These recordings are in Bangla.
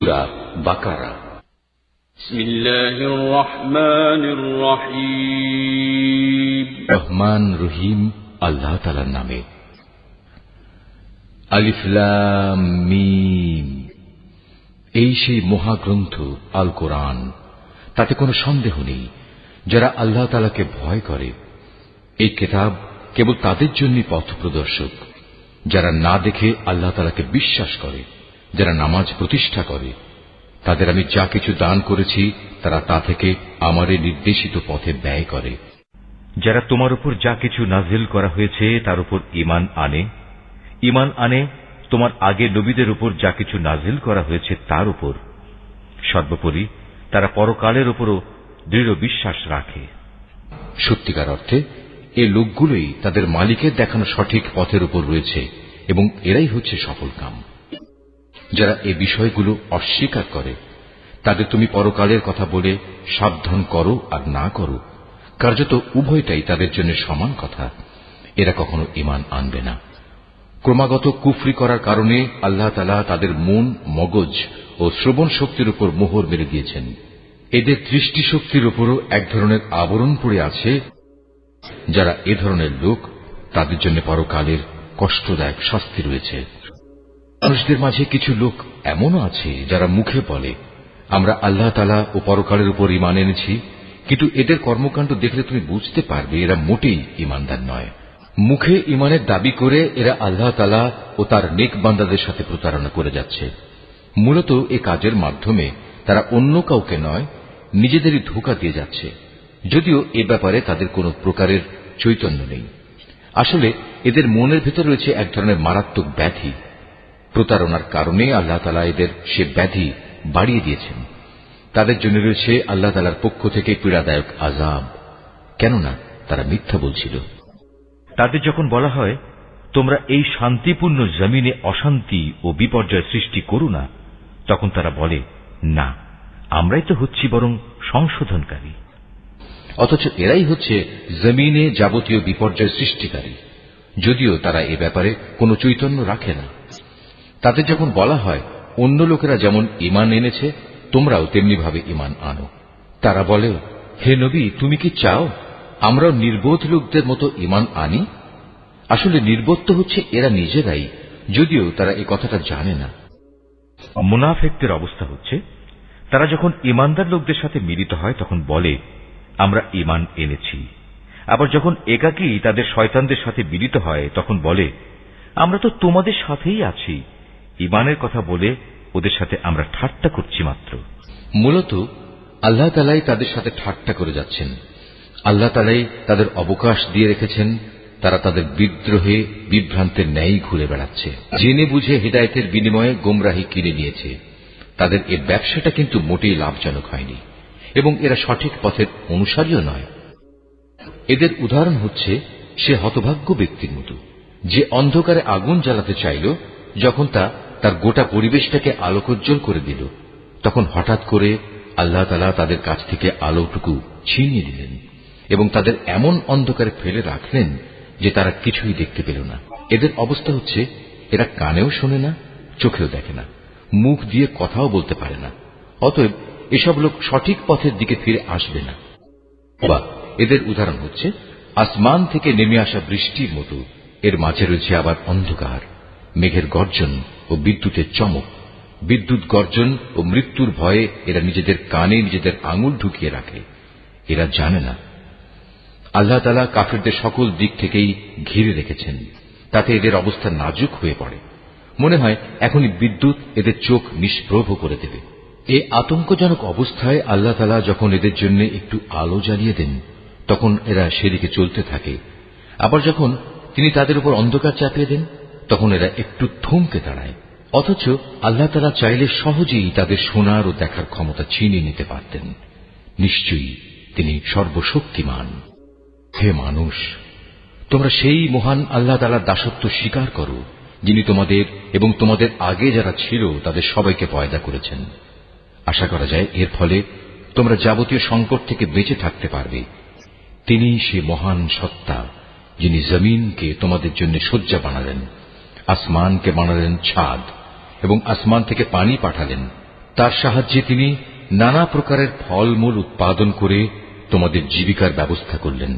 সূরা বাকারা। বিসমিল্লাহির রহমানির রহিম। রহমান রহিম আল্লাহ তাআলার নামে। আলিফ লাম মিম। এই সেই মহাগ্রন্থ আল কোরআন, তাতে কোনো সন্দেহ নেই। যারা আল্লাহ তাআলাকে ভয় করে, এই কিতাব কেবল তাদের জন্যই পথ প্রদর্শক। যারা না দেখে আল্লাহ তাআলাকে বিশ্বাস করে, যারা নামাজ প্রতিষ্ঠা করে, তাদের আমি যা কিছু দান করেছি তারা তা থেকে আমারে নির্দেশিত পথে ব্যয় করে। যারা তোমার উপর যা কিছু নাজিল করা হয়েছে তার উপর ঈমান আনে তোমার আগে নবীদের উপর যা কিছু নাজিল করা হয়েছে তার উপর। সর্বোপরি তারা পরকালের উপরও দৃঢ় বিশ্বাস রাখে। সত্যিকার অর্থে এই লোকগুলোই তাদের মালিকের দেখানো সঠিক পথের উপর রয়েছে এবং এরাই হচ্ছে সফলকাম। যারা এই বিষয়গুলো অস্বীকার করে, তাদের তুমি পরকালের কথা বলে সাবধান করো আর না করো, কার্যত উভয়টাই তাদের জন্য সমান কথা। এরা কখনো ঈমান আনবে না। ক্রমাগত কুফরি করার কারণে আল্লাহ তাআলা তাদের মন, মগজ ও শ্রবণ শক্তির উপর মোহর মেরে দিয়েছেন। এদের দৃষ্টিশক্তির উপরও এক ধরনের আবরণ পড়ে আছে। যারা এ ধরনের লোক, তাদের জন্য পরকালের কষ্টদায়ক শাস্তি রয়েছে। মানুষদের মাঝে কিছু লোক এমনও আছে যারা মুখে বলে, আমরা আল্লাহ তাআলা ও পরকালের উপর ঈমান এনেছি, কিন্তু এদের কর্মকাণ্ড দেখলে তুমি বুঝতে পারবে এরা মোটেই ঈমানদার নয়। মুখে ঈমানের দাবি করে এরা আল্লাহ তাআলা ও তার নেক বান্দাদের সাথে প্রতারণা করে যাচ্ছে। মূলত এ কাজের মাধ্যমে তারা অন্য কাউকে নয়, নিজেদেরই ধোঁকা দিয়ে যাচ্ছে, যদিও এ ব্যাপারে তাদের কোনো প্রকারের চৈতন্য নেই। আসলে এদের মনের ভেতর রয়েছে এক ধরনের মারাত্মক ব্যাধি। প্রতারণার কারণে আল্লাহ তাআলা এদের সে ব্যাধি বাড়িয়ে দিয়েছেন। তাদের জন্য রয়েছে আল্লাহ তাআলার পক্ষ থেকে পীড়াদায়ক আযাব, কেননা তারা মিথ্যা বলছিল। তাদের যখন বলা হয়, তোমরা এই শান্তিপূর্ণ জমিনে অশান্তি ও বিপর্যয় সৃষ্টি করো না, তখন তারা বলে, না, আমরাই তো হচ্ছি বরং সংশোধনকারী। অথচ এরাই হচ্ছে জমিনে যাবতীয় বিপর্যয় সৃষ্টিকারী, যদিও তারা এ ব্যাপারে কোনো চৈতন্য রাখে না। তাদের যখন বলা হয়, অন্য লোকেরা যেমন ঈমান এনেছে তোমরাও তেমনি ভাবে ঈমান আনো, তারা বলে, হে নবী, তুমি কি চাও আমরাও নির্বোধ লোকদের মতো ঈমান আনি? আসলে নির্বোধ তো হচ্ছে এরা নিজেরাই, যদিও তারা এই কথাটা জানে না। মুনাফিকদের অবস্থা হচ্ছে, তারা যখন ঈমানদার লোকদের সাথে মিলিত হয় তখন বলে, আমরা ঈমান এনেছি। আবার যখন একাকী তাদের শয়তানদের সাথে মিলিত হয় তখন বলে, আমরা তো তোমাদের সাথেই আছি। ঈমানের কথা বলে ওদের সাথে আমরা ঠাট্টা করছি মাত্র। মূলত আল্লাহ তাআলাই তাদের সাথে ঠাট্টা করে যাচ্ছেন। আল্লাহ তাআলাই তাদের অবকাশ দিয়ে রেখেছেন। তারা তাদের বিদ্রোহে বিভ্রান্তের ন্যায় ঘুরে বেড়াচ্ছে, জেনে বুঝে হিদায়াতের বিনিময়ে গোমরাহি কিনে নিয়েছে। তাদের এ ব্যবসাটা কিন্তু মোটেই লাভজনক হয়নি এবং এরা সঠিক পথের অনুসারীও নয়। এদের উদাহরণ হচ্ছে সে হতভাগ্য ব্যক্তির মতো, যে অন্ধকারে আগুন জ্বালাতে চাইল। যখন তা তার গোটা পরিবেশটাকে আলোকোজ্জ্বল করে দিল, তখন হঠাৎ করে আল্লাহ তাআলা তাদের কাছ থেকে আলোটুকু ছিনিয়ে দিলেন এবং তাদের এমন অন্ধকারে ফেলে রাখলেন যে তারা কিছুই দেখতে পেল না। এদের অবস্থা হচ্ছে, এরা কানেও শোনে না, চোখেও দেখে না, মুখ দিয়ে কথাও বলতে পারে না। অতএব এসব লোক সঠিক পথের দিকে ফিরে আসবে না। বা এদের উদাহরণ হচ্ছে আসমান থেকে নেমে আসা বৃষ্টির মতো। এর মাঝে রয়েছে আবার অন্ধকার, মেঘের গর্জন ও বিদ্যুতের চমক। বিদ্যুৎ গর্জন ও মৃত্যুর ভয়ে এরা নিজেদের কানে নিজেদের আঙুল ঢুকিয়ে রাখে। এরা জানে না আল্লাহ তাআলা কাফিরদের সকল দিক থেকেই ঘিরে রেখেছেন। তাতে এদের অবস্থা নাজুক হয়ে পড়ে। মনে হয় এখনই বিদ্যুৎ এদের চোখ নিষ্প্রভ করে দেবে। এই আতঙ্কজনক অবস্থায় আল্লাহ তাআলা যখন এদের জন্য একটু আলো জ্বালিয়ে দেন, তখন এরা সেদিকে চলতে থাকে। আবার যখন তিনি তাদের উপর অন্ধকার চাপিয়ে দেন, তখন এরা একটু থমকে দাঁড়ায়। অথচ আল্লাহ তাআলা চাইলে সহজেই তাদের শোনার ও দেখার ক্ষমতা ছিনিয়ে নিতে পারতেন। নিশ্চয়ই তিনি সর্বশক্তিমান। হে মানুষ, তোমরা সেই মহান আল্লাহ তাআলার দাসত্ব স্বীকার করো, যিনি তোমাদের এবং তোমাদের আগে যারা ছিল তাদের সবাইকে পয়দা করেছেন। আশা করা যায় এর ফলে তোমরা যাবতীয় সংকট থেকে বেঁচে থাকতে পারবে। তিনি সে মহান সত্তা, যিনি জমিনকে তোমাদের জন্য শয্যা বানালেন, আসমানকে বানালেন ছাদ এবং আসমান থেকে পানি পাঠালেন। তার সাহায্যে তিনি নানা প্রকারের ফলমূল উৎপাদন করে তোমাদের জীবিকার ব্যবস্থা করলেন।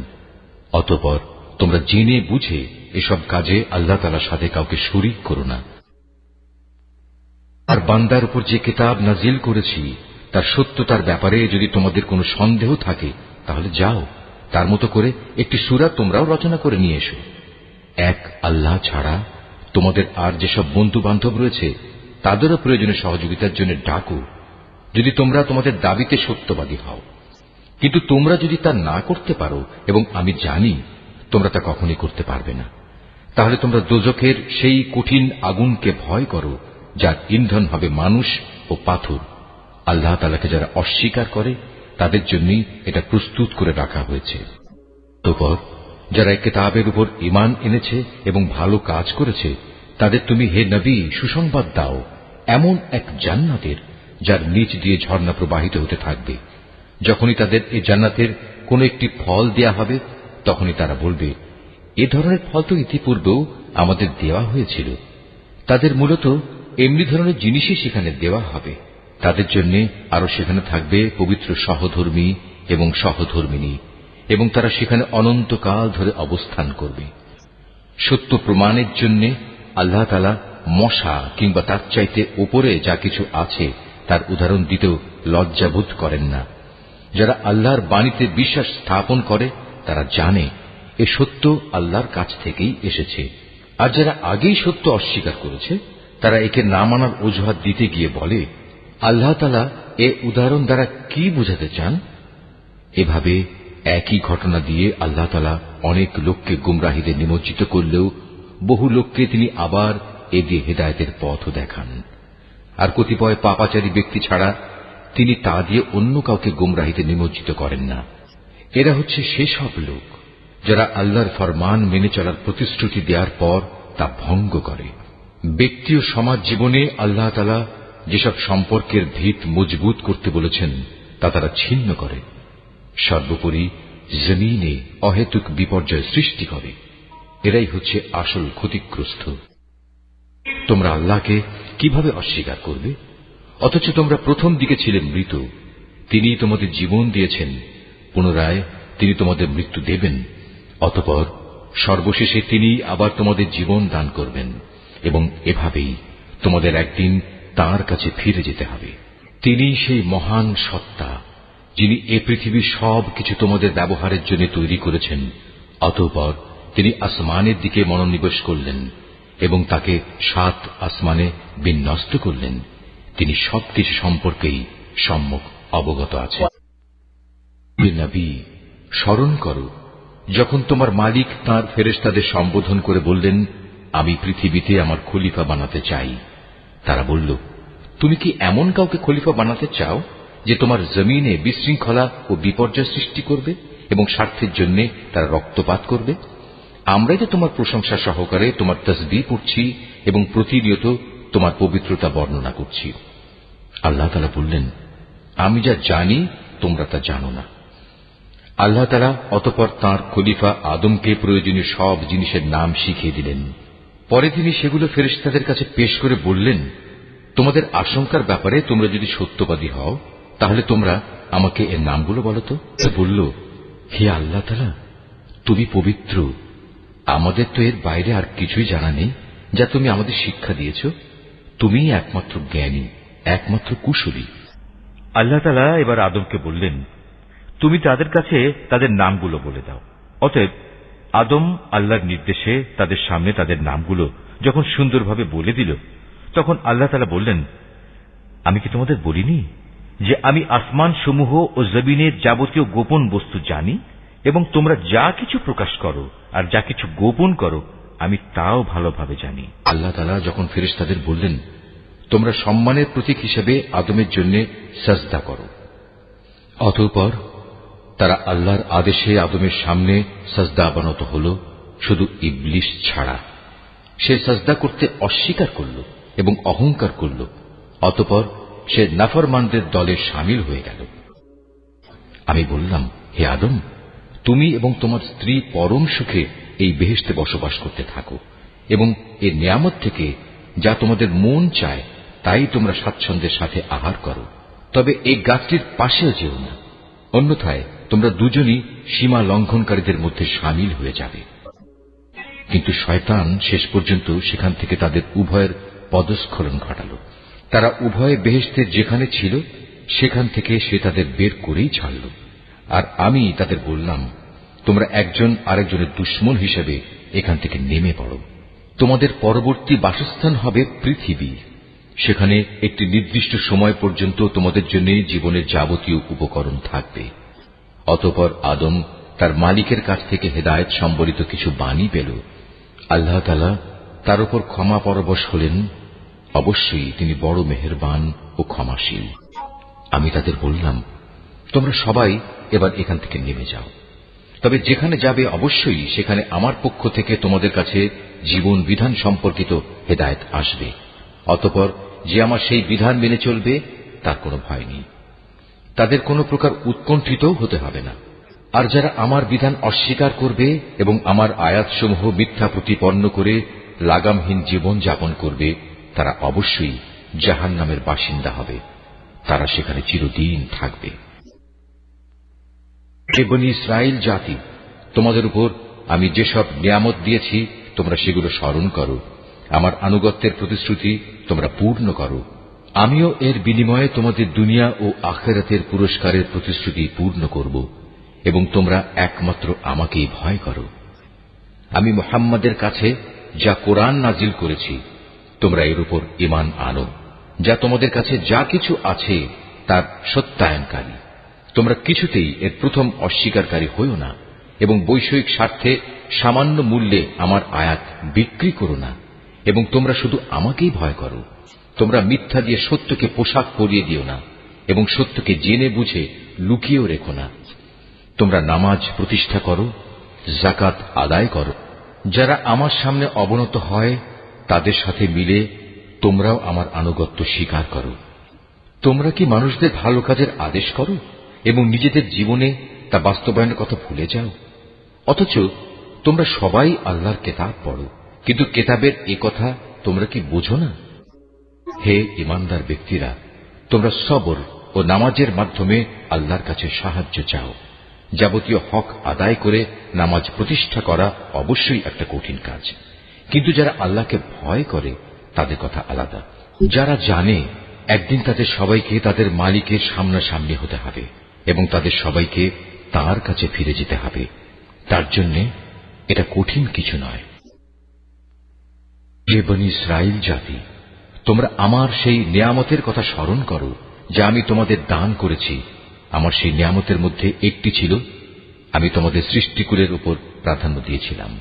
অতঃপর তোমরা জেনে বুঝে এসব কাজে আল্লাহ তাআলার সাথে কাউকে শরীক করো না। আর বান্দার উপর যে কিতাব নাজিল করেছি তার সত্যতার ব্যাপারে যদি তোমাদের কোনো সন্দেহ থাকে তাহলে যাও, তার মতো করে একটি সূরা তোমরাও রচনা করে নিয়ে এসো। এক আল্লাহ ছাড়া তোমাদের আর যেসব বন্ধু বান্ধব রয়েছে তাদেরও প্রয়োজনে সহযোগিতার জন্য ডাকো, যদি তোমরা তোমাদের দাবিতে সত্যবাদী হও। কিন্তু তোমরা যদি তা না করতে পারো, এবং আমি জানি তোমরা তা কখনই করতে পারবে না, তাহলে তোমরা দোজখের সেই কঠিন আগুনকে ভয় করো যার ইন্ধন হবে মানুষ ও পাথর। আল্লাহ তাআলাকে যারা অস্বীকার করে তাদের জন্যই এটা প্রস্তুত করে রাখা হয়েছে। তারপর যারা কিতাবের উপর ঈমান এনেছে এবং ভালো কাজ করেছে তাদের তুমি হে নবী সুসংবাদ দাও এমন এক জান্নাতের যার নিচ দিয়ে ঝর্ণা প্রবাহিত হতে থাকবে। যখনই তাদের এই জান্নাতের কোন একটি ফল দেয়া হবে তখনই তারা বলবে, এ ধরনের ফল তো ইতিপূর্বেও আমাদের দেওয়া হয়েছিল। তাদের মূলত এমনি ধরনের জিনিসই সেখানে দেওয়া হবে। তাদের জন্য আরো সেখানে থাকবে পবিত্র সহধর্মী এবং সহধর্মিনী, এবং তারা সেখানে অনন্তকাল ধরে অবস্থান করবে। সত্য প্রমাণের জন্য আল্লাহ তাআলা মশা কিংবা তার চাইতে উপরে যা কিছু আছে তার উদাহরণ দিতেও লজ্জাবোধ করেন না। যারা আল্লাহর বাণীতে বিশ্বাস স্থাপন করে তারা জানে এ সত্য আল্লাহর কাছ থেকেই এসেছে। আর যারা আগেই সত্য অস্বীকার করেছে তারা একে না মানার অজুহাত দিতে গিয়ে বলে, আল্লাহ তাআলা এ উদাহরণ দ্বারা কি বোঝাতে চান? এভাবে একই ঘটনা দিয়ে আল্লাহ তাআলা অনেক লোককে গুমরাহিতে নিমজ্জিত করলেও বহু লোককে তিনি আবার এ দিয়ে হেদায়েতের পথও দেখান। আর কতিপয় পাপাচারী ব্যক্তি ছাড়া তিনি তা দিয়ে অন্য কাউকে গুমরাহিতে নিমজ্জিত করেন না। এরা হচ্ছে সেসব লোক যারা আল্লাহর ফরমান মেনে চলার প্রতিশ্রুতি দেওয়ার পর তা ভঙ্গ করে। ব্যক্তি ও সমাজ জীবনে আল্লাহ তাআলা যেসব সম্পর্কের ভিত মজবুত করতে বলেছেন তা তারা ছিন্ন করে। সর্বোপরি জমিনে অহেতুক বিপর্যয় সৃষ্টি করে। এরাই হচ্ছে আসল ক্ষতিগ্রস্ত। তোমরা আল্লাহকে কিভাবে অস্বীকার করবে, অথচ তোমরা প্রথম দিকে ছিলে মৃত। তিনি তোমাদের জীবন দিয়েছেন, পুনরায় তিনি তোমাদের মৃত্যু দেবেন। অতঃপর সর্বশেষে তিনি আবার তোমাদের জীবন দান করবেন, এবং এভাবেই তোমাদের একদিন তাঁর কাছে ফিরে যেতে হবে। তিনি সেই মহান সত্তা যিনি এ পৃথিবীর সব কিছু তোমাদের ব্যবহারের জন্য তৈরি করেছেন। অতঃপর তিনি আসমানের দিকে মনোনিবেশ করলেন এবং তাকে 7 আসমানে বিন্যস্ত করলেন। তিনি সবকিছু সম্পর্কেই সম্যক অবগত আছেন। নবী, স্মরণ করো যখন তোমার মালিক তাঁর ফেরেশতাদের সম্বোধন করে বললেন, আমি পৃথিবীতে আমার খলিফা বানাতে চাই। তারা বলল, তুমি কি এমন কাউকে খলিফা বানাতে চাও যে তোমার জমিনে বিশৃঙ্খলা ও বিপর্যয় সৃষ্টি করবে এবং স্বার্থের জন্য তারা রক্তপাত করবে? আমরাই তো তোমার প্রশংসা সহকারে তোমার তাসবিহ পড়ছি এবং প্রতিনিয়ত তোমার পবিত্রতা বর্ণনা করছি। আল্লাহ তাআলা বললেন, আমি যা জানি তোমরা তা জানো না। আল্লাহ তাআলা অতঃপর তাঁর খলিফা আদমকে প্রয়োজনীয় সব জিনিসের নাম শিখিয়ে দিলেন। পরে তিনি সেগুলো ফেরেশতাদের কাছে পেশ করে বললেন, তোমাদের আশঙ্কার ব্যাপারে তোমরা যদি সত্যবাদী হও তাহলে তোমরা আমাকে এর নামগুলো বলো তো। বলল, হে আল্লাহ তাআলা, তুমি পবিত্র, আমাদের তো এর বাইরে আর কিছুই জানা নেই যা তুমি আমাদের শিক্ষা দিয়েছ। তুমিই একমাত্র জ্ঞানী, একমাত্র কুশলী। আল্লাহ তাআলা এবার আদমকে বললেন, তুমি তাদের কাছে তাদের নামগুলো বলে দাও। অতএব আদম আল্লাহর নির্দেশে তাদের সামনে তাদের নামগুলো যখন সুন্দরভাবে বলে দিল, তখন আল্লাহ তাআলা বললেন, আমি কি তোমাদের বলিনি যে আমি আসমান সমূহ ও জমিনের যাবতীয় গোপন বস্তু জানি, এবং তোমরা যা কিছু প্রকাশ করো আর যা কিছু গোপন করো আমি তাও ভালোভাবে জানি। আল্লাহ তাআলা যখন ফেরেশতাদের বললেন, তোমরা সম্মানের প্রতীক হিসেবে আদমের জন্য সাজদা করো, অতঃপর তারা আল্লাহর আদেশে আদমের সামনে সাজদা অবনত হল, শুধু ইবলিস ছাড়া। সে সাজদা করতে অস্বীকার করল এবং অহংকার করল। অতঃপর সে নাফরমানদের দলে শামিল হয়ে গেল। আমি বললাম, হে আদম, তুমি এবং তোমার স্ত্রী পরম সুখে এই বেহেশতে বসবাস করতে থাকো এবং এর নিয়ামত থেকে যা তোমাদের মন চায় তাই তোমরা স্বাচ্ছন্দ্যের সাথে আহার করো, তবে এই গাছটির পাশেও যেও না, অন্যথায় তোমরা দুজনই সীমা লঙ্ঘনকারীদের মধ্যে সামিল হয়ে যাবে। কিন্তু শয়তান শেষ পর্যন্ত সেখান থেকে তাদের উভয়ের পদস্খলন ঘটাল। তারা উভয়ে বেহেশতের যেখানে ছিল সেখান থেকে সে তাদের বের করেই ছাড়ল। আর আমি তাদের বললাম, তোমরা একজন আরেকজনের দুশমন হিসেবে এখান থেকে নেমে পড়ো। তোমাদের পরবর্তী বাসস্থান হবে পৃথিবী, সেখানে একটি নির্দিষ্ট সময় পর্যন্ত তোমাদের জন্য জীবনের যাবতীয় উপকরণ থাকবে। অতঃপর আদম তার মালিকের কাছ থেকে হেদায়েত সম্বলিত কিছু বাণী পেল। আল্লাহ তাআলা তার উপর ক্ষমা পরবশ হলেন, অবশ্যই তিনি বড় মেহেরবান ও ক্ষমাশীল। আমি তাদের বললাম, তোমরা সবাই এবার এখান থেকে নেমে যাও, তবে যেখানে যাবে অবশ্যই সেখানে আমার পক্ষ থেকে তোমাদের কাছে জীবন বিধান সম্পর্কিত হেদায়েত আসবে। অতঃপর যে আমার সেই বিধান মেনে চলবে তার কোনো ভয় নেই, তাদের কোনো প্রকার উৎকণ্ঠিত হতে হবে না। আর যারা আমার বিধান অস্বীকার করবে এবং আমার আয়াতসমূহ মিথ্যা প্রতিপন্ন করে লাগামহীন জীবন যাপন করবে, তারা অবশ্যই জাহান্নামের বাসিন্দা হবে, তারা সেখানে চিরদিন থাকবে। হে বনী ইসরাইল জাতি, তোমাদের উপর আমি যেসব নিয়ামত দিয়েছি তোমরা সেগুলো স্মরণ করো, আমার আনুগত্যের প্রতিশ্রুতি তোমরা পূর্ণ করো। আমিও এর বিনিময়ে তোমাদের দুনিয়া ও আখিরাতের পুরস্কারের প্রতিশ্রুতি পূর্ণ করব এবং তোমরা একমাত্র আমাকেই ভয় করো। আমি মুহাম্মাদের কাছে যা কোরআন নাজিল করেছি তোমরা এর উপর ঈমান আনো, যা তোমাদের কাছে যা কিছু আছে তার সত্যায়নকারী। তোমরা কিছুতেই এর প্রথম অস্বীকারী হইও না এবং বৈষয়িক স্বার্থে সামান্য মূল্যে আমার আয়াত বিক্রি করো না, এবং তোমরা শুধু আমাকেই ভয় করো। তোমরা মিথ্যা দিয়ে সত্যকে পোশাক পরিয়ে দিও না এবং সত্যকে জেনে বুঝে লুকিয়েও রেখো না। তোমরা নামাজ প্রতিষ্ঠা করো, যাকাত আদায় করো। যারা আমার সামনে অবনত হয় তাদের সাথে মিলে তোমরাও আমার আনুগত্য স্বীকার করো। তোমরা কি মানুষদের ভালো কাজের আদেশ করো এবং নিজেদের জীবনে তা বাস্তবায়নের কথা ভুলে যাও? অথচ তোমরা সবাই আল্লাহর কেতাব পড়ো, কিন্তু কেতাবের এ কথা তোমরা কি বোঝো না? হে ঈমানদার ব্যক্তিরা, তোমরা সবর ও নামাজের মাধ্যমে আল্লাহর কাছে সাহায্য চাও। যাবতীয় হক আদায় করে নামাজ প্রতিষ্ঠা করা অবশ্যই একটা কঠিন কাজ, কিন্তু যারা আল্লাহকে ভয় করে তাদের কথা আলাদা। যারা জানে একদিন তাদের সবাইকে তাদের মালিকের সামনাসামনি হতে হবে এবং তাদের সবাইকে তার কাছে ফিরে যেতে হবে, তার জন্য এটা কঠিন কিছু নয়। হে বনী ইসরাইল জাতি, তোমরা আমার সেই নিয়ামতের কথা স্মরণ করো যা আমি তোমাদের দান করেছি। আমার সেই নিয়ামতের মধ্যে একটি ছিল, আমি তোমাদের সৃষ্টিকুলের উপর প্রাধান্য দিয়েছিলাম।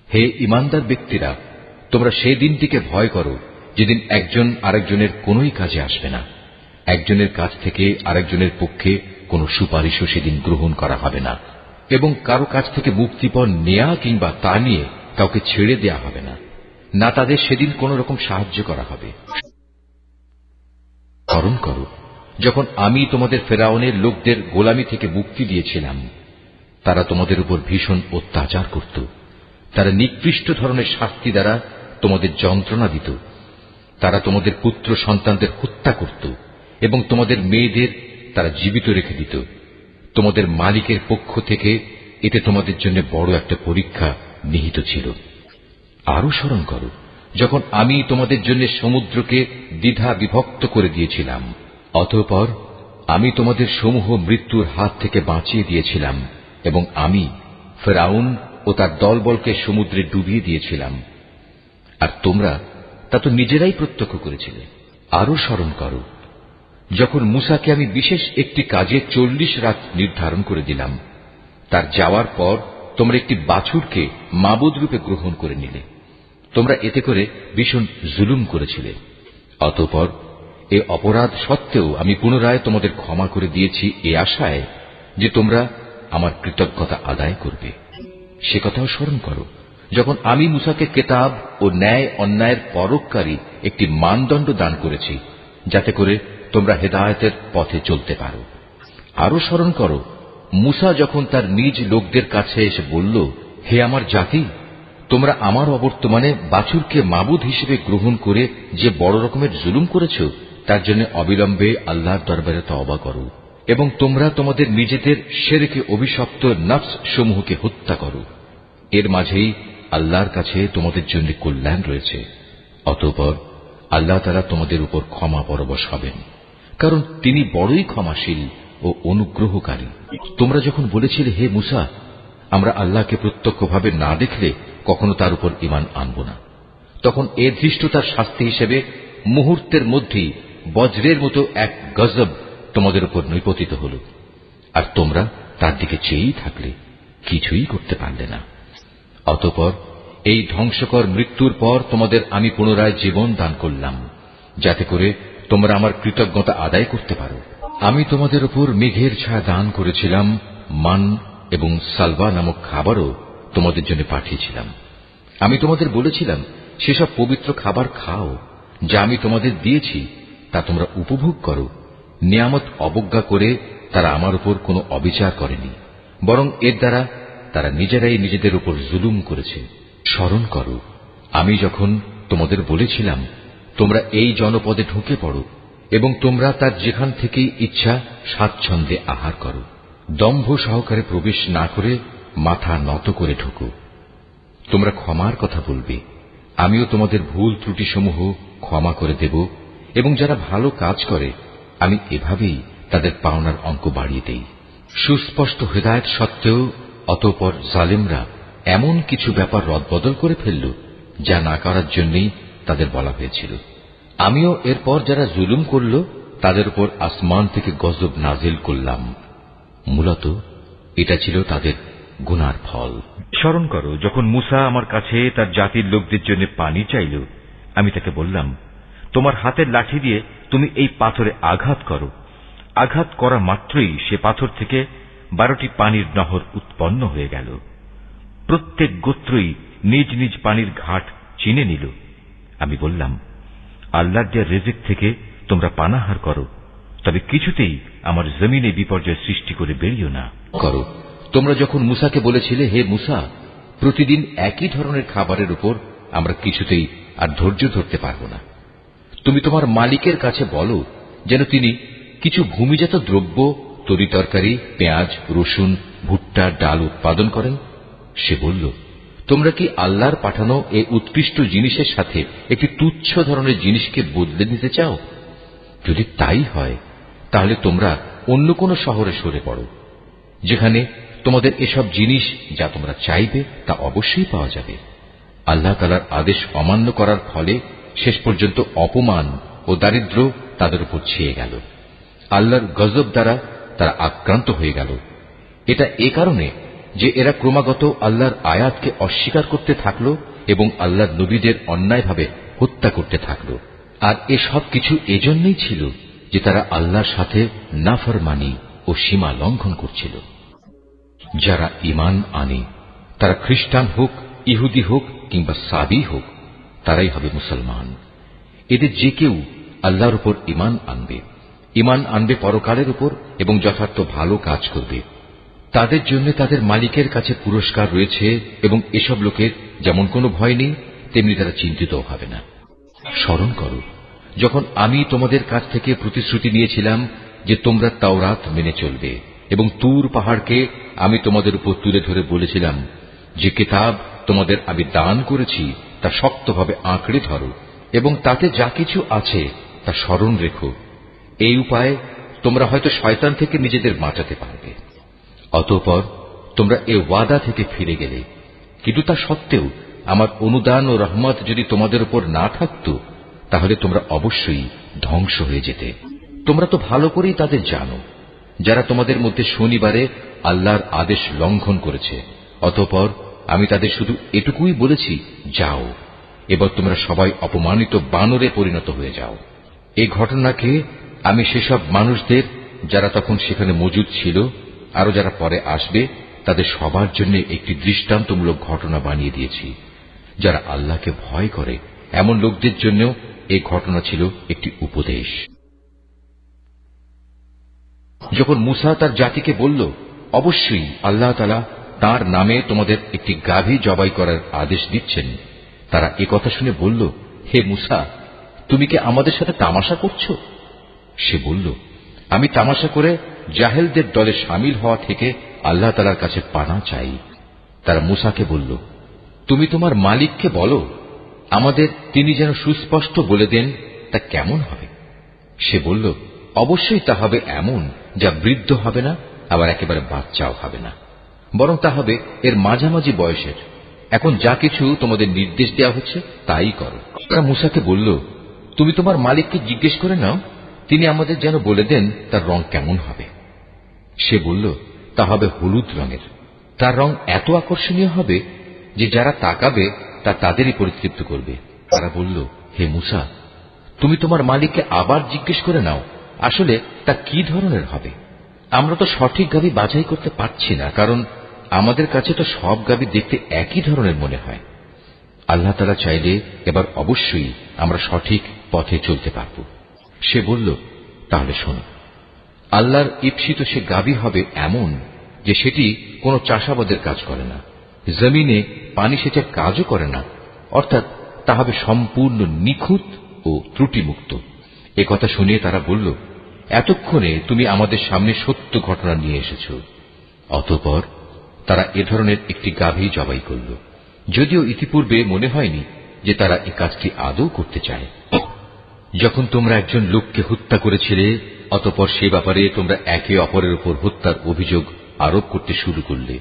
হে ঈমানদার ব্যক্তিরা, তোমরা সেই দিনটিকে ভয় করো যেদিন একজন আরেকজনের কোনোই কাজে আসবে না। একজনের কাছ থেকে আরেকজনের পক্ষে কোনো সুপারিশও সেদিন গ্রহণ করা হবে না, এবং কারো কাছ থেকে মুক্তিপণ নেয়া কিংবা তা নিয়ে কাউকে ছেড়ে দেয়া হবে না, না তাদের সেদিন কোন রকম সাহায্য করা হবে। স্মরণ করো যখন আমি তোমাদের ফেরাউনের লোকদের গোলামি থেকে মুক্তি দিয়েছিলাম। তারা তোমাদের উপর ভীষণ অত্যাচার করত, তারা নিকৃষ্ট ধরনের শাস্তি দ্বারা তোমাদের যন্ত্রণা দিত। তারা তোমাদের পুত্র সন্তানদের হত্যা করত এবং তোমাদের মেয়েদের তারা জীবিত রেখে দিত। তোমাদের মালিকের পক্ষ থেকে এতে তোমাদের জন্য বড় একটা পরীক্ষা নিহিত ছিল। আরো স্মরণ করো যখন আমি তোমাদের জন্য সমুদ্রকে দ্বিধা বিভক্ত করে দিয়েছিলাম, অতঃপর আমি তোমাদের সমূহ মৃত্যুর হাত থেকে বাঁচিয়ে দিয়েছিলাম এবং আমি ফেরাউন ও তার দলবলকে সমুদ্রে ডুবিয়ে দিয়েছিলাম, আর তোমরা তা তো নিজেরাই প্রত্যক্ষ করেছিলে। আরো স্মরণ করো যখন মূসাকে আমি বিশেষ একটি কাজে 40 রাত নির্ধারণ করে দিলাম, তার যাওয়ার পর তোমরা একটি বাছুরকে মাবুদ রূপে গ্রহণ করে নিলে। তোমরা এতে করে ভীষণ জুলুম করেছিলে। অতঃপর এ অপরাধ সত্ত্বেও আমি পুনরায় তোমাদের ক্ষমা করে দিয়েছি এ আশায় যে তোমরা আমার কৃতজ্ঞতা আদায় করবে। সে কথাও স্মরণ করো যখন আমি মূসাকে কেতাব ও ন্যায় অন্যায়ের পরককারী একটি মানদণ্ড দান করেছি, যাতে করে তোমরা হেদায়েতের পথে চলতে পারো। আরো স্মরণ করো মূসা যখন তার নিজ লোকদের কাছে এসে বলল, হে আমার জাতি, তোমরা আমার অবর্তমানে বাছুরকে মাবুদ হিসেবে গ্রহণ করে যে বড় রকমের জুলুম করেছ, তার জন্য অবিলম্বে আল্লাহর দরবারে তওবা করো এবং তোমরা তোমাদের নিজেদের শিরকে অভিশপ্ত নফস সমূহকে হত্যা করো। এর মাঝেই আল্লাহর কাছে তোমাদের জন্য কল্যাণ রয়েছে। অতঃপর আল্লাহ তাআলা তোমাদের উপর ক্ষমা পরবশ হবেন, কারণ তিনি বড়ই ক্ষমাশীল ও অনুগ্রহকারী। তোমরা যখন বলেছিলে, হে মুসা, আমরা আল্লাহকে প্রত্যক্ষভাবে না দেখলে কখনো তার উপর ঈমান আনব না, তখন এর ধৃষ্টতার শাস্তি হিসেবে মুহূর্তের মধ্যেই বজ্রের মতো এক গজব তোমাদের উপর নিপতিত হল, আর তোমরা তার দিকে চেয়েই থাকলে, কিছুই করতে পারলে না। অতঃপর এই ধ্বংসকর মৃত্যুর পর তোমাদের আমি পুনরায় জীবন দান করলাম, যাতে করে তোমরা আমার কৃতজ্ঞতা আদায় করতে পারো। আমি তোমাদের উপর মেঘের ছায়া দান করেছিলাম, মান এবং সালবা নামক খাবারও তোমাদের জন্য পাঠিয়েছিলাম। আমি তোমাদের বলেছিলাম, সেসব পবিত্র খাবার খাও যা আমি তোমাদের দিয়েছি, তা তোমরা উপভোগ করো। নিয়ামত অবজ্ঞা করে তারা আমার উপর কোনো অবিচার করেনি, বরং এর দ্বারা তারা নিজেরাই নিজেদের উপর জুলুম করেছে। স্মরণ করো, আমি যখন তোমাদের বলেছিলাম, তোমরা এই জনপদে ঢুকে পড়ো এবং তোমরা তার যেখান থেকেই ইচ্ছা স্বাচ্ছন্দ্যে আহার করো। দম্ভ সহকারে প্রবেশ না করে মাথা নত করে ঢুকো। তোমরা ক্ষমার কথা বলবে, আমিও তোমাদের ভুল ত্রুটিসমূহ ক্ষমা করে দেব, এবং যারা ভালো কাজ করে আমি এভাবেই তাদের পাওনার অঙ্ক বাড়িয়ে দেই। সুস্পষ্ট হিদায়াত সত্ত্বেও অতঃপর জালিমরা এমন কিছু ব্যাপার রদবদল করে ফেলল যা না করার জন্যই তাদের বলা হয়েছিল। আমিও এরপর যারা জুলুম করল তাদের উপর আসমান থেকে গজব নাজিল করলাম। মূলত এটা ছিল তাদের গুনার ফল। স্মরণ করো, যখন মুসা আমার কাছে তার জাতির লোকদের জন্য পানি চাইল, আমি তাকে বললাম, তোমার হাতের লাঠি দিয়ে তুমি এই পাথরে আঘাত করো। আঘাত করা মাত্রই সে পাথর থেকে 12টি পানির নহর উৎপন্ন হয়ে গেল। প্রত্যেক গোত্রই নিজ নিজ পানির ঘাট চিনে নিল। আমি বললাম, আল্লাহর দেয়া রিজিক থেকে তোমরা পানাহার করো, তবে কিছুতেই আমার জমিনে বিপর্যয় সৃষ্টি করে বেরিও না। করো, তোমরা যখন মুসাকে বলেছিলে, হে মুসা, প্রতিদিন একই ধরনের খাবারের উপর আমরা কিছুতেই আর ধৈর্য ধরতে পারব না, তুমি তোমার মালিকের কাছে বলো যেন তিনি কিছু ভূমিজাত দ্রব্য, তরিতরকারি, পেঁয়াজ, রসুন, ভুট্টা, ডাল উৎপাদন করেন। সে বলল, তোমরা কি আল্লাহর পাঠানো এই উৎকৃষ্ট জিনিসের সাথে একটি তুচ্ছ ধরনের জিনিসকে বদলে নিতে চাও? যদি তাই হয়, তাহলে তোমরা অন্য কোন শহরে সরে পড়ো, যেখানে তোমাদের এসব জিনিস যা তোমরা চাইবে তা অবশ্যই পাওয়া যাবে। আল্লাহ তাআলার আদেশ অমান্য করার ফলে শেষ পর্যন্ত অপমান ও দারিদ্র তাদের উপর ছেয়ে গেল। আল্লাহর গজব দ্বারা তারা আক্রান্ত হয়ে গেল। এটা এ কারণে যে এরা ক্রমাগত আল্লাহর আয়াতকে অস্বীকার করতে থাকল এবং আল্লাহর নবীদের অন্যায়ভাবে হত্যা করতে থাকল। আর এসব কিছু এজন্যই ছিল যে তারা আল্লাহর সাথে নাফরমানি ও সীমা লঙ্ঘন করছিল। যারা ঈমান আনে, তারা খ্রিস্টান হোক, ইহুদি হোক কিংবা সাবি হোক, তারাই হবে মুসলমান। এদের যে কেউ আল্লাহর উপর ঈমান আনবে পরকালের উপর এবং যথার্থ ভালো কাজ করবে, তাদের জন্য তাদের মালিকের কাছে পুরস্কার রয়েছে, এবং এসব লোকের যেমন কোনো ভয় নেই, তেমনি তারা চিন্তিত হবে না। স্মরণ করো, যখন আমি তোমাদের কাছ থেকে প্রতিশ্রুতি নিয়েছিলাম যে তোমরা তাওরাত মেনে চলবে, এবং তুর পাহাড়কে আমি তোমাদের উপর তুলে ধরে বলেছিলাম যে কিতাব তোমাদের আমি দান করেছি তা শক্তভাবে আঁকড়ে ধরো এবং তাতে যা কিছু আছে তা স্মরণ রেখো। এই উপায়ে তোমরা হয়তো শয়তান থেকে নিজেদের বাঁচাতে পারবে। অতঃপর তোমরা এ ওয়াদা থেকে ফিরে গেলে, কিন্তু তা সত্ত্বেও আমার অনুদান ও রহমত যদি তোমাদের উপর না থাকত, তাহলে তোমরা অবশ্যই ধ্বংস হয়ে যেতে। তোমরা তো ভালো করেই তাদের জানো যারা তোমাদের মধ্যে শনিবারে আল্লাহর আদেশ লঙ্ঘন করেছে। অতঃপর আমি তাদের শুধু এটুকুই বলেছি, যাও, এবার তোমরা সবাই অপমানিত বানরে পরিণত হয়ে যাও। এই ঘটনাকে আমি সেসব মানুষদের যারা তখন সেখানে মজুদ ছিল, আরো যারা পরে আসবে, তাদের সবার জন্য একটি দৃষ্টান্তমূলক ঘটনা বানিয়ে দিয়েছি। যারা আল্লাহকে ভয় করে এমন লোকদের জন্য এই ঘটনা ছিল একটি উপদেশ। যখন মুসা তার জাতিকে বলল, অবশ্যই আল্লাহ তাআলা তার নামে তোমাদের একটি গাভী জবাই করার আদেশ দিচ্ছেন, তারা একথা শুনে বলল, হে মূসা, তুমি কি আমাদের সাথে তামাশা করছো? সে বলল, আমি তামাশা করে জাহেলদের দলে শামিল হওয়া থেকে আল্লাহ তাআলার কাছে পানা চাই। তারা মূসাকে বলল, তুমি তোমার মালিককে বলো, আমাদের তিনি যেন সুস্পষ্ট বলে দেন তা কেমন হবে। সে বলল, অবশ্যই তা হবে এমন যা বৃদ্ধ হবে না, আবার একেবারে বাচ্চাও হবে না, বরং তা হবে এর মাঝামাঝি বয়সের। এখন যা কিছু তোমাদের নির্দেশ দেওয়া হচ্ছে তাই করো। তারা মূসাকে বলল, তুমি তোমার মালিককে জিজ্ঞেস করে নাও, তিনি আমাদের যেন বলে দেন তার রং কেমন হবে। সে বলল, তা হবে হলুদ রঙের। তার রং এত আকর্ষণীয় হবে যে যারা তাকাবে তা তাদেরই পরিতৃপ্ত করবে। তারা বলল, হে মূসা, তুমি তোমার মালিককে আবার জিজ্ঞেস করে নাও, আসলে তা কি ধরনের হবে। আমরা তো সঠিক গাভী বাছাই করতে পারছি না, কারণ আমাদের কাছে তো সব গাভী দেখতে একই ধরনের মনে হয়। আল্লাহ তাআলা চাইলে এবার অবশ্যই আমরা সঠিক পথে চলতে পারব। সে বলল, তাহলে শোনো, আল্লাহর ঈপ্সিত সে গাভী হবে এমন যে সেটি কোনো চাষাবাদের কাজ করে না, জমিনে পানি সেচের কাজও করে না, অর্থাৎ তা হবে সম্পূর্ণ নিখুঁত ও ত্রুটিমুক্ত। একথা শুনিয়ে তারা বলল, এতক্ষণে তুমি আমাদের সামনে সত্য ঘটনা নিয়ে এসেছ। অতঃপর তারা এ ধরনের একটি গাভী জবাই করল, যদিও ইতিপূর্বে মনে হয়নি যে তারা এ কাজটি আদৌ করতে চায়। যখন তোমরা একজন লোককে হত্যা করেছিলে, অতঃপর সে ব্যাপারে তোমরা একে অপরের উপর হত্যার অভিযোগ আরোপ করতে শুরু করলে,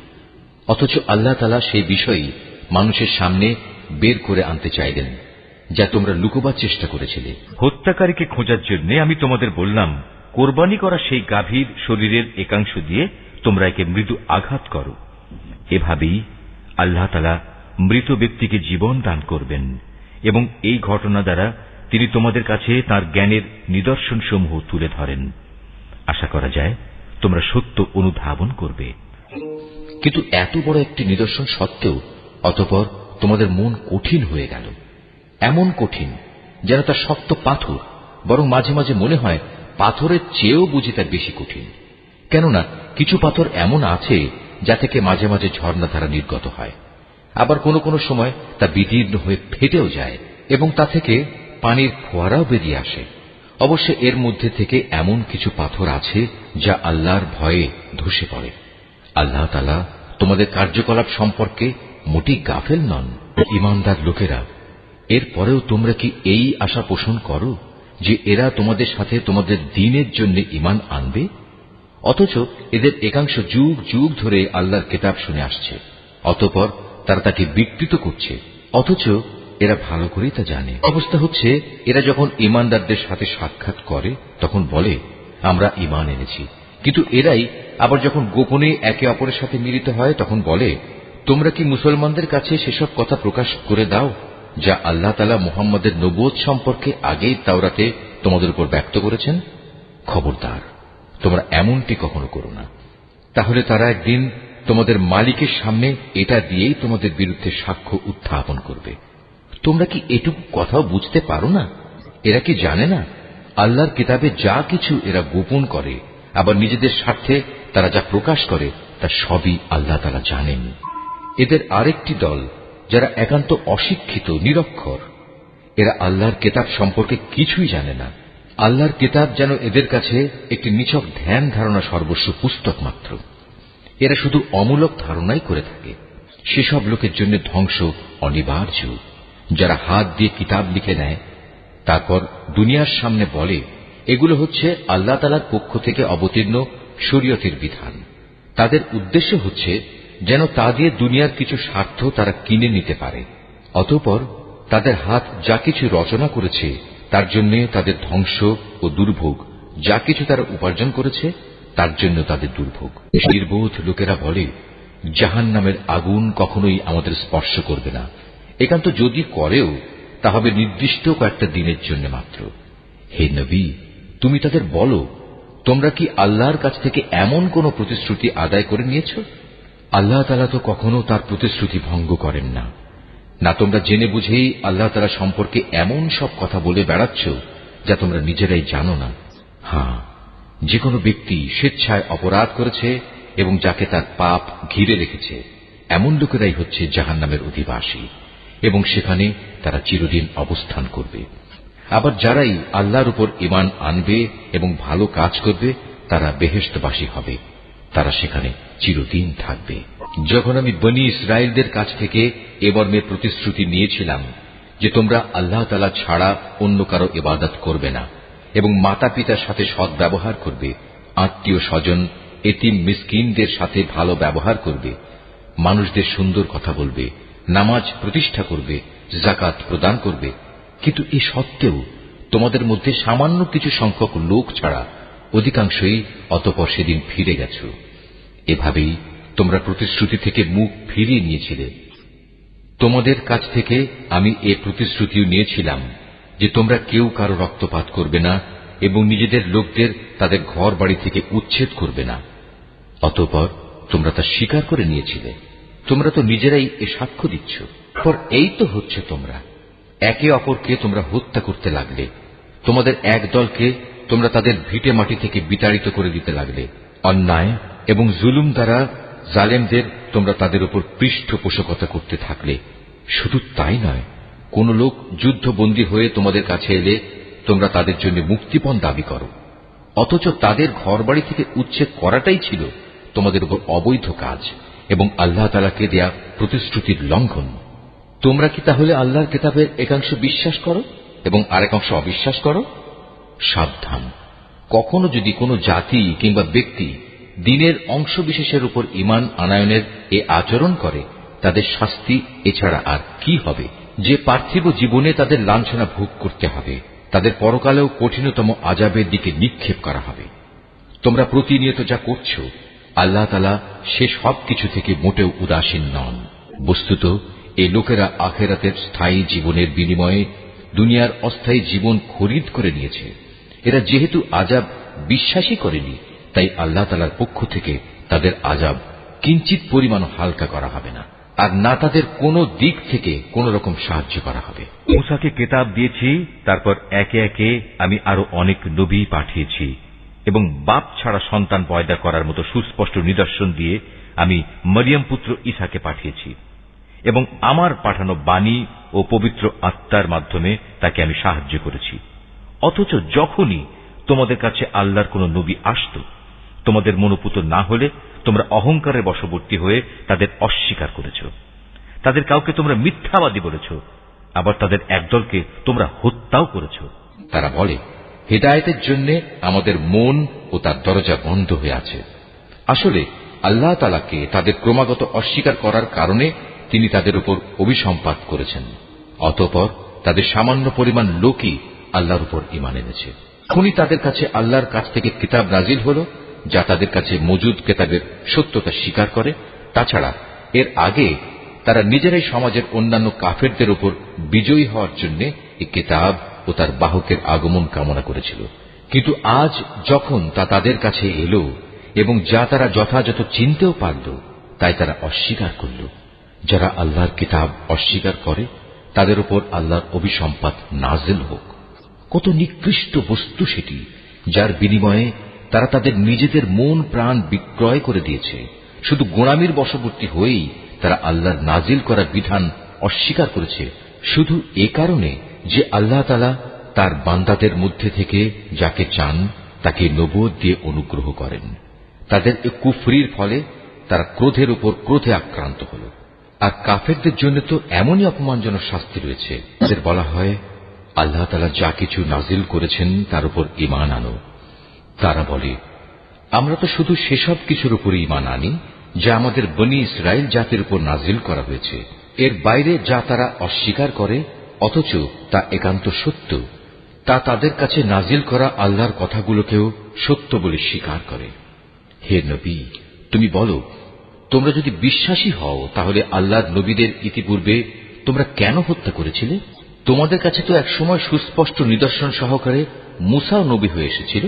অথচ আল্লাহ তাআলা সেই বিষয়ই মানুষের সামনে বের করে আনতে চাইলেন যা তোমরা লুকোবার চেষ্টা করেছিলে। হত্যাকারীকে খোঁজার জন্য আমি তোমাদের বললাম, কোরবানি করা সেই গাভীর শরীরের একাংশ দিয়ে তোমরা একে মৃদু আঘাত করো। এভাবেই আল্লাহ তাআলা মৃত ব্যক্তিকে জীবন দান করবেন এবং এই ঘটনা দ্বারা তিনি তোমাদের কাছে তাঁর জ্ঞানের নিদর্শনসমূহ তুলে ধরেন। আশা করা যায় তোমরা সত্য অনুধাবন করবে। কিন্তু এত বড় একটি নিদর্শন সত্ত্বেও অতঃপর তোমাদের মন কঠিন হয়ে গেল, এমন কঠিন যেন তা শক্ত পাথর, বরং মাঝে মাঝে মনে হয় পাথরের চেয়েও বুঝি তা বেশি কঠিন। কেননা কিছু পাথর এমন আছে যা থেকে মাঝে মাঝে ঝর্ণাধারা নির্গত হয়, আবার কোনো কোনো সময় তা বিদীর্ণ হয়ে ফেটেও যায় এবং তা থেকে পানির ফোয়ারাও বেরিয়ে আসে। অবশ্য এর মধ্যে থেকে এমন কিছু পাথর আছে যা আল্লাহর ভয়ে ধসে পড়ে। আল্লাহ তাআলা তোমাদের কার্যকলাপ সম্পর্কে মোটেই গাফেল নন। ঈমানদার লোকেরা, এর পরেও তোমরা কি এই আশা পোষণ করো যে এরা তোমাদের সাথে তোমাদের দ্বীনের জন্য ঈমান আনবে? অথচ এদের একাংশ যুগ যুগ ধরে আল্লাহর কিতাব শুনে আসছে, অতঃপর তারা তাকে বিকৃত করছে, অথচ এরা ভালো করেই তা জানে। অবস্থা হচ্ছে, এরা যখন ঈমানদারদের সাথে সাক্ষাৎ করে তখন বলে, আমরা ঈমান এনেছি, কিন্তু এরাই আবার যখন গোপনে একে অপরের সাথে মিলিত হয় তখন বলে, তোমরা কি মুসলমানদের কাছে সেসব কথা প্রকাশ করে দাও যা আল্লাহ তাআলা মুহাম্মদের নবুয়ত সম্পর্কে আগেই তাওরাতে তোমাদের উপর ব্যক্ত করেছেন। খবরদার, তোমরা এমনটি কখনো করো না, তাহলে তারা একদিন তোমাদের মালিকের সামনে এটা দিয়েই তোমাদের বিরুদ্ধে সাক্ষ্য উত্থাপন করবে। তোমরা কি এটুকু কথাও বুঝতে পারো না? এরা কি জানে না আল্লাহর কিতাবে যা কিছু এরা গোপন করে, আবার নিজেদের স্বার্থে তারা যা প্রকাশ করে তা সবই আল্লাহ তাআলা জানেন। এদের আরেকটি দল যারা একান্ত অশিক্ষিত, নিরক্ষর, এরা আল্লাহর কিতাব সম্পর্কে কিছুই জানে না। আল্লাহর কিতাব যেন এদের কাছে একটি নিছক ধ্যান ধারণা সর্বস্ব পুস্তক মাত্র। এরা শুধু অমূলক ধারণাই করে থাকে। সেসব লোকের জন্য ধ্বংস অনিবার্য যারা হাত দিয়ে কিতাব লিখে নেয়, তারপর দুনিয়ার সামনে বলে এগুলো হচ্ছে আল্লাহ তাআলার পক্ষ থেকে অবতীর্ণ শরীয়তের বিধান। তাদের উদ্দেশ্য হচ্ছে যেন তা দিয়ে দুনিয়ার কিছু স্বার্থ তারা কিনে নিতে পারে। অতঃপর তাদের হাত যা কিছু রচনা করেছে তার জন্য তাদের ধ্বংস ও দুর্ভোগ, যা কিছু তারা উপার্জন করেছে তার জন্য তাদের দুর্ভোগ। নির্বোধ লোকেরা বলে, জাহান্নামের আগুন কখনোই আমাদের স্পর্শ করবে না, একান্ত যদি করেও তা হবে নির্দিষ্ট কয়েকটা দিনের জন্য মাত্র। হে নবী, তুমি তাদের বলো, তোমরা কি আল্লাহর কাছ থেকে এমন কোন প্রতিশ্রুতি আদায় করে নিয়েছ? আল্লাহ তাআলা তো কখনো তার প্রতিশ্রুতি ভঙ্গ করেন না। না তোমরা জেনে বুঝেই আল্লাহ তাআলা সম্পর্কে এমন সব কথা বলে বেড়াচ্ছ যা তোমরা নিজেরাই জানো না। হ্যাঁ, যে কোনো ব্যক্তি স্বেচ্ছায় অপরাধ করেছে এবং যাকে তার পাপ ঘিরে রেখেছে, এমন লোকেরাই হচ্ছে জাহান্নামের অধিবাসী, এবং সেখানে তারা চিরদিন অবস্থান করবে। আবার যারাই আল্লাহর উপর ঈমান আনবে এবং ভালো কাজ করবে, তারা বেহেশতবাসী হবে, তারা সেখানে চিরদিন থাকবে। যখন আমি বনী ইসরায়েলদের কাছ থেকে এ মর্মে প্রতিশ্রুতি নিয়েছিলাম যে তোমরা আল্লাহ তাআলা ছাড়া অন্য কারো ইবাদত করবে না এবং মাতা পিতার সাথে সৎ ব্যবহার করবে, আত্মীয় স্বজন, এতিম মিসকিনদের সাথে ভালো ব্যবহার করবে, মানুষদের সুন্দর কথা বলবে, নামাজ প্রতিষ্ঠা করবে, যাকাত প্রদান করবে, কিন্তু এ সত্ত্বেও তোমাদের মধ্যে সামান্য কিছু সংখ্যক লোক ছাড়া অধিকাংশই অতঃপর সেদিন ফিরে গেছ। এভাবেই তোমরা প্রতিশ্রুতি থেকে মুখ ফিরিয়ে নিয়েছিলে। তোমাদের কাছ থেকে আমি এ প্রতিশ্রুতিও নিয়েছিলাম যে তোমরা কেউ কারো রক্তপাত করবে না এবং নিজেদের লোকদের তাদের ঘর বাড়ি থেকে উচ্ছেদ করবে না। অতঃপর তোমরা তা স্বীকার করে নিয়েছিলে। তোমরা তো নিজেরাই এ সাক্ষ্য দিচ্ছ। পর এই তো হচ্ছে, তোমরা একে অপরকে তোমরা হত্যা করতে লাগলে। তোমাদের এক দলকে তোমরা তাদের ভিটে মাটি থেকে বিতাড়িত করে দিতে লাগলে। অন্যায় এবং জুলুম দ্বারা জালেমদের তোমরা তাদের উপর পৃষ্ঠপোষকতা করতে থাকলে। শুধু তাই নয়, কোন লোক যুদ্ধবন্দী হয়ে তোমাদের কাছে এলে তোমরা তাদের জন্য মুক্তিপণ দাবি করো, অথচ তাদের ঘরবাড়ি থেকে উচ্ছেদ করাটাই ছিল তোমাদের উপর অবৈধ কাজ এবং আল্লাহ তাআলাকে দেয়া প্রতিশ্রুতির লঙ্ঘন। তোমরা কি তাহলে আল্লাহর কিতাবের একাংশ বিশ্বাস করো এবং আরেকাংশ অবিশ্বাস করো? সাবধান, কখনো যদি কোনো জাতি কিংবা ব্যক্তি দ্বীনের অংশবিশেষের উপর ঈমান আনায়নের এ আচরণ করে, তাদের শাস্তি এছাড়া আর কি হবে? যে পার্থিব জীবনে তাদের লাঞ্ছনা ভোগ করতে হবে, তাদের পরকালেও কঠিনতম আযাবের দিকে নিক্ষেপ করা হবে। তোমরা প্রতিনিয়ত যা করছ, আল্লাহ তাআলা সে সব কিছু থেকে মোটেও উদাসীন নন। বস্তুত এই লোকেরা আখিরাতের স্থায়ী জীবনের বিনিময়ে দুনিয়ার অস্থায়ী জীবন খরিদ করে নিয়েছে। এরা যেহেতু আযাব বিশ্বাসই করেনি, তাই আল্লাহ তাআলার পক্ষ থেকে তাদের আযাব কিঞ্চিত পরিমাণ হালকা করা হবে না, আর না তাদের কোন দিক থেকে কোন রকম সাহায্য করা হবে। মূসাকে কিতাব দিয়েছি, তারপর একে একে আমি আরো অনেক নবী পাঠিয়েছি এবং বাপ ছাড়া সন্তান পয়দা করার মতো সুস্পষ্ট নিদর্শন দিয়ে আমি মরিয়ম পুত্র ঈসাকে পাঠিয়েছি এবং আমার পাঠানো বাণী ও পবিত্র আত্মার মাধ্যমে তাকে আমি সাহায্য করেছি। অথচ যখনই তোমাদের কাছে আল্লাহর কোন নবী আসত, তোমাদের মনোপুত না হলে তোমরা অহংকারের বশবর্তী হয়ে তাদের অস্বীকার করেছ। তাদের কাউকে তোমরা মিথ্যাবাদী বলেছ, আবার তাদের একদলকে তোমরা হত্যাও করেছ। তারা বলে, হেদায়েতের জন্য আমাদের মন ও তার দরজা বন্ধ হয়ে আছে। আসলে আল্লাহ তাআলাকে তাদের ক্রমাগত অস্বীকার করার কারণে তিনি তাদের উপর অভিসম্পাত করেছেন। অতঃপর তাদের সামান্য পরিমাণ লোকই আল্লাহর উপর ঈমান এনেছে। এখনই তাদের কাছে আল্লাহর কাছ থেকে কিতাব নাজিল হল, যা তাদের কাছে মজুদ কিতাবের সত্যতা স্বীকার করে। তাছাড়া এর আগে তারা নিজেরাই সমাজের অন্যান্য কাফেরদের উপর বিজয়ী হওয়ার জন্য এই কিতাব ও তার বাহকের আগমন কামনা করেছিল। কিন্তু আজ যখন তা তাদের কাছে এলো এবং যা তারা যথাযথ চিনতেও পারল, তাই তারা অস্বীকার করল। যারা আল্লাহর কিতাব অস্বীকার করে, তাদের উপর আল্লাহর অভিসম্পাত নাজিল হোক। কত নিকৃষ্ট বস্তু সেটি, যার বিনিময়ে তারা তাদের নিজেদের মন প্রাণ বিক্রয় করে দিয়েছে। শুধু গোলামির বশবর্তী হয়েই তারা আল্লাহর নাজিল করা বিধান অস্বীকার করেছে, শুধু এ কারণে যে আল্লাহ তাআলা তার বান্দাদের মধ্যে থেকে যাকে চান তাকে নবুয়ত দিয়ে অনুগ্রহ করেন। তাদের এ কুফরির ফলে তারা ক্রোধের উপর ক্রোধে আক্রান্ত হল। আর কাফেরদের জন্য তো এমনই অপমানজনক শাস্তি রয়েছে। তাদের বলা হয়, আল্লাহ তাআলা যা কিছু নাজিল করেছেন তার উপর ঈমান আনো। তারা বলে, আমরা তো শুধু সেসব কিছুর উপর ঈমান আনি যা আমাদের বনী ইসরাইল জাতির উপর নাজিল করা হয়েছে। এর বাইরে যা তারা অস্বীকার করে অথচ তা একান্ত সত্য, তা তাদের কাছে নাজিল করা আল্লাহর কথাগুলোকেও সত্য বলে স্বীকার করে। হে নবী, তুমি বলো, তোমরা যদি বিশ্বাসী হও তাহলে আল্লাহর নবীদের ইতিপূর্বে তোমরা কেন হত্যা করেছিলে? তোমাদের কাছে তো একসময় সুস্পষ্ট নিদর্শন সহকারে মূসাও নবী হয়ে এসেছিল,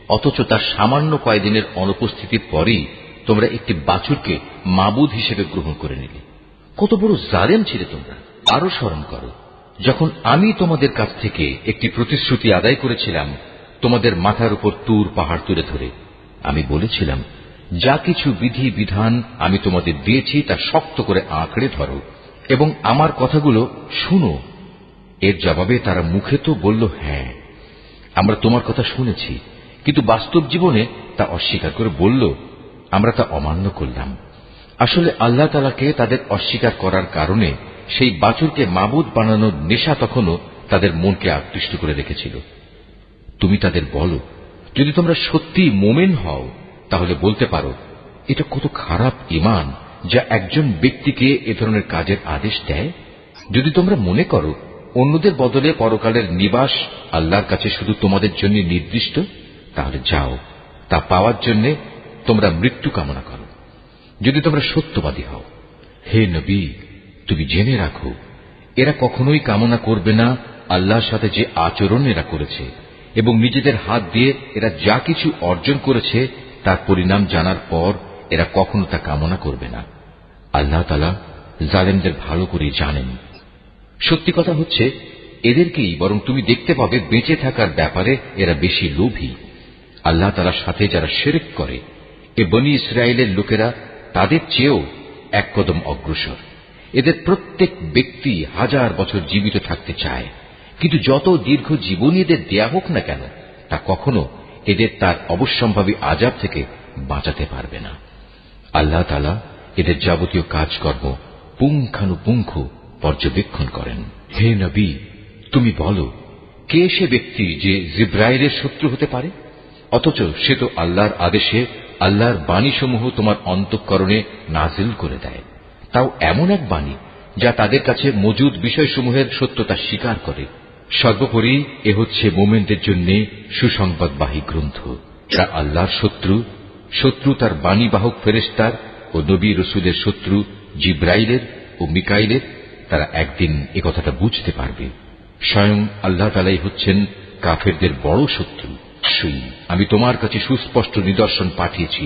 অথচ তার সামান্য কয়েকদিনের অনুপস্থিতির পরেই তোমরা একটি বাছুরকে মাবুদ হিসেবে গ্রহণ করে নিলে। কত বড় জালেম ছিলে তোমরা! আরো স্মরণ করো, যখন আমি তোমাদের কাছ থেকে একটি প্রতিশ্রুতি আদায় করেছিলাম, তোমাদের মাথার উপর তুর পাহাড় তুলে ধরে আমি বলেছিলাম যা কিছু বিধি বিধান আমি তোমাদের দিয়েছি তা শক্ত করে আঁকড়ে ধরো এবং আমার কথাগুলো শুনো। এর জবাবে তারা মুখে তো বলল, হ্যাঁ আমরা তোমার কথা শুনেছি, কিন্তু বাস্তব জীবনে তা অস্বীকার করে বলল, আমরা তা অমান্য করলাম। আসলে আল্লাহ তাআলাকে তাদের অস্বীকার করার কারণে সেই বাছুরকে মাবুদ বানানোর নেশা তখনও তাদের মনকে আকৃষ্ট করে রেখেছিল। তুমি তাদের বলো, যদি তোমরা সত্যি মোমেন হও তাহলে বলতে পারো, এটা কত খারাপ ঈমান যা একজন ব্যক্তিকে এ ধরনের কাজের আদেশ দেয়। যদি তোমরা মনে করো অন্যদের বদলে পরকালের নিবাস আল্লাহর কাছে শুধু তোমাদের জন্য নির্দিষ্ট, তাহলে যাও, তা পাওয়ার জন্য তোমরা মৃত্যু কামনা করো, যদি তোমরা সত্যবাদী হও। হে নবী, তুমি জেনে রাখো, এরা কখনোই কামনা করবে না আল্লাহর সাথে যে আচরণ এরা করেছে, এবং নিজেদের হাত দিয়ে এরা যা কিছু অর্জন করেছে তার পরিণাম জানার পর এরা কখনো তা কামনা করবে না। আল্লাহ তাআলা জালেমদের ভালো করে জানেন। সত্যি কথা হচ্ছে, এদেরকেই বরং তুমি দেখতে পাবে বেঁচে থাকার ব্যাপারে এরা বেশি লোভী। আল্লাহ তাআলার সাথে যারা শিরক করে, এ বনী ইসরায়েলের লোকেরা তাদের চেয়েও এক কদম অগ্রসর। এদের প্রত্যেক ব্যক্তি 1000 বছর জীবিত থাকতে চায়, কিন্তু যত দীর্ঘ জীবন এদের দেয়া হোক না কেন, তা কখনো এদের তার অবশ্যম্ভাবী আযাব থেকে বাঁচাতে পারবে না। আল্লাহ তাআলা এদের যাবতীয় কাজকর্ম পুঙ্খানুপুঙ্খ পর্যবেক্ষণ করেন। হে নবী, তুমি বলো, কে সে ব্যক্তি যে জিব্রাইলের শত্রু হতে পারে, অথচ সে তো আল্লাহর আদেশে আল্লাহর বাণীসমূহ তোমার অন্তঃকরণে নাজিল করে দেয়, তাও এমন এক বাণী যা তাদের কাছে মজুদ বিষয়সমূহের সত্যতা স্বীকার করে। সর্বোপরি এ হচ্ছে মুমিনদের জন্য সুসংবাদবাহী গ্রন্থ। যা আল্লাহর শত্রু তার বাণীবাহক ফেরেশতার ও নবী রসুলের শত্রু জিব্রাইলের ও মিকাইলের, তারা একদিন এ কথাটা বুঝতে পারবে। স্বয়ং আল্লাহ তাআলাই হচ্ছেন কাফেরদের বড় শত্রু। আমি তোমার কাছে সুস্পষ্ট নিদর্শন পাঠিয়েছি,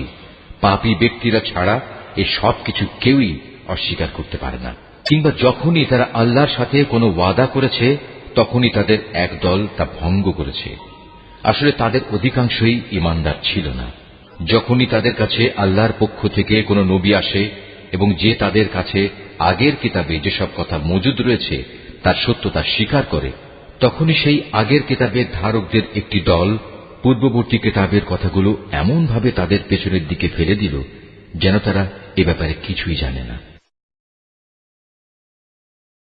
পাপী ব্যক্তিরা ছাড়া এই সব কিছু কেউই অস্বীকার করতে পারে না। কিংবা যখনই তারা আল্লাহর সাথে কোনো ওয়াদা করেছে তখনই তাদের এক দল তা ভঙ্গ করেছে। আসলে তাদের অধিকাংশই ঈমানদার ছিল না। যখনই তাদের কাছে আল্লাহর পক্ষ থেকে কোনো নবী আসে এবং যে তাদের কাছে আগের কিতাবে যেসব কথা মজুদ রয়েছে তার সত্যতা স্বীকার করে, তখনই সেই আগের কিতাবের ধারকদের একটি দল পূর্ববর্তী কিতাবের কথাগুলো এমনভাবে তাদের পেছনের দিকে ফেলে দিল যেন তারা এ ব্যাপারে কিছুই জানে না।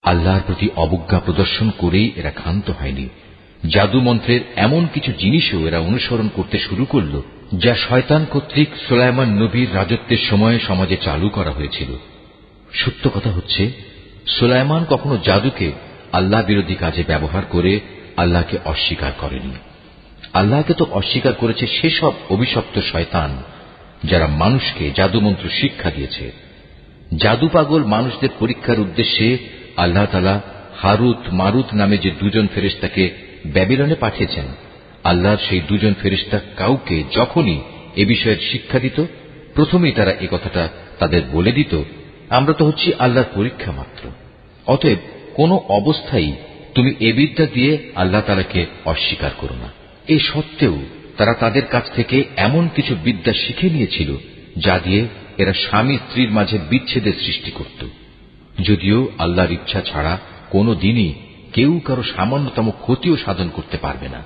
আল্লাহর প্রতি অবজ্ঞা প্রদর্শন করেই এরা ক্ষান্ত হয়নি। জাদু মন্ত্রের এমন কিছু জিনিসও এরা অনুসরণ করতে শুরু করল যা শয়তান কর্তৃক সুলাইমান নবীর রাজত্বের সময় সমাজে চালু করা হয়েছিল। সত্য কথা হচ্ছে, সুলাইমান কখনো জাদুকে আল্লাহ বিরোধী কাজে ব্যবহার করে আল্লাহকে অস্বীকার করেনি। আল্লাহকে তো অস্বীকার করেছে সেসব অভিশপ্ত শয়তান যারা মানুষকে জাদুমন্ত্র শিক্ষা দিয়েছে। জাদু পাগল মানুষদের পরীক্ষার উদ্দেশ্যে আল্লাহ তাআলা হারুত মারুত নামে যে দুজন ফেরেশতাকে ব্যাবিলনে পাঠিয়েছেন, আল্লাহর সেই দুজন ফেরেশতা কাউকে যখনই এ বিষয়ের শিক্ষা দিত, প্রথমেই তারা এ কথাটা তাদের বলে দিত, আমরা তো হচ্ছি আল্লাহর পরীক্ষা মাত্র। অতএব কোন অবস্থায় তুমি এ বিদ্যা দিয়ে আল্লাহ তাআলাকে অস্বীকার করো না। এই সত্ত্বেও তারা তাদের কাছ থেকে এমন কিছু বিদ্যা শিখে নিয়েছিল যা দিয়ে এরা স্বামী স্ত্রীর মাঝে বিচ্ছেদের সৃষ্টি করত। যদিও আল্লাহর ইচ্ছা ছাড়া কোনো দিনই কেউ কারো সামান্যতম ক্ষতিও সাধন করতে পারবে না।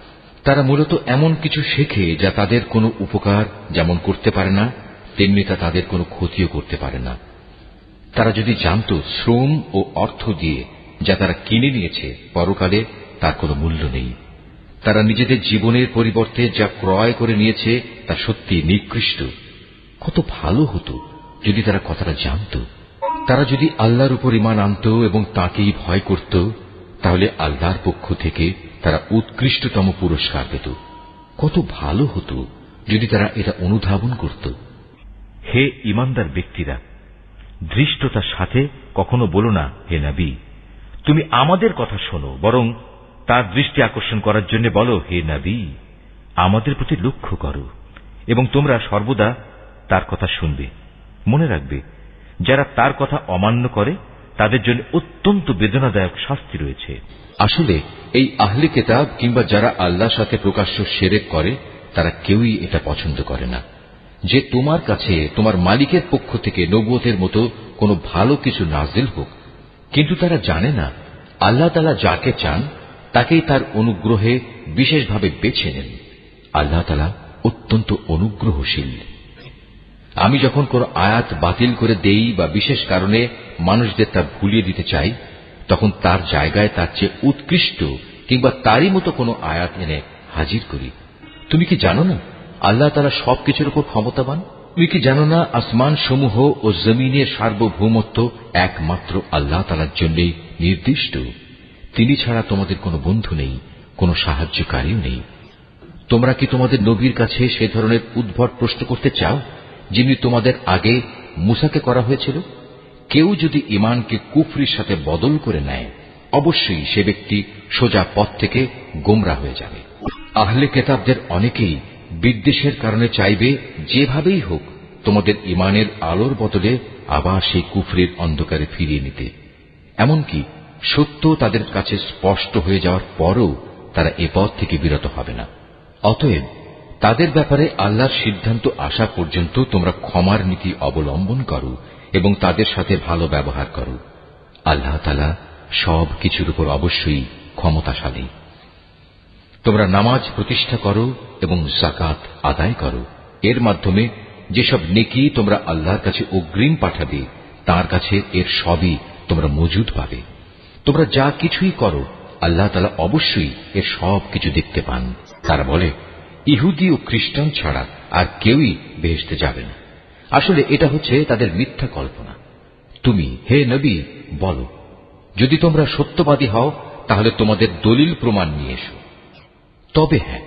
তারা মূলত এমন কিছু শেখে যা তাদের কোনো উপকার যেমন করতে পারে না, তেমনি তা তাদের কোনো ক্ষতিও করতে পারে না। তারা যদি জানত শ্রম ও অর্থ দিয়ে যা তারা কিনে নিয়েছে পরকালে তার কোনো মূল্য নেই, তারা নিজেদের জীবনের পরিবর্তে যা ক্রয় করে নিয়েছে তা সত্যি নিকৃষ্ট। কত ভালো হতো যদি তারা কথাটা জানত। তারা যদি আল্লাহর উপর ঈমান আনত এবং তাঁকেই ভয় করত, তাহলে আল্লাহর পক্ষ থেকে তারা উৎকৃষ্টতম পুরস্কার পেত। কত ভালো হতো যদি তারা এটা অনুধাবন করত। হে ঈমানদার ব্যক্তিরা, ধৃষ্টতার সাথে কখনো বলো না, হে নবী তুমি আমাদের কথা শোনো, বরং তার দৃষ্টি আকর্ষণ করার জন্য বলো, হে নবী আমাদের প্রতি লক্ষ্য করো এবং তোমরা সর্বদা তার কথা শুনবে। মনে রাখবে, যারা তার কথা অমান্য করে তাদের জন্য অত্যন্ত বেদনাদায়ক শাস্তি রয়েছে। আসলে এই আহলে কিতাব কিংবা যারা আল্লাহর সাথে প্রকাশ্য শিরক করে তারা কেউই এটা পছন্দ করে না। যে তোমার কাছে তোমার মালিকের পক্ষ থেকে নবুয়তের মতো কোনো ভালো কিছু নাজিল হোক, কিন্তু তারা জানে না আল্লাহ তাআলা যাকে চান তাকেই তার অনুগ্রহে বিশেষভাবে বেছে নেন। আল্লাহ তাআলা অত্যন্ত অনুগ্রহশীল। আমি যখন কোন আয়াত বাতিল করে দেই বা বিশেষ কারণে মানুষদের তা ভুলিয়ে দিতে চাই, তখন তার জায়গায় তার চেয়ে উৎকৃষ্ট কিংবা তারই মতো কোনো আয়াত এনে হাজির করি। তুমি কি জানো না আল্লাহ তাআলা সবকিছুর উপর ক্ষমতাবান? তুমি কি জানো না আসমান সমূহ ও জমিনের সার্বভৌমত্ব একমাত্র আল্লাহ তাআলার জন্যই নির্দিষ্ট? তিনি ছাড়া তোমাদের কোনো বন্ধু নেই, কোনো সাহায্যকারীও নেই। তোমরা কি তোমাদের নবীর কাছে সে ধরনের উদ্ভট প্রশ্ন করতে চাও যিনি তোমাদের আগে মূসাকে করা হয়েছিল? কেউ যদি ঈমানকে কুফরির সাথে বদল করে নেয়, অবশ্যই সে ব্যক্তি সোজা পথ থেকে গোমরা হয়ে যাবে। আহলে কিতাবদের অনেকেই বিদ্বেষের কারণে চাইবে যেভাবেই হোক তোমাদের ঈমানের আলোর বদলে আবার সেই কুফরির অন্ধকারে ফিরিয়ে নিতে। এমনকি সত্য তাদের কাছে স্পষ্ট হয়ে যাওয়ার পরও তারা এ পথ থেকে বিরত হবে না। অতএব তাদের ব্যাপারে আল্লাহর সিদ্ধান্ত আসা পর্যন্ত তোমরা ক্ষমার নীতি অবলম্বন করো এবং তাদের সাথে ভালো ব্যবহার করো। আল্লাহ তাআলা সব কিছুর উপর অবশ্যই ক্ষমতাশালী। তোমরা নামাজ প্রতিষ্ঠা করো এবং যাকাত আদায় করো। এর মাধ্যমে যেসব নেকি তোমরা আল্লাহর কাছে অগ্রিম পাঠাবে, তার কাছে এর সবই তোমরা মজুদ পাবে। তোমরা যা কিছুই করো আল্লাহ তাআলা অবশ্যই এর সব কিছু দেখতে পান। তারা বলে ইহুদি ও খ্রিস্টান ছাড়া আর কেউই বেহেশতে যাবে না। আসলে এটা হচ্ছে তাদের মিথ্যা কল্পনা। তুমি হে নবী বলো, যদি তোমরা সত্যবাদী হও তাহলে তোমাদের দলিল প্রমাণ নিয়ে এসো। তবে হ্যাঁ,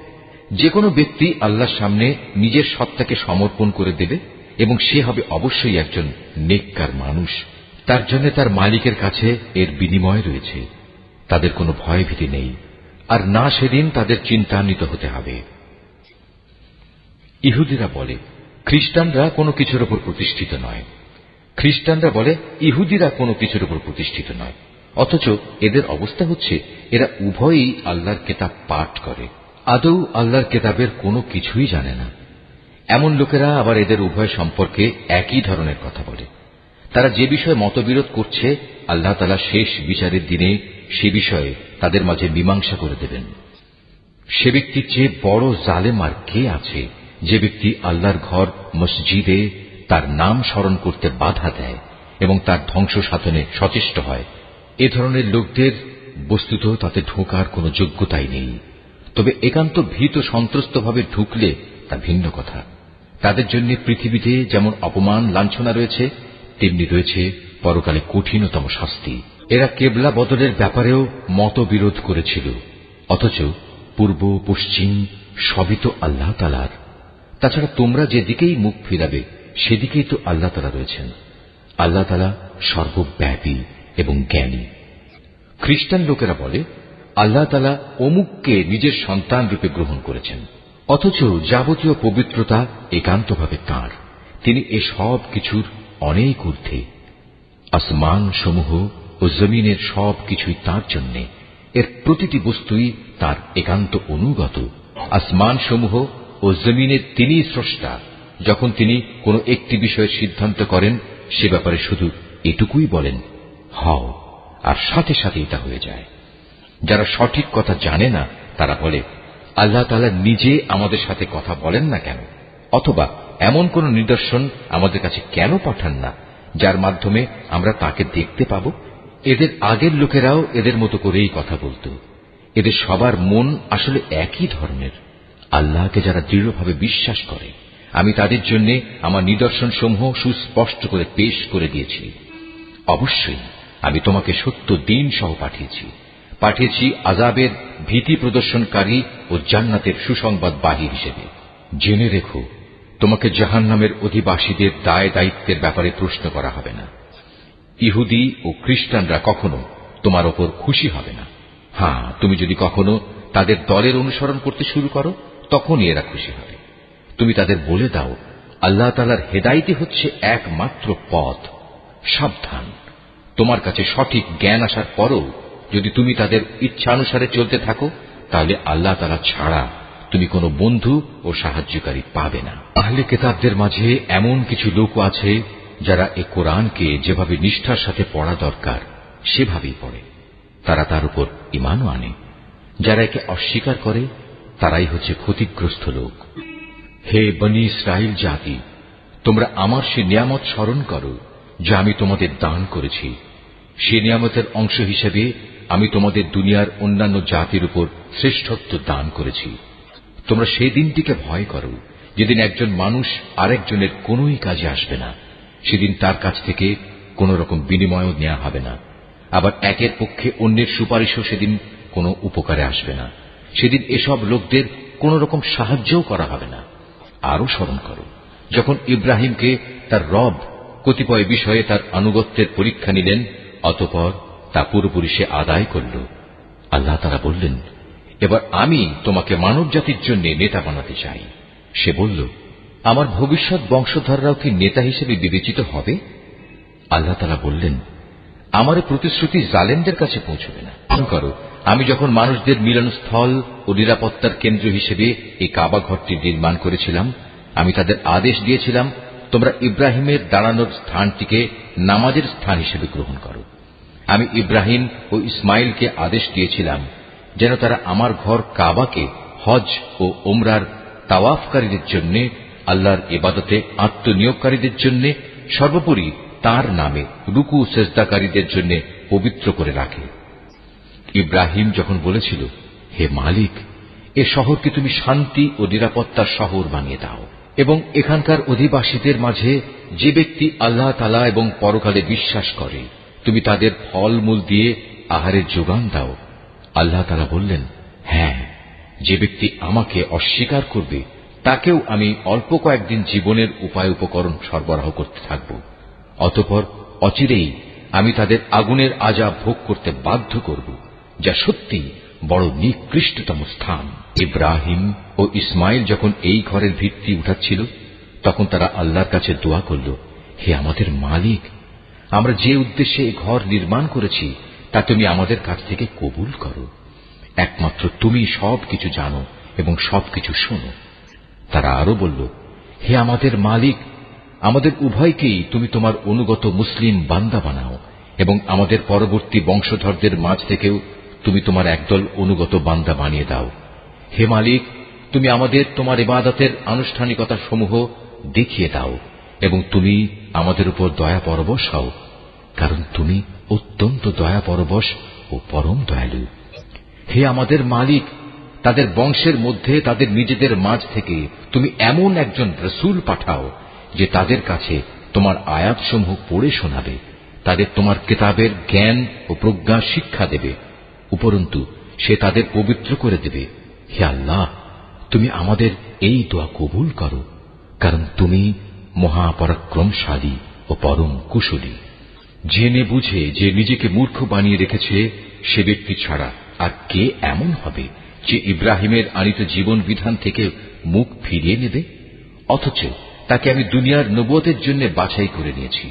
যে কোনো ব্যক্তি আল্লাহর সামনে নিজের সত্তাকে সমর্পণ করে দেবে এবং সে হবে অবশ্যই একজন নেককার মানুষ। তার জন্য তার মালিকের কাছে এর বিনিময় রয়েছে। তাদের কোনো ভয়ভীতি নেই, আর না সেদিন তাদের চিন্তান্বিত হতে হবে। ইহুদিরা বলে খ্রিস্টানরা কোনো কিছুর উপর প্রতিষ্ঠিত নয়, খ্রিস্টানরা বলে ইহুদিরা কোনো কিছুর উপর প্রতিষ্ঠিত নয়। অথচ এদের অবস্থা হচ্ছে এরা উভয়ই আল্লাহর কিতাব পাঠ করে, আদৌ আল্লাহর কিতাবের কোনো কিছুই জানে না। এমন লোকেরা আবার এদের উভয় সম্পর্কে একই ধরনের কথা বলে। তারা যে বিষয়ে মতবিরোধ করছে আল্লাহ তাআলা শেষ বিচারের দিনে সে বিষয়ে তাদের মাঝে মীমাংসা করে দেবেন। সে ব্যক্তির চেয়ে বড় জালেম আর কে আছে যে ব্যক্তি আল্লাহর ঘর মসজিদে তার নাম স্মরণ করতে বাধা দেয় এবং তার ধ্বংস সাধনে সচেষ্ট হয়। এ ধরনের লোকদের বস্তুত তাতে ঢোকার কোনো যোগ্যতাই নেই। তবে একান্ত ভীত সন্ত্রস্তভাবে ঢুকলে তা ভিন্ন কথা। তাদের জন্য পৃথিবীতে যেমন অপমান লাঞ্ছনা রয়েছে, তেমনি রয়েছে পরকালে কঠিনতম শাস্তি। এরা কেবলা বদলের ব্যাপারেও মতবিরোধ করেছিল, অথচ পূর্ব পশ্চিম সবই তো আল্লাহ তাআলার। তাছাড়া তোমরা যেদিকেই মুখ ফিরাবে সেদিকেই তো আল্লাহ তাআলা রয়েছেন। আল্লাহ তাআলা সর্বব্যাপী এবং জ্ঞানী। খ্রিস্টান লোকেরা বলে আল্লাহ তাআলা অমুককে নিজের সন্তান রূপে গ্রহণ করেছেন, অথচ যাবতীয় পবিত্রতা একান্তভাবে তাঁর। তিনি এ সব কিছুর অনেক ঊর্ধ্বে। আসমান সমূহ ও জমিনের সব কিছুই তাঁর জন্যে। এর প্রতিটি বস্তুই তাঁর একান্ত অনুগত। আসমান সমূহ ও জমিনের তিনিই স্রষ্টা। যখন তিনি কোনো একটি বিষয়ের সিদ্ধান্ত করেন সে ব্যাপারে শুধু এটুকুই বলেন হও, আর সাথে সাথেই তা হয়ে যায়। যারা সঠিক কথা জানে না তারা বলে আল্লাহ তাআলা নিজে আমাদের সাথে কথা বলেন না কেন, অথবা এমন কোন নিদর্শন আমাদের কাছে কেন পাঠান না যার মাধ্যমে আমরা তাকে দেখতে পাব। এদের আগের লোকেরাও এদের মতো করেই কথা বলতো। এদের সবার মন আসলে একই ধরনের। আল্লাহকে যারা দৃঢ়ভাবে বিশ্বাস করে আমি তাদের জন্য আমার নিদর্শন সমূহ সুস্পষ্ট করে পেশ করে দিয়েছি। অবশ্যই আমি তোমাকে সত্য দিন সহ পাঠিয়েছি আযাবের ভীতি প্রদর্শনকারী ও জান্নাতের সুসংবাদ বাহী হিসেবে। জেনে রেখো, তোমাকে জাহান্নামের অধিবাসীদের দায় দায়িত্বের ব্যাপারে প্রশ্ন করা হবে না। ইহুদি ও খ্রিস্টানরা কখনো তোমার ওপর খুশি হবে না। হ্যাঁ, তুমি যদি কখনো তাদের দলের অনুসরণ করতে শুরু করো তখনই এরা খুশি হবে। তুমি তাদের বলে দাও আল্লাহ তাআলার হেদায়েতই হচ্ছে একমাত্র পথ। সাবধান, তোমার কাছে সঠিক জ্ঞান আসার পরও যদি তুমি তাদের ইচ্ছানুসারে চলতে থাকো তাহলে আল্লাহ তাআলা ছাড়া তুমি কোনো বন্ধু ও সাহায্যকারী পাবে না। আহলে কিতাবদের মাঝে এমন কিছু লোক আছে যারা এ কোরআনকে যেভাবে নিষ্ঠার সাথে পড়া দরকার সেভাবেই পড়ে, তারা তার উপর ঈমানও আনে। যারা একে অস্বীকার করে তারাই হচ্ছে ক্ষতিগ্রস্ত লোক। হে বনী ইসরাইল জাতি, তোমরা আমার সে নিয়ামত স্মরণ করো যা আমি তোমাদের দান করেছি। সে নিয়ামতের অংশ হিসেবে আমি তোমাদের দুনিয়ার অন্যান্য জাতির উপর শ্রেষ্ঠত্ব দান করেছি। তোমরা সেই দিনটিকে ভয় করো যেদিন একজন মানুষ আরেকজনের কোনোই কাজে আসবে না। সেদিন তার কাছ থেকে কোন রকম বিনিময়ও নেওয়া হবে না। আবার একের পক্ষে অন্যের সুপারিশও সেদিন কোনো উপকারে আসবে না। সেদিন এসব লোকদের কোন রকম সাহায্যও করা হবে না। আরো স্মরণ করো যখন ইব্রাহিমকে তার রব কতিপয় বিষয়ে তার আনুগত্যের পরীক্ষা নিলেন, অতঃপর তা পুরোপুরি সে আদায় করল। আল্লাহ তাআলা বললেন, এবার আমি তোমাকে মানব জাতির জন্য নেতা বানাতে চাই। সে বলল, আমার ভবিষ্যৎ বংশধররাও কি নেতা হিসেবে বিবেচিত হবে? আল্লাহ তাআলা বললেন, আমার প্রতিশ্রুতি জালেমদের কাছে পৌঁছবে না। করো, আমি যখন মানুষদের মিলনস্থল ও নিরাপত্তার কেন্দ্র হিসেবে এই কাবা ঘরটি নির্মাণ করেছিলাম, আমি তাদের আদেশ দিয়েছিলাম, তোমরা ইব্রাহিমের দাঁড়ানোর স্থানটিকে নামাজের স্থান হিসেবে গ্রহণ করো। আমি ইব্রাহিম ও ইসমাইলকে আদেশ দিয়েছিলাম যেন তারা আমার ঘর কাবাকে হজ ও উমরার তাওয়াফকারীদের জন্য, আল্লাহর ইবাদতে আত্মনিয়োগকারীদের জন্য, সর্বোপরি তার নামে রুকু সেজদাকারীদের জন্য পবিত্র করে রাখে। ইব্রাহিম যখন বলেছিল, হে মালিক, এ শহরকে তুমি শান্তি ও নিরাপত্তার শহর বানিয়ে দাও এবং এখানকার অধিবাসীদের মাঝে যে ব্যক্তি আল্লাহ তাআলা এবং পরকালে বিশ্বাস করে তুমি তাদের ফলমূল দিয়ে আহারের যোগান দাও। আল্লাহ তাআলা বললেন, হ্যাঁ, যে ব্যক্তি আমাকে অস্বীকার করবে তাকেও আমি অল্প কয়েকদিন জীবনের উপায় উপকরণ সরবরাহ করতে থাকব। অতঃপর অচিরেই আমি তাদের আগুনের আযাব ভোগ করতে বাধ্য করব, যা সত্যি বড় নিকৃষ্টতম স্থান। ইব্রাহিম ও ইসমাইল যখন এই ঘরের ভিত্তি উঠাচ্ছিল তখন তারা আল্লাহর কাছে দোয়া করল, হে আমাদের মালিক, আমরা যে উদ্দেশ্যে এই ঘর নির্মাণ করেছি তা তুমি আমাদের কাছ থেকে কবুল করো। একমাত্র তুমি সবকিছু জানো এবং সবকিছু শোনো। তারা আরো বলল, হে আমাদের মালিক, আমাদের উভয়কেই তুমি তোমার অনুগত মুসলিম বান্দা বানাও এবং আমাদের পরবর্তী বংশধরদের মাঝ থেকেও তুমি তোমার একদল অনুগত বান্দা বানিয়ে দাও। হে মালিক, তুমি আমাদের তোমার ইবাদতের আনুষ্ঠানিকতা সমূহ দেখিয়ে দাও এবং তুমি আমাদের উপর দয়া পরবশ হও, কারণ তুমি অত্যন্ত দয়া পরবশ ও পরম দয়ালু। হে আমাদের মালিক, তাদের বংশের মধ্যে তাদের নিজেদের মাঝ থেকে তুমি এমন একজন রাসূল পাঠাও যে তাদের কাছে তোমার আয়াতসমূহ পড়ে শোনাবে, তাদের তোমার কিতাবের জ্ঞান ও প্রজ্ঞা শিক্ষা দেবে, উপরন্তু সে তাদের পবিত্র করে দেবে। হে আল্লাহ, তুমি আমাদের এই দোয়া কবুল করো, কারণ তুমি মহাপরাক্রমশালী ও পরম কুশলী। জেনে বুঝে যে নিজেকে মূর্খ বানিয়ে রেখেছে সে ব্যক্তি ছাড়া আর কে এমন হবে যে ইব্রাহিমের আনিত জীবন বিধান থেকে মুখ ফিরিয়ে নেবে? অথচ তাকে আমি দুনিয়ার নবুয়তের জন্য বাছাই করে নিয়েছি।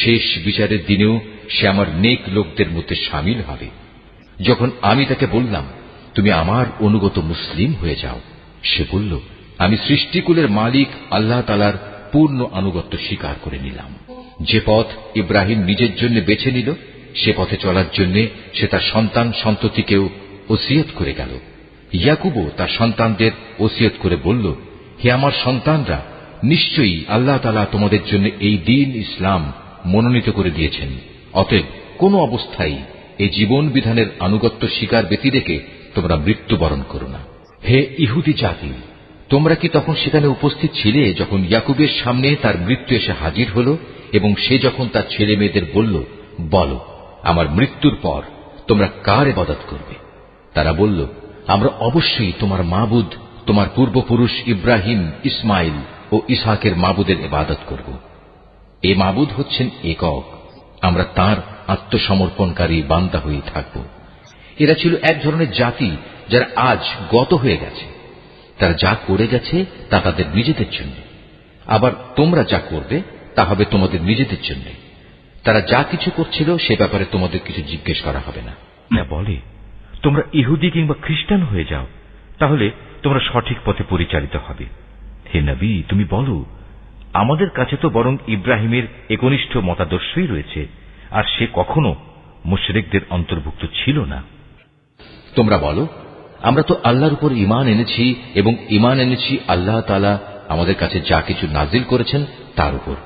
শেষ বিচারের দিনেও সে আমার নেক লোকদের মধ্যে শামিল হবে। যখন আমি তাকে বললাম, তুমি আমার অনুগত মুসলিম হয়ে যাও, সে বলল, আমি সৃষ্টিকুলের মালিক আল্লাহ তাআলার পূর্ণ আনুগত্য স্বীকার করে নিলাম। যে পথ ইব্রাহিম নিজের জন্য বেছে নিল সে পথে চলার জন্য সে তার সন্তান সন্ততিকেও ওসিয়ত করে গেল। ইয়াকুবও তার সন্তানদের ওসিয়ত করে বলল, হে আমার সন্তানরা, নিশ্চয়ই আল্লাহ তাআলা তোমাদের জন্য এই দ্বীন ইসলাম মনোনীত করে দিয়েছেন। অতএব কোন অবস্থায় এই জীবন বিধানের আনুগত্য স্বীকার ব্যতি রেখে তোমরা মৃত্যুবরণ করো না। হে ইহুদি জাতি, তোমরা কি তখন সেখানে উপস্থিত ছিলে যখন ইয়াকুবের সামনে তার মৃত্যু এসে হাজির হল এবং সে যখন তার ছেলে মেয়েদের বলল, বলো আমার মৃত্যুর পর তোমরা কার ইবাদত করবে? তারা বলল, আমরা অবশ্যই তোমার মাবুদ, তোমার পূর্বপুরুষ ইব্রাহিম, ইসমাইল ও ইসহাকের মাবুদের ইবাদত করব। এ মাবুদ হচ্ছেন একক, আমরা তার আত্মসমর্পণকারী বান্দা হয়ে থাকব। এরা ছিল এক ধরনের জাতি যারা আজ গত হয়ে গেছে। তারা যা করে গেছে তা তাদের নিজেদের জন্য, আবার তোমরা যা করবে তা হবে তোমাদের নিজেদের জন্য। তারা যা কিছু করছিল সে ব্যাপারে তোমাদের কিছু জিজ্ঞেস করা হবে না। বলে, তোমরা ইহুদি কিংবা খ্রিস্টান হয়ে যাও, তাহলে তোমরা সঠিক পথে পরিচালিত হবে। হে নবী, তুমি বলো, আমাদের কাছে তো বরং ইব্রাহিমের একনিষ্ঠ মতাদর্শই রয়েছে, আর সে কখনো মুশরিকদের অন্তর্ভুক্ত ছিল না। তোমরা বলো, আমরা তো আল্লাহর উপর ঈমান এনেছি এবং ঈমান এনেছি আল্লাহ তাআলা আমাদের কাছে যা কিছু নাজিল করেছেন তার উপর।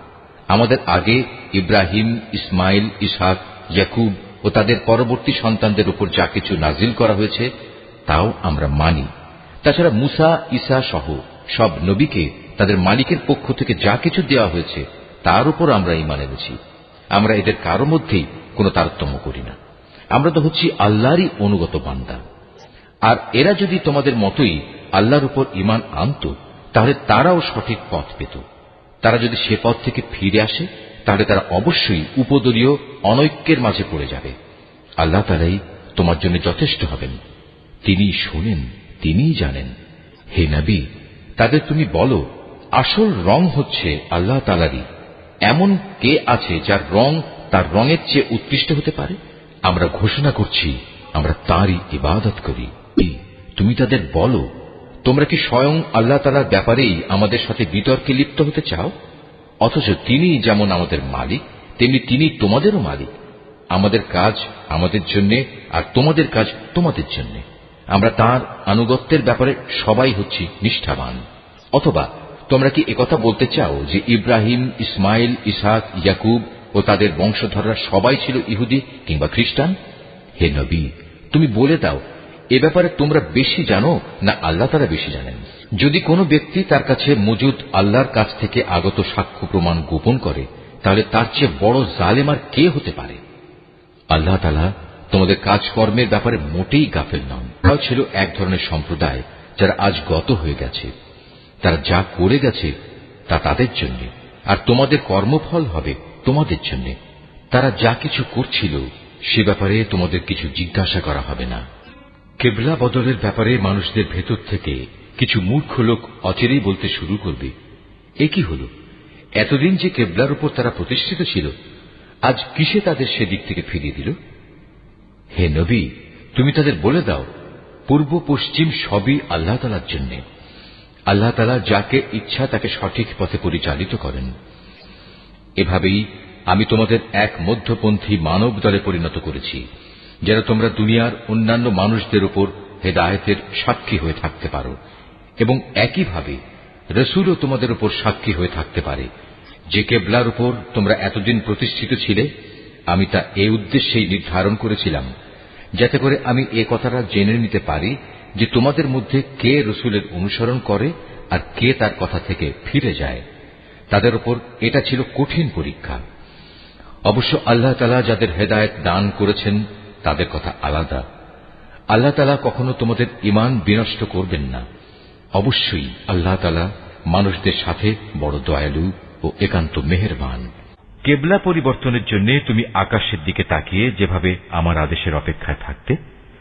আমাদের আগে ইব্রাহিম, ইসমাইল, ইসহাক, ইয়াকুব ও তাদের পরবর্তী সন্তানদের উপর যা কিছু নাজিল করা হয়েছে তাও আমরা মানি। তাছাড়া মুসা, ঈসা সহ সব নবীকে তাদের মালিকের পক্ষ থেকে যা কিছু দেওয়া হয়েছে তার উপর আমরা ঈমান এনেছি। আমরা এদের কারো মধ্যেই কোনো তারতম্য করি না। আমরা তো হচ্ছি আল্লাহরই অনুগত বান্দা। আর এরা যদি তোমাদের মতোই আল্লাহর উপর ঈমান আনত তাহলে তারাও সঠিক পথ পেত। তারা যদি সে পথ থেকে ফিরে আসে তাহলে তারা অবশ্যই উপদলীয় অনৈক্যের মাঝে পড়ে যাবে। আল্লাহ তাআলাই তোমার জন্য যথেষ্ট হবেন, তিনি শোনেন, তিনিই জানেন। হে নবী, তাদের তুমি বলো, আসল রং হচ্ছে আল্লাহ তাআলারই। এমন কে আছে যার রং তার রঙের চেয়ে উৎকৃষ্ট হতে পারে? আমরা ঘোষণা করছি আমরা তাঁরই ইবাদত করি। তুমি তাদের বলো, তোমরা কি স্বয়ং আল্লাহ তাআলার ব্যাপারেই আমাদের সাথে বিতর্কে লিপ্ত হতে চাও? অথচ তিনি যেমন আমাদের মালিক তেমনি তিনি তোমাদেরও মালিক। আমাদের কাজ আমাদের জন্য আর তোমাদের কাজ তোমাদের জন্য। আমরা তাঁর আনুগত্যের ব্যাপারে সবাই হচ্ছি নিষ্ঠাবান। অথবা তোমরা কি একথা বলতে চাও যে ইব্রাহিম, ইসমাইল, ইসহাক, ইয়াকুব ও তাদের বংশধররা সবাই ছিল ইহুদি কিংবা খ্রিস্টান? হে নবী, তুমি বলে দাও, এ ব্যাপারে তোমরা বেশি জানো না আল্লাহ তাআলা বেশি জানেন? যদি কোনো ব্যক্তি তার কাছে মজুদ আল্লাহর কাছ থেকে আগত সাক্ষ্য প্রমাণ গোপন করে তাহলে তার চেয়ে বড় জালেম আর কে হতে পারে? আল্লাহ তাআলা তোমাদের কাজকর্মের ব্যাপারে মোটেই গাফেল নন। তাও ছিল এক ধরনের সম্প্রদায় যারা আজ গত হয়ে গেছে। তারা যা করে গেছে তা তাদের জন্য, আর তোমাদের কর্মফল হবে তোমাদের জন্য। তারা যা কিছু করছিল সে ব্যাপারে তোমাদের কিছু জিজ্ঞাসা করা হবে না। কেবলা বদলের ব্যাপারে মানুষদের ভেতর থেকে কিছু মূর্খ লোক অচিরেই বলতে শুরু করবে, এ কি হল? এতদিন যে কেবলার উপর তারা প্রতিষ্ঠিত ছিল, আজ কিসে তাদের সেদিক থেকে ফিরিয়ে দিল? হে নবী, তুমি তাদের বলে দাও, পূর্ব পশ্চিম সবই আল্লাহ তাআলার জন্য। আল্লাহ তাআলা যাকে ইচ্ছা তাকে সঠিক পথে পরিচালিত করেন। এভাবেই আমি তোমাদের এক মধ্যপন্থী মানব দলে পরিণত করেছি, যেন তোমরা দুনিয়ার অন্যান্য মানুষদের উপর হেদায়েতের সাক্ষী হয়ে থাকতে পারো, এবং একইভাবে রাসূলও তোমাদের উপর সাক্ষী হয়ে থাকতে পারে। যে কেবলার উপর তোমরা এতদিন প্রতিষ্ঠিত ছিলে, আমি তা এই উদ্দেশ্যেই নির্ধারণ করেছিলাম যাতে করে আমি এ কথাটা জেনে নিতে পারি যে তোমাদের মধ্যে কে রাসূলের অনুসরণ করে আর কে তার কথা থেকে ফিরে যায়। তাদের উপর এটা ছিল কঠিন পরীক্ষা। অবশ্য আল্লাহ তাআলা যাদের হেদায়েত দান করেছেন তাদের কথা আলাদা। আল্লাহ তাআলা কখনো তোমাদের ঈমান বিনষ্ট করবেন না। অবশ্যই আল্লাহ তাআলা মানুষদের সাথে বড় দয়ালু ও একান্ত মেহেরবান। কেবলা পরিবর্তনের জন্য তুমি আকাশের দিকে তাকিয়ে যেভাবে আমার আদেশের অপেক্ষায় থাকতে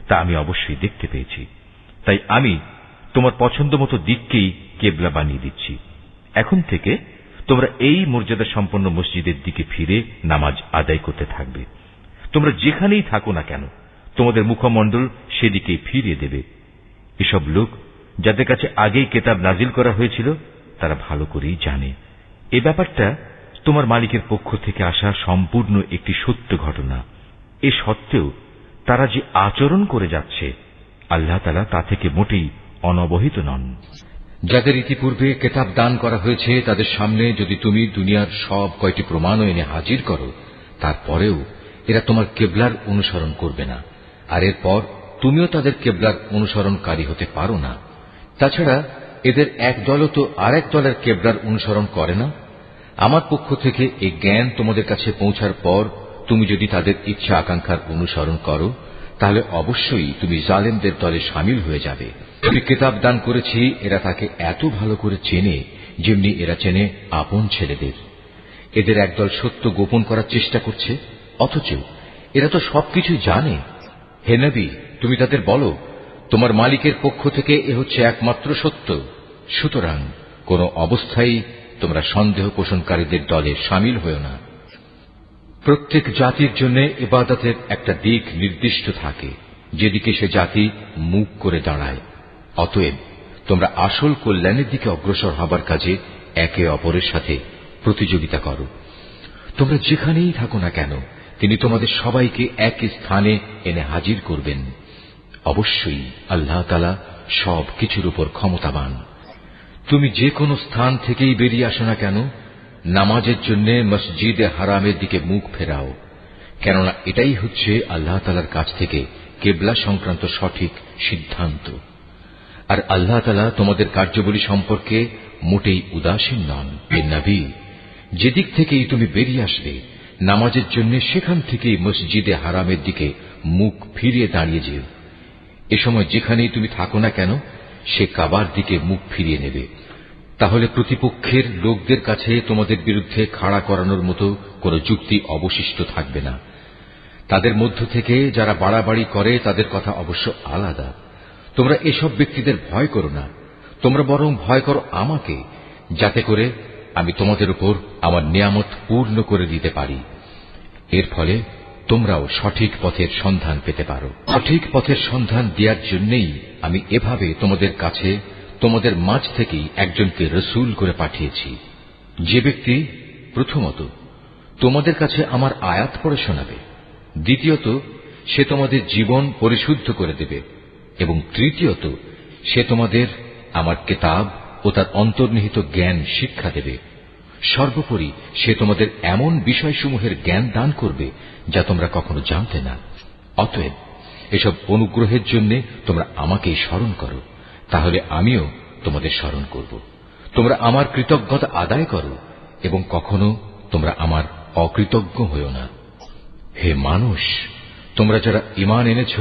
তা আমি অবশ্যই দেখতে পেয়েছি। তাই আমি তোমার পছন্দ মতো দিককেই কেবলা বানিয়ে দিচ্ছি। এখন থেকে তোমরা এই মর্যাদা সম্পন্ন মসজিদের দিকে ফিরে নামাজ আদায় করতে থাকবে। তোমরা যেখানেই থাকো না কেন তোমাদের মুখমণ্ডল সেদিকেই ফিরিয়ে দেবে। এসব লোক যাদের কাছে আগেই কিতাব নাজিল করা হয়েছিল তারা ভালো করেই জানে এ ব্যাপারটা তোমার মালিকের পক্ষ থেকে আসা সম্পূর্ণ একটি সত্য ঘটনা। এ সত্ত্বেও তারা যে আচরণ করে যাচ্ছে আল্লাহ তাআলা তা থেকে মোটেই অনবহিত নন। যাদের ইতিপূর্বে কিতাব দান করা হয়েছে তাদের সামনে যদি তুমি দুনিয়ার সব কয়টি প্রমাণও এনে হাজির করো, তারপরেও এরা তোমার কেবলার অনুসরণ করবে না, আর এরপর তুমিও তাদের কেবলার অনুসরণকারী হতে পারো না। তাছাড়া এদের এক দলও তো আর এক দলের কেবলার অনুসরণ করে না। আমার পক্ষ থেকে এই জ্ঞান তোমাদের কাছে পৌঁছার পর তুমি যদি তাদের ইচ্ছা আকাঙ্ক্ষার অনুসরণ করো তাহলে অবশ্যই তুমি জালেমদের দলে শামিল হয়ে যাবে। আমি কিতাব দান করেছি এরা তাকে এত ভালো করে চেনে যেমনি এরা চেনে আপন ছেলেদের। এদের একদল সত্য গোপন করার চেষ্টা করছে, অথচ এরা তো সবকিছু জানে। হে নবী, তুমি তাদের বলো, তোমার মালিকের পক্ষ থেকে এ হচ্ছে একমাত্র সত্য। সুতরাং কোন অবস্থায় তোমরা সন্দেহ পোষণকারীদের দলে শামিল হও না। প্রত্যেক জাতির জন্য ইবাদতের একটা দিক নির্দিষ্ট থাকে যেদিকে সে জাতি মুখ করে দাঁড়ায়। অতএব তোমরা আসল কল্যাণের দিকে অগ্রসর হবার কাজে একে অপরের সাথে প্রতিযোগিতা করো। তোমরা যেখানেই থাকো না কেন, তিনি তোমাদের সবাইকে এক স্থানে এনে হাজির করবেন। অবশ্যই আল্লাহ তাআলা সব কিছুর উপর ক্ষমতাবান। তুমি যে কোনো স্থান থেকেই বেরিয়ে আসো না কেন, নামাজের জন্য মসজিদে হারামের দিকে মুখ ফেরাও, কেননা এটাই হচ্ছে আল্লাহ তাআলার কাছ থেকে কিবলা সংক্রান্ত সঠিক সিদ্ধান্ত। আর আল্লাহ তাআলা তোমাদের কার্যাবলী সম্পর্কে মোটেই উদাসীন নন। হে নবী, যেদিক থেকেই তুমি বেরিয়ে আসবে নামাজের জন্য, সেখান থেকেই মসজিদে হারামের দিকে মুখ ফিরিয়ে দাঁড়িয়ে যেও। এ সময় যেখানেই তুমি থাকো না কেন, সে কাবার দিকে মুখ ফিরিয়ে নেবে। তাহলে প্রতিপক্ষের লোকদের কাছে তোমাদের বিরুদ্ধে খাড়া করানোর মতো কোনো যুক্তি অবশিষ্ট থাকবে না। তাদের মধ্য থেকে যারা বাড়াবাড়ি করে তাদের কথা অবশ্য আলাদা। তোমরা এসব ব্যক্তিদের ভয় করো না, তোমরা বরং ভয় করো আমাকে, যাতে করে আমি তোমাদের উপর আমার নিয়ামত পূর্ণ করে দিতে পারি। এর ফলে তোমরাও সঠিক পথের সন্ধান পেতে পারো। সঠিক পথের সন্ধান দেওয়ার জন্যই আমি এভাবে তোমাদের কাছে, তোমাদের মাঝ থেকেই একজনকে রসুল করে পাঠিয়েছি, যে ব্যক্তি প্রথমত তোমাদের কাছে আমার আয়াত পড়ে শোনাবে, দ্বিতীয়ত সে তোমাদের জীবন পরিশুদ্ধ করে দেবে, এবং তৃতীয়ত সে তোমাদের আমার কিতাব ও তার অন্তর্নিহিত জ্ঞান শিক্ষা দেবে। সর্বোপরি সে তোমাদের এমন বিষয়সমূহের জ্ঞান দান করবে যা তোমরা কখনো জানতে না। অতএব এসব অনুগ্রহের জন্য তোমরা আমাকেই স্মরণ করো, তাহলে আমিও তোমাদের স্মরণ করব। তোমরা আমার কৃতজ্ঞতা আদায় করো এবং কখনো তোমরা আমার অকৃতজ্ঞ হইও না। হে মানুষ, তোমরা যারা ঈমান এনেছ,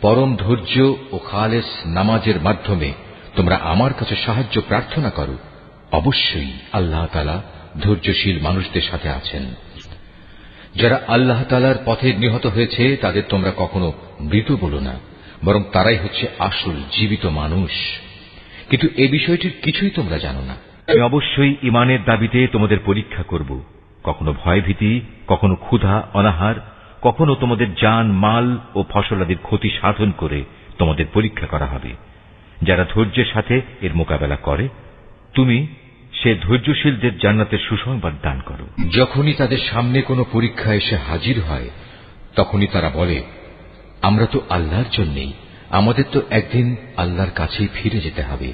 পরম ধৈর্য ও খালেস নামাজের মাধ্যমে তোমরা আমার কাছে সাহায্য প্রার্থনা করো। অবশ্যই আল্লাহ তাআলা ধৈর্যশীল মানুষদের সাথে আছেন। যারা আল্লাহ তাআলার পথে নিহত হয়েছে তাদের তোমরা কখনো মৃত বলো না, বরং তারাই হচ্ছে আসল জীবিত মানুষ। কিন্তু এ বিষয়টির কিছুই তোমরা জানো না। আমি অবশ্যই ঈমানের দাবিতে তোমাদের পরীক্ষা করব, কখনো ভয়ভীতি, কখনো ক্ষুধা অনাহার, কখনো তোমাদের জান মাল ও ফসলাদির ক্ষতি সাধন করে তোমাদের পরীক্ষা করা হবে। যারা ধৈর্যের সাথে এর মোকাবেলা করে, তুমি সে ধৈর্যশীলদের জান্নাতের সুসংবাদ দান করো। যখনই তাদের সামনে কোনো পরীক্ষা এসে হাজির হয়, তখনই তারা বলে, আমরা তো আল্লাহর জন্যেই, আমাদের তো একদিন আল্লাহর কাছেই ফিরে যেতে হবে।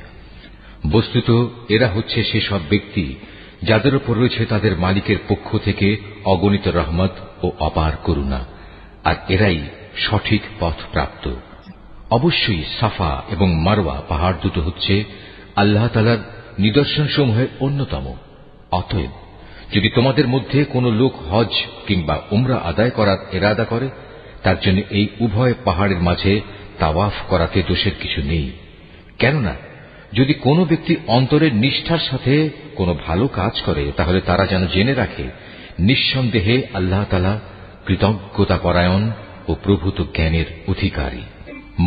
বস্তুত এরা হচ্ছে সেসব ব্যক্তি যাদের উপর রয়েছে তাদের মালিকের পক্ষ থেকে অগণিত রহমত ও অপার করুণা, আর এরাই সঠিক পথ প্রাপ্ত। অবশ্যই সাফা এবং মারওয়া পাহাড় দুটো হচ্ছে আল্লাহ তাআলার নিদর্শনসমূহের অন্যতম। অতএব যদি তোমাদের মধ্যে কোনো লোক হজ কিংবা উমরা আদায় করার ইরাদা করে, তার জন্য এই উভয় পাহাড়ের মাঝে তাওয়াফ করাতে দোষের কিছু নেই। কেননা যদি কোনো ব্যক্তি অন্তরের নিষ্ঠার সাথে কোনো ভালো কাজ করে, তাহলে তারা যেন জেনে রাখে, নিঃসন্দেহে আল্লাহ তাআলা কৃতজ্ঞতা পরায়ণ ও প্রভূত জ্ঞানের অধিকারী।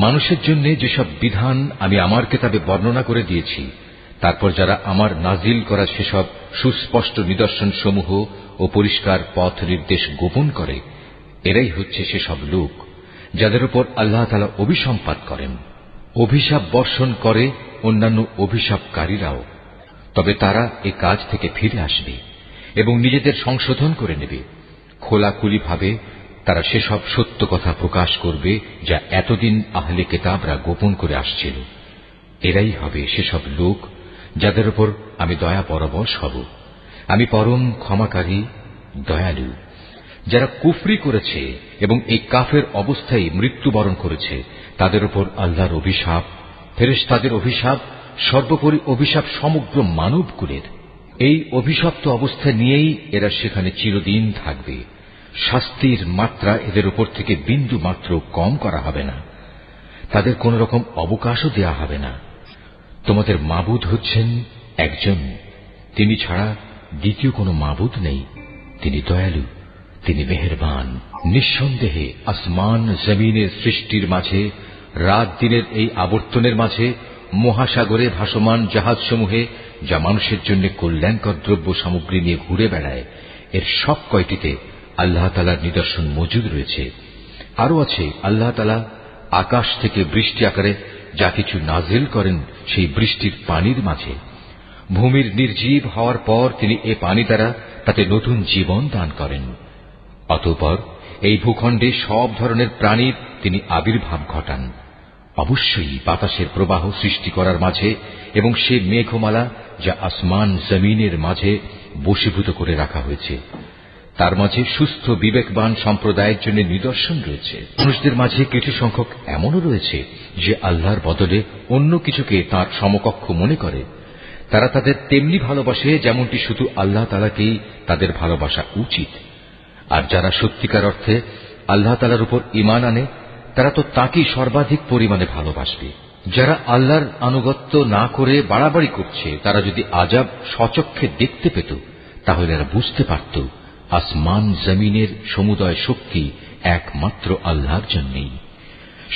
মানুষের জন্য যেসব বিধান আমি আমার কিতাবে বর্ণনা করে দিয়েছি, তারপর যারা আমার নাজিল করা সেসব সুস্পষ্ট নিদর্শন সমূহ ও পরিষ্কার পথ নির্দেশ গোপন করে, এরাই হচ্ছে সেসব লোক যাদের উপর আল্লাহ তাআলা অভিসম্পাত করেন। অভিশাপ বর্ষণ করে অন্যান্য অভিশাপকারীরাও, তবে তারা এ কাজ থেকে ফিরে আসবে এবং নিজেদের সংশোধন করে নেবে। খোলাখুলিভাবে তারা সেসব সত্য কথা প্রকাশ করবে যা এতদিন আহলে কিতাবরা গোপন করে আসছিল। এরাই হবে সেসব লোক যাদের উপর আমি দয়া পরবশ হব। আমি পরম ক্ষমাকারী, দয়ালু। যারা কুফরি করেছে এবং এই কাফের অবস্থায় মৃত্যুবরণ করেছে, তাদের উপর আল্লাহর অভিশাপ, ফেরেশতাদের অভিশাপ, সর্বোপরি অভিশাপ সমগ্র মানবকুলের। এই অভিশপ্ত অবস্থা নিয়েই এরা সেখানে চিরদিন থাকবে। শাস্তির মাত্রা এদের উপর থেকে বিন্দু মাত্র কম করা হবে না, তাদের কোন রকম অবকাশও দেয়া হবে না। তোমাদের মাবুদ হচ্ছেন একজন, তিনি ছাড়া দ্বিতীয় কোনো মাবুদ নেই। তিনি দয়ালু, তিনি মেহেরবান। নিঃসন্দেহে আসমান জমিনের সৃষ্টির মাঝে, রাত দিনের এই আবর্তনের মাঝে, মহাসাগরে ভাসমান জাহাজসমূহে যা মানুষের জন্য কল্যাণকর দ্রব্য সামগ্রী নিয়ে ঘুরে বেড়ায়, এর সব কয়টিতে আল্লাহ তাআলার নিদর্শন মজুদ রয়েছে। আরো আছে আল্লাহ তাআলা আকাশ থেকে বৃষ্টি আকারে যা কিছু নাজিল করেন সেই বৃষ্টির পানির মাঝে। ভূমির নির্জীব হওয়ার পর তিনি এ পানি দ্বারা তাতে নতুন জীবন দান করেন। অতঃপর এই ভূখণ্ডে সব ধরনের প্রাণীর তিনি আবির্ভাব ঘটান। অবশ্যই বাতাসের প্রবাহ সৃষ্টি করার মাঝে এবং সে মেঘমালা যা আসমান জমিনের মাঝে বশীভূত করে রাখা হয়েছে, তার মাঝে সুস্থ বিবেকবান সম্প্রদায়ের জন্য নিদর্শন রয়েছে। মানুষদের মাঝে কিছু সংখ্যক এমনও রয়েছে যে আল্লাহর বদলে অন্য কিছুকে তার সমকক্ষ মনে করে। তারা তাদের তেমনি ভালোবাসে যেমনটি শুধু আল্লাহ তাআলাকেই তাদের ভালোবাসা উচিত। আর যারা সত্যিকার অর্থে আল্লাহ তাআলার উপর ঈমান আনে তারা তো তাকেই সর্বাধিক পরিমাণে ভালোবাসবে। যারা আল্লাহর আনুগত্য না করে বাড়াবাড়ি করছে তারা যদি আযাব স্বচক্ষে দেখতে পেত তাহলে এরা বুঝতে পারত আসমান জমিনের সমুদয় শক্তি একমাত্র আল্লাহর জন্যই।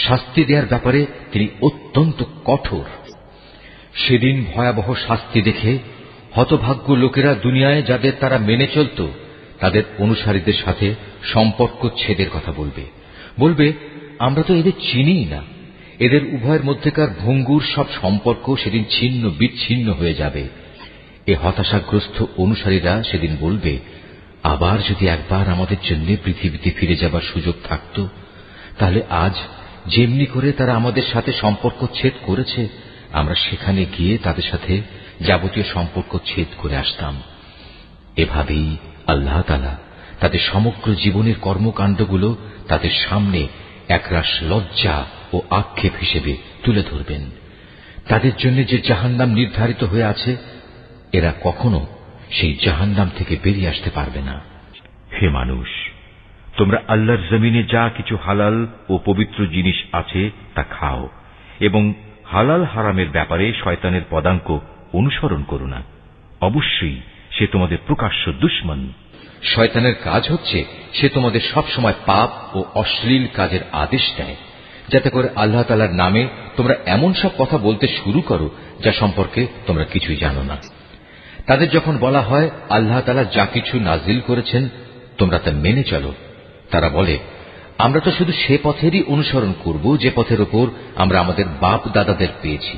শাস্তি দেওয়ার ব্যাপারে তিনি অত্যন্ত কঠোর। সেদিন ভয়াবহ শাস্তি দেখে হতভাগ্য লোকেরা দুনিয়ায় যাদের তারা মেনে চলত তাদের অনুসারীদের সাথে সম্পর্ক ছেদের কথা বলবে, আমরা তো এদের চিনিই না। এদের উভয়ের মধ্যেকার ভঙ্গুর সব সম্পর্ক সেদিন ছিন্ন বিচ্ছিন্ন হয়ে যাবে। এ হতাশাগ্রস্ত অনুসারীরা সেদিন বলবে, আবার যদি একবার আমাদের জন্য পৃথিবীতে ফিরে যাবার সুযোগ থাকত তাহলে আজ যেমনি করে তারা আমাদের সাথে সম্পর্ক ছেদ করেছে আমরা সেখানে গিয়ে তাদের সাথে যাবতীয় সম্পর্ক ছেদ করে আসতাম। এভাবেই আল্লাহ তাআলা তাদের সমগ্র জীবনের কর্মকাণ্ডগুলো তাদের সামনে একরাশ লজ্জা ও আক্ষেপ হিসেবে তুলে ধরবেন। তাদের জন্য যে জাহান্নাম নির্ধারিত হয়ে আছে এরা কখনো সেই জাহান্নাম থেকে বেরিয়ে আসতে পারবে না। হে মানুষ, তোমরা আল্লাহর জমিনে যা কিছু হালাল ও পবিত্র জিনিস আছে তা খাও এবং হালাল হারামের ব্যাপারে শয়তানের পদাঙ্ক অনুসরণ করো না। অবশ্যই সে তোমাদের প্রকাশ্য দুশমন। শয়তানের কাজ হচ্ছে সে তোমাদের সব সময় পাপ ও অশ্লীল কাজের আদেশ দেয়, যাতে করে আল্লাহ তাআলার নামে তোমরা এমন সব কথা বলতে শুরু করো যা সম্পর্কে তোমরা কিছুই জানো না। তাদের যখন বলা হয় আল্লাহ তাআলা যা কিছু নাজিল করেছেন তোমরা তা মেনে চলো, তারা বলে, আমরা তো শুধু সে পথেরই অনুসরণ করব যে পথের ওপর আমরা আমাদের বাপ দাদাদের পেয়েছি।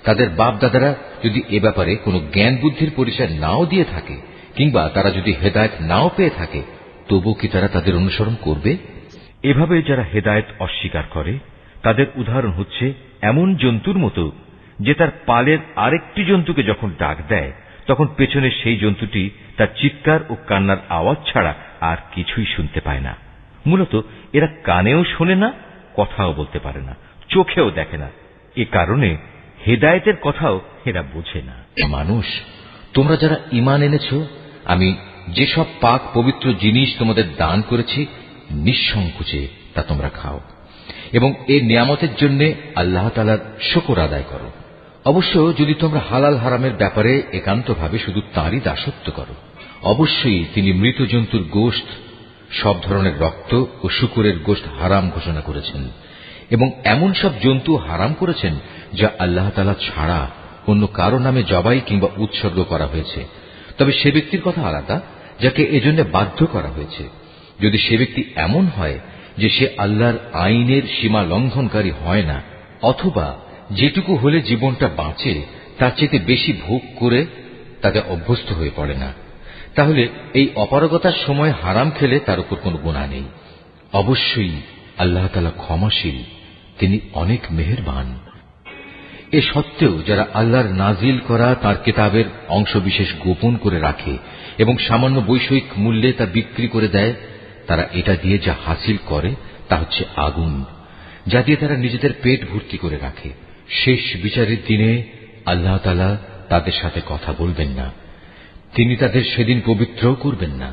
তাদের বাপ দাদারা যদি এ ব্যাপারে কোনো জ্ঞান বুদ্ধির পরিচয় নাও দিয়ে থাকে কিংবা তারা যদি হেদায়েত নাও পেয়ে থাকে তবু কি তারা তাদের অনুসরণ করবে? এভাবে যারা হেদায়েত অস্বীকার করে তাদের উদাহরণ হচ্ছে এমন জন্তুর মতো যে তার পালের আরেকটি জন্তুকে যখন ডাক দেয় তখন পেছনে সেই জন্তুটি তার চিৎকার ও কান্নার আওয়াজ ছাড়া আর কিছুই শুনতে পায় না। মূলত এরা কানেও শোনে না, কথাও বলতে পারে না, চোখেও দেখে না। এ কারণে হেদায়েতের কথাও এরা বোঝে না। মানুষ, তোমরা যারা ঈমান এনেছ, আমি যেসব পাক পবিত্র জিনিস তোমাদের দান করেছি নিঃসংকোচে তা তোমরা খাও এবং এই নিয়ামতের জন্য আল্লাহ তাআলার শুকর আদায় করো। অবশ্য যদি তোমরা হালাল হারামের ব্যাপারে একান্তভাবে শুধু তাঁরই দাসত্ব করো। অবশ্যই তিনি মৃত জন্তুর গোশত, সব ধরনের রক্ত ও শূকরের গোশত হারাম ঘোষণা করেছেন এবং এমন সব জন্তু হারাম করেছেন যা আল্লাহ তাআলা ছাড়া অন্য কারো নামে জবাই কিংবা উৎসর্গ করা হয়েছে। তবে সে ব্যক্তির কথা আলাদা যাকে এজন্য বাধ্য করা হয়েছে। যদি সে ব্যক্তি এমন হয় যে সে আল্লাহর আইনের সীমা লঙ্ঘনকারী হয় না, অথবা যেটুকু হলে জীবনটা বাঁচে তার চেয়ে বেশি ভোগ করে তাতে অভ্যস্ত হয়ে পড়ে না, তাহলে এই অপারগতার সময় হারাম খেলে তার উপর কোনো গুনাহ নেই। অবশ্যই আল্লাহ তাআলা ক্ষমাশীল, তিনি অনেক মেহেরবান। এ সত্ত্বেও যারা আল্লাহর নাজিল করা তাঁর কিতাবের অংশবিশেষ গোপন করে রাখে এবং সামান্য বৈষয়িক মূল্যে তা বিক্রি করে দেয়, তারা এটা দিয়ে যা হাসিল করে তা হচ্ছে আগুন, যা দিয়ে তারা নিজেদের পেট ভর্তি করে রাখে। শেষ বিচারের দিনে আল্লাহ তাআলা তাদের সাথে কথা বলবেন না, তিনি তাদের সেদিন পবিত্র করবেন না।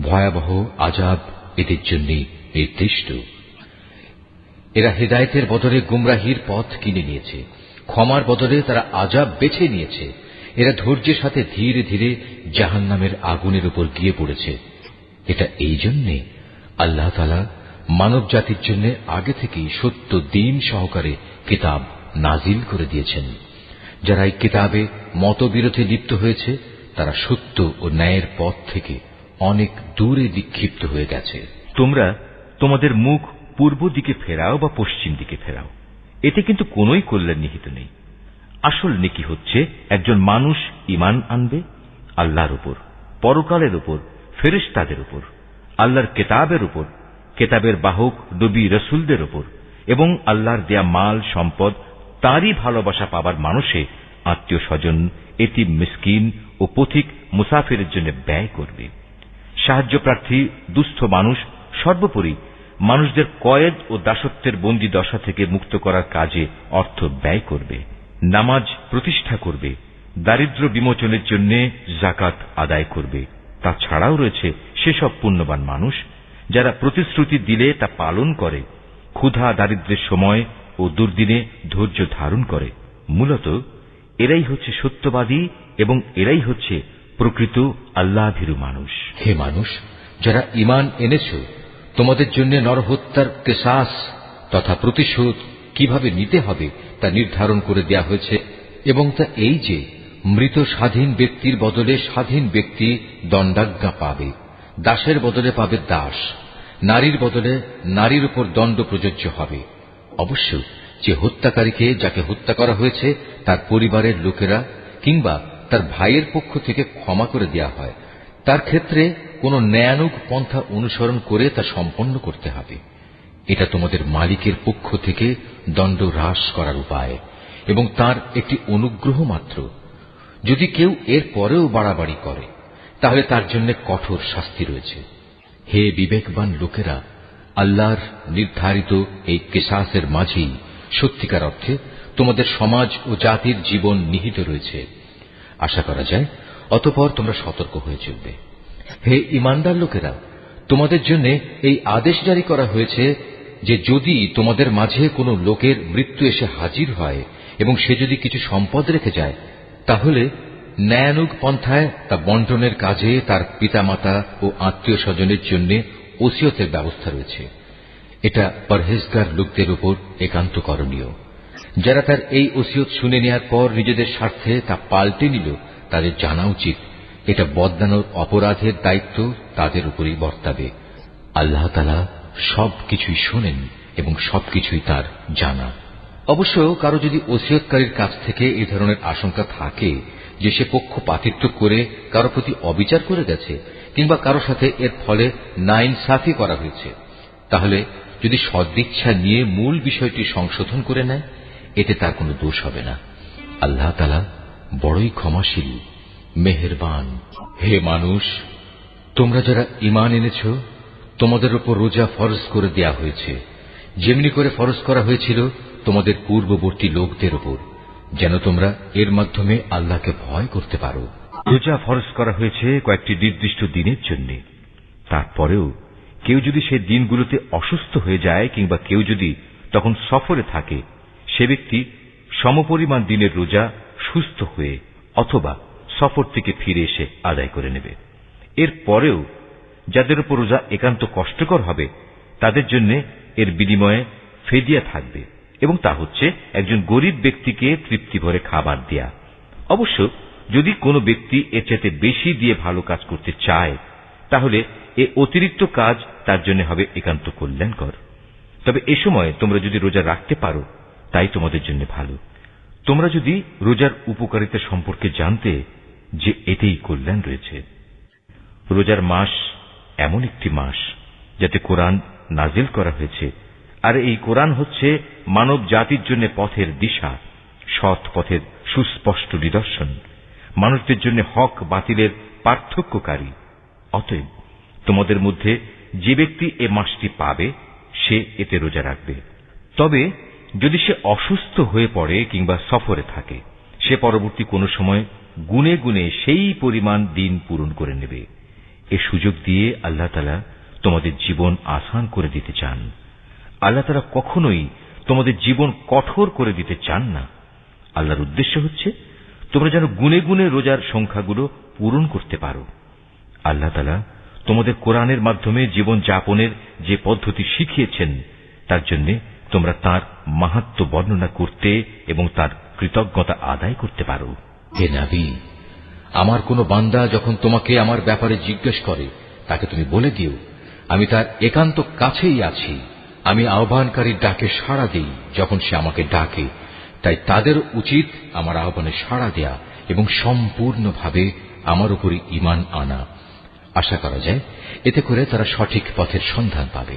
ভয়াবহ আযাব এদের জন্য নির্দিষ্ট। এরা হেদায়েতের বদলে গুমরাহির পথ কিনে নিয়েছে, ক্ষমার বদলে তারা আযাব বেছে নিয়েছে। এরা ধৈর্যের সাথে ধীরে ধীরে জাহান্নামের আগুনের উপর গিয়ে পড়েছে। এটা এই জন্যে আল্লাহ তাআলা মানব জাতির জন্য আগে থেকেই সত্য দ্বীন সহকারে কিতাব নাজিল করে দিয়েছেন। যারা এই কিতাবে মতবিরোধে লিপ্ত হয়েছে তারা সত্য ও ন্যায়ের পথ থেকে অনেক দূরে বিক্ষিপ্ত হয়ে গেছে। তোমরা তোমাদের মুখ পূর্ব দিকে ফেরাও বা পশ্চিম দিকে ফেরাও, এতে কিন্তু কোনোই কল্যাণ নিহিত নেই। আসল নেকি হচ্ছে একজন মানুষ ঈমান আনবে আল্লাহর উপর, পরকালের উপর, ফেরেশতাদের উপর, আল্লাহর কেতাবের উপর, কেতাবের বাহক নবী রসুলদের উপর, এবং আল্লাহর দেয়া মাল সম্পদ তারই ভালোবাসা পাবার মানুষে আত্মীয় স্বজন, এতিম মিসকিন ও পথিক মুসাফিরের জন্য ব্যয় করবে। সাহায্য প্রার্থী দুস্থ মানুষ, সর্বোপরি মানুষদের কয়েদ ও দাসত্বের বন্দী দশা থেকে মুক্ত করার কাজে অর্থ ব্যয় করবে। নামাজ প্রতিষ্ঠা করবে, দারিদ্র্য বিমোচনের জন্য যাকাত আদায় করবে। তাছাড়াও রয়েছে সেসব পুণ্যবান মানুষ যারা প্রতিশ্রুতি দিলে তা পালন করে, ক্ষুধা দারিদ্র্যের সময় ও দুর্দিনে ধৈর্য ধারণ করে। মূলত এরাই হচ্ছে সত্যবাদী এবং এরাই হচ্ছে প্রকৃত আল্লাহভীরু মানুষ। হে মানুষ, যারা ঈমান এনেছ, তোমাদের জন্য নরহত্যার কিসাস তথা প্রতিশোধ কিভাবে নিতে হবে তা নির্ধারণ করে দেয়া হয়েছে, এবং তা এই যে মৃত স্বাধীন ব্যক্তির বদলে স্বাধীন ব্যক্তি দণ্ডাজ্ঞা পাবে, দাসের বদলে পাবে দাস, নারীর বদলে নারীর উপর দণ্ড প্রযোজ্য হবে। অবশ্য যে হত্যাকারীকে, যাকে হত্যা করা হয়েছে, তার পরিবারের লোকেরা কিংবা তার ভাইয়ের পক্ষ থেকে ক্ষমা করে দেয়া হয়, তার ক্ষেত্রে কোন ন্যায়ানুগ পন্থা অনুসরণ করে তা সম্পন্ন করতে হবে। এটা তোমাদের মালিকের পক্ষ থেকে দণ্ড হ্রাস করার উপায় এবং তার একটি অনুগ্রহ মাত্র। যদি কেউ এর পরেও বাড়াবাড়ি করে তাহলে তার জন্য কঠোর শাস্তি রয়েছে। হে বিবেকবান লোকেরা, আল্লাহর নির্ধারিত এই কিসাসের মাঝেই সত্যিকার অর্থে তোমাদের সমাজ ও জাতির জীবন নিহিত রয়েছে। আশা করা যায় অতঃপর তোমরা সতর্ক হয়ে চলবে। হে ঈমানদার লোকেরা, তোমাদের জন্য এই আদেশ জারি করা হয়েছে যে যদি তোমাদের মাঝে কোনো লোকের মৃত্যু এসে হাজির হয় এবং সে যদি কিছু সম্পদ রেখে যায়, তাহলে ন্যায়ানুগ পন্থায় তা বন্টনের কাজে তার পিতামাতা ও আত্মীয় স্বজনের জন্য ওসিয়তের ব্যবস্থা রয়েছে। এটা পরহেজগার লোকদের উপর একান্ত করণীয়। যারা তার এই ওসিয়ত শুনে নেওয়ার পর নিজেদের স্বার্থে তা পাল্টে নিল, তাদের জানা উচিত এটা বদলানোর অপরাধের দায়িত্ব তাদের উপরই বর্তাবে। আল্লাহ তাআলা সবকিছুই শোনেন এবং সবকিছুই তার জানা। অবশ্য কারো যদি ওসিয়তকারীর কাছ থেকে এই ধরনের আশঙ্কা থাকে যে সে পক্ষপাতিত্ব করে কারো প্রতি অবিচার করে গেছে কিংবা কারো সাথে এর ফলে নাইনসাফি করা হয়েছে, তাহলে যদি সদিচ্ছা নিয়ে মূল বিষয়টি সংশোধন করে নেয়, এতে তার কোনো দোষ হবে না। আল্লাহ তাআলা বড়ই ক্ষমাশীল, মেহেরবান। হে মানুষ, তোমরা যারা ঈমান এনেছ, তোমাদের উপর রোজা ফরজ করে দেয়া হয়েছে, যেমনি করে ফরজ করা হয়েছিল তোমাদের পূর্ববর্তী লোকদের উপর, যেন তোমরা এর মাধ্যমে আল্লাহকে ভয় করতে পারো। রোজা ফরজ করা হয়েছে কয়েকটি নির্দিষ্ট দিনের জন্য। তারপরেও কেউ যদি সে দিনগুলোতে অসুস্থ হয়ে যায় কিংবা কেউ যদি তখন সফরে থাকে, সে ব্যক্তি সমপরিমাণ দিনের রোজা সুস্থ হয়ে অথবা সফর থেকে ফিরে এসে আদায় করে নেবে। এর পরেও যাদের উপর রোজা একান্ত কষ্টকর হবে, তাদের জন্য এর বিনিময়ে ফেদিয়া থাকবে, এবং তা হচ্ছে একজন গরিব ব্যক্তিকে তৃপ্তি ভরে খাবার দেয়া। অবশ্য যদি কোনো ব্যক্তি এর চাইতে বেশি দিয়ে ভালো কাজ করতে চায়, তাহলে এ অতিরিক্ত কাজ তার জন্য হবে একান্ত কল্যাণকর। তবে এ সময় তোমরা যদি রোজা রাখতে পারো, তাই তোমাদের জন্য ভালো। তোমরা যদি রোজার উপকারিতা সম্পর্কে জানতে যে এতেই কল্যাণ রয়েছে। রোজার মাস এমন একটি মাস যাতে কোরআন নাজিল করা হয়েছে, আর এই কোরআন হচ্ছে মানব জাতির জন্য পথের দিশা, সৎ পথের সুস্পষ্ট নিদর্শন, মানুষদের জন্য হক বাতিলের পার্থক্যকারী। অতএব তোমাদের মধ্যে যে ব্যক্তি এ মাসটি পাবে, সে এতে রোজা রাখবে। তবে যদি সে অসুস্থ হয়ে পড়ে কিংবা সফরে থাকে, সে পরবর্তী কোনো সময় গুনে গুনে সেই পরিমাণ দিন পূরণ করে নেবে। এ সুযোগ দিয়ে আল্লাহ তাআলা তোমাদের জীবন আসান করে দিতে চান। আল্লাহ তাআলা কখনোই তোমাদের জীবন কঠোর করে দিতে চান না। আল্লাহর উদ্দেশ্য হচ্ছে তোমরা যেন গুনে গুনে রোজার সংখ্যাগুলো পূরণ করতে পারো। আল্লাহ তাআলা তোমাদের কোরআনের মাধ্যমে জীবন যাপনের যে পদ্ধতি শিখিয়েছেন, তার জন্য তোমরা তার মাহাত্ম্য বর্ণনা করতে এবং তার কৃতজ্ঞতা আদায় করতে পারো। হে নবী, আমার কোন বান্দা যখন তোমাকে আমার ব্যাপারে জিজ্ঞেস করে, তাকে তুমি বলে দিও, আমি তার একান্ত কাছেই আছি, আমি আহ্বানকারীর ডাকে সাড়া দিই যখন সে আমাকে ডাকে, তাই তাদের উচিত আমার আহ্বানে সাড়া দেয়া এবং সম্পূর্ণভাবে আমার উপরই ঈমান আনা। আশা করা যায় এতে করে তারা সঠিক পথের সন্ধান পাবে।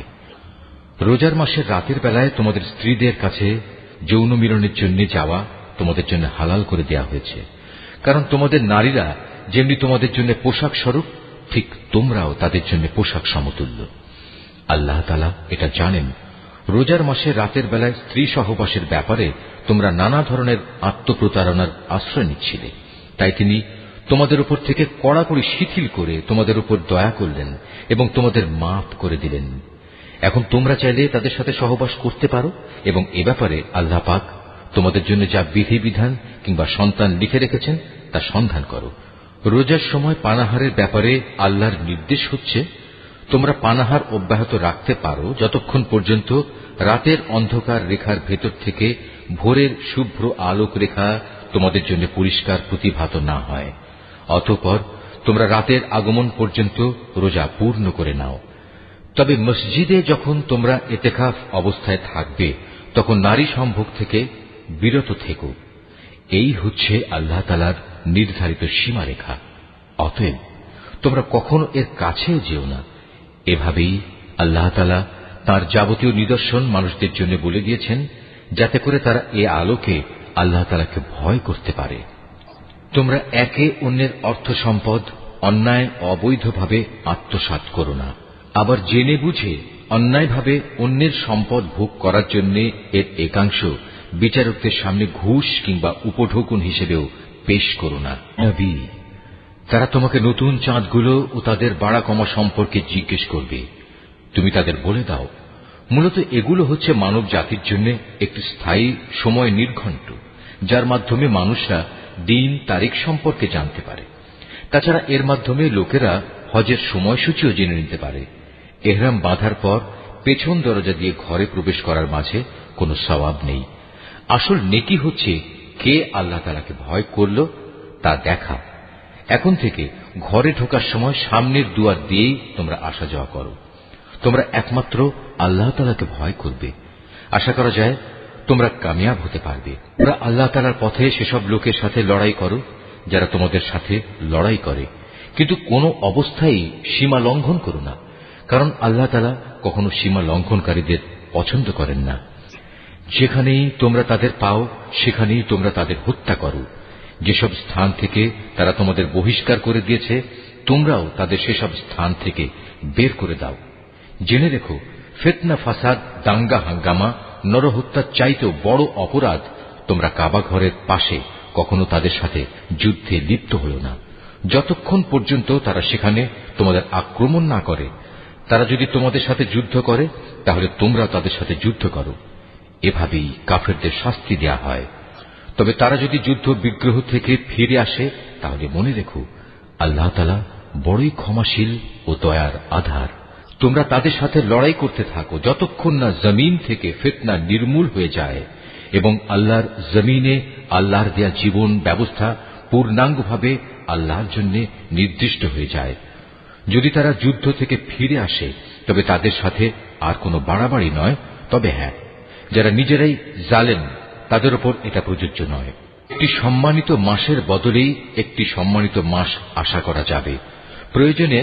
রোজার মাসের রাতের বেলায় তোমাদের স্ত্রীদের কাছে যৌন মিলনের জন্য যাওয়া তোমাদের জন্য হালাল করে দেয়া হয়েছে, কারণ তোমাদের নারীরা যেমনি তোমাদের জন্য পোশাক স্বরূপ, ঠিক তোমরাও তাদের জন্য পোশাক সমতুল্য। আল্লাহ তাআলা এটা জানেন। রোজার মাসে রাতের বেলায় স্ত্রী সহবাসের ব্যাপারে তোমরা নানা ধরনের আত্মপ্রতারণার আশ্রয় নিচ্ছিলে, তাই তিনি তোমাদের উপর থেকে কড়াকড়ি শিথিল করে তোমাদের উপর দয়া করলেন এবং তোমাদের মাফ করে দিলেন। এখন তোমরা চাইলে তাদের সাথে সহবাস করতে পারো এবং এ ব্যাপারে আল্লাহ পাক তোমাদের জন্য যা বিধিবিধান কিংবা সন্তান লিখে রেখেছেন তা সন্ধান করো। রোজার সময় পানাহারের ব্যাপারে আল্লাহর নির্দেশ হচ্ছে, তোমরা পানাহার অব্যাহত রাখতে পারো যতক্ষণ পর্যন্ত রাতের অন্ধকার রেখার ভেতর থেকে ভোরের শুভ্র আলোক রেখা তোমাদের জন্য পরিষ্কার প্রতিভাত না হয়। অতঃপর তোমরা রাতের আগমন পর্যন্ত রোজা পূর্ণ করে নাও। তবে মসজিদে যখন তোমরা ইতিকাফ অবস্থায় থাকবে তখন নারী সম্ভোগ থেকে বিরত থেকো। এই হচ্ছে আল্লাহ তাআলার নির্ধারিত সীমারেখা। অতএব তোমরা কখনো এর কাছেও যেও না। এভাবেই আল্লাহ তাআলা তাঁর যাবতীয় নিদর্শন মানুষদের জন্য বলে দিয়েছেন, যাতে করে তারা এ আলোকে আল্লাহ তাআলাকে ভয় করতে পারে। তোমরা একে অন্যের অর্থ সম্পদ অন্যায় অবৈধভাবে আত্মসাৎ করো না। আবার জেনে বুঝে অন্যায়ভাবে অন্যের সম্পদ ভোগ করার জন্য এর একাংশ বিচারকদের সামনে ঘুষ কিংবা উপঢৌকন হিসেবেও পেশ করো না। নবী, তারা তোমাকে নতুন চাঁদগুলো ও তাদের বাড়া কমা সম্পর্কে জিজ্ঞেস করবে। তুমি তাদের বলে দাও, মূলত এগুলো হচ্ছে মানব জাতির জন্য একটি স্থায়ী সময় নির্ঘণ্ট, যার মাধ্যমে মানুষরা দিন তারিখ সম্পর্কে জানতে পারে। তাছাড়া এর মাধ্যমে লোকেরা হজের সময়সূচিও জেনে নিতে পারে। এহরাম বাঁধার পর পেছন দরজা দিয়ে ঘরে প্রবেশ করার মাঝে কোনো সওয়াব নেই। আসল নেকি হচ্ছে কে আল্লাহ তাআলাকে ভয় করল তা দেখা। এখন থেকে ঘরে ঢোকার সময় সামনের দুয়ার দিয়েই তোমরা আসা যাওয়া করো। তোমরা একমাত্র আল্লাহ তাআলাকে ভয় করবে। আশা করা যায় তোমরা কামিয়াব হতে পারবে। তোমরা আল্লাহ তাআলার পথে সেসব লোকের সাথে লড়াই করো যারা তোমাদের সাথে লড়াই করে, কিন্তু কোনো অবস্থায় সীমা লঙ্ঘন করো না, কারণ আল্লাহ তাআলা কখনো সীমা লঙ্ঘনকারীদের পছন্দ করেন না। যেখানেই তোমরা তাদের পাও সেখানেই তোমরা তাদের হত্যা করো। যেসব স্থান থেকে তারা তোমাদের বহিষ্কার করে দিয়েছে তোমরাও তাদের সেসব স্থান থেকে বের করে দাও। জেনে রেখো, ফিতনা, ফাসাদ, দাঙ্গা হাঙ্গামা, নরহত্যার চাইতেও বড় অপরাধ তোমরা কাবা ঘরের পাশে কখনো তাদের সাথে যুদ্ধে লিপ্ত হলো না, যতক্ষণ পর্যন্ত তারা সেখানে তোমাদের আক্রমণ না করে। তারা যদি তোমাদের সাথে যুদ্ধ করে তাহলে তোমরা তাদের সাথে যুদ্ধ করো। এভাবেই কাফেরদের শাস্তি দেয়া হয়। তবে তারা যদি যুদ্ধ বিগ্রহ থেকে ফিরে আসে তাহলে মনে রেখো, আল্লাহ তাআলা বড়ই ক্ষমাশীল ও দয়ার আধার। তোমরা তাদের সাথে লড়াই করতে থাকো যতক্ষণ না জমিন থেকে ফিতনা নির্মূল হয়ে যায় এবং আল্লাহর জমিনে আল্লাহর দেয়া জীবন ব্যবস্থা পূর্ণাঙ্গভাবে আল্লাহর জন্য নির্দিষ্ট হয়ে যায়। যদি তারা যুদ্ধ থেকে ফিরে আসে তবে তাদের সাথে আর কোনো বাড়াবাড়ি নয়। তবে হ্যাঁ, যারা নিজেরাই জালেম তাদের উপর এটা প্রযোজ্য নয়। একটি সম্মানিত মাসের বদলেই একটি সম্মানিত মাস আশা করা যাবে। প্রয়োজনে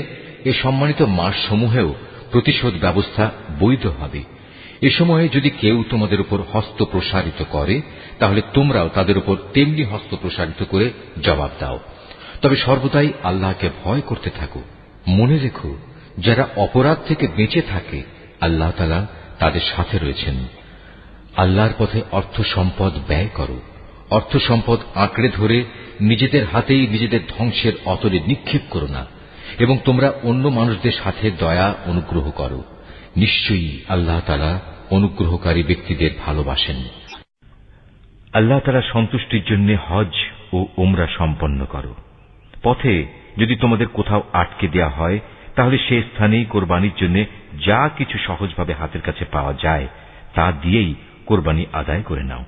এই সম্মানিত মাস সমূহেও প্রতিশোধ ব্যবস্থা বৈধ হবে। এ সময়ে যদি কেউ তোমাদের উপর হস্ত প্রসারিত করে তাহলে তোমরাও তাদের উপর তেমনি হস্ত প্রসারিত করে জবাব দাও। তবে সর্বদাই আল্লাহকে ভয় করতে থাকো। মনে রেখো, যারা অপরাধ থেকে বেঁচে থাকে আল্লাহ তাআলা তাদের সাথে রয়েছেন। আল্লাহর পথে অর্থ সম্পদ ব্যয় করো। অর্থ সম্পদ আঁকড়ে ধরে নিজেদের হাতেই নিজেদের ধ্বংসের অতলে নিক্ষেপ করো না, এবং তোমরা অন্য মানুষদের সাথে দয়া অনুগ্রহ করো। নিশ্চয়ই আল্লাহ তাআলা অনুগ্রহকারী ব্যক্তিদের ভালোবাসেন। আল্লাহ তাআলার সন্তুষ্টির জন্য হজ ও উমরা সম্পন্ন করো। পথে যদি তোমাদের কোথাও আটকে দেয়া হয় তাহলে সে স্থানেই কোরবানির জন্য যা কিছু সহজভাবে হাতের কাছে পাওয়া যায় তা দিয়েই কোরবানি আদায় করে নাও।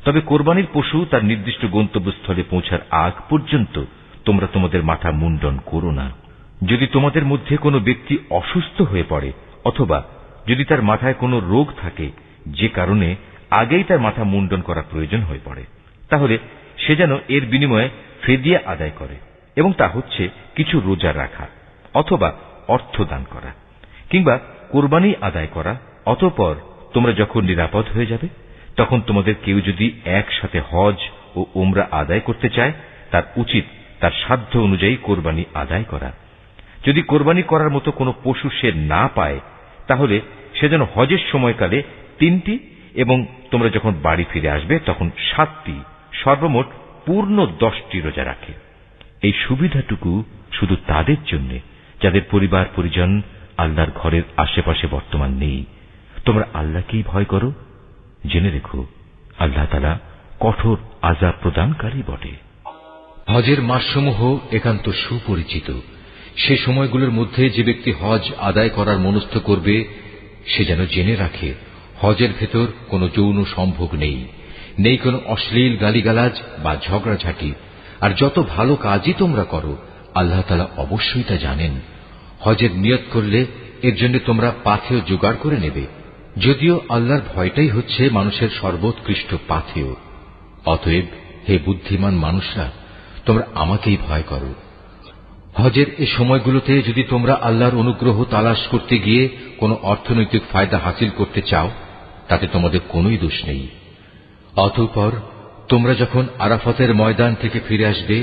তবে কোরবানির পশু তার নির্দিষ্ট গন্তব্যস্থলে পৌঁছার আগ পর্যন্ত তোমরা তোমাদের মাথা মুন্ডন করো না। যদি তোমাদের মধ্যে কোনো ব্যক্তি অসুস্থ হয়ে পড়ে অথবা যদি তার মাথায় কোনো রোগ থাকে যে কারণে আগেই তার মাথা মুন্ডন করা প্রয়োজন হয়ে পড়ে, তাহলে সে যেন এর বিনিময়ে ফিদিয়া আদায় করে, এবং তা হচ্ছে কিছু রোজা রাখা অথবা অর্থ দান করা কিংবা কোরবানি আদায় করা। অতঃপর তোমরা যখন নিরাপদ হয়ে যাবে তখন তোমাদের কেউ যদি একসাথে হজ ও উমরা আদায় করতে চায়, তার উচিত তার সাধ্য অনুযায়ী কোরবানি আদায় করা। যদি কোরবানি করার মতো কোনো পশু সে না পায়, তাহলে সে যেন হজের সময়কালে 3টি এবং তোমরা যখন বাড়ি ফিরে আসবে তখন 7টি, সর্বমোট পূর্ণ 10টি রোজা রাখে। এই সুবিধাটুকু শুধু তাদের জন্য যাদের পরিবার পরিজন আল্লাহর ঘরের আশেপাশে বর্তমান নেই। তোমরা আল্লাহকেই ভয় করো, জেনে রেখো আল্লাহ তাআলা কঠোর আযাব প্রদানকারী বটে। হজের মাসসমূহ একান্ত সুপরিচিত। সে সময়গুলোর মধ্যে যে ব্যক্তি হজ আদায় করার মনস্থ করবে সে যেন জেনে রাখে হজের ভেতর কোনো যৌন সম্ভোগ নেই, নেই কোনো অশ্লীল গালিগালাজ বা ঝগড়াঝাঁটি। আর যত ভালো কাজই তোমরা করো আল্লাহ তাআলা অবশ্যই তা জানেন। হজের নিয়ত করলে এর জন্য তোমরা পাথেয় জোগাড় করে নেবে, যদিও আল্লাহর ভয়টাই হচ্ছে মানুষের সর্বোৎকৃষ্ট পাথেয়। অতএব হে বুদ্ধিমান মানুষরা, তোমরা আমাকেই ভয় করো। হজের এ সময়গুলোতে যদি তোমরা আল্লাহর অনুগ্রহ তালাশ করতে গিয়ে কোনো অর্থনৈতিক ফায়দা হাসিল করতে চাও, তাতে তোমাদের কোনোই দোষ নেই। অতঃপর তোমরা যখন আরাফাতের ময়দান থেকে ফিরে আসবে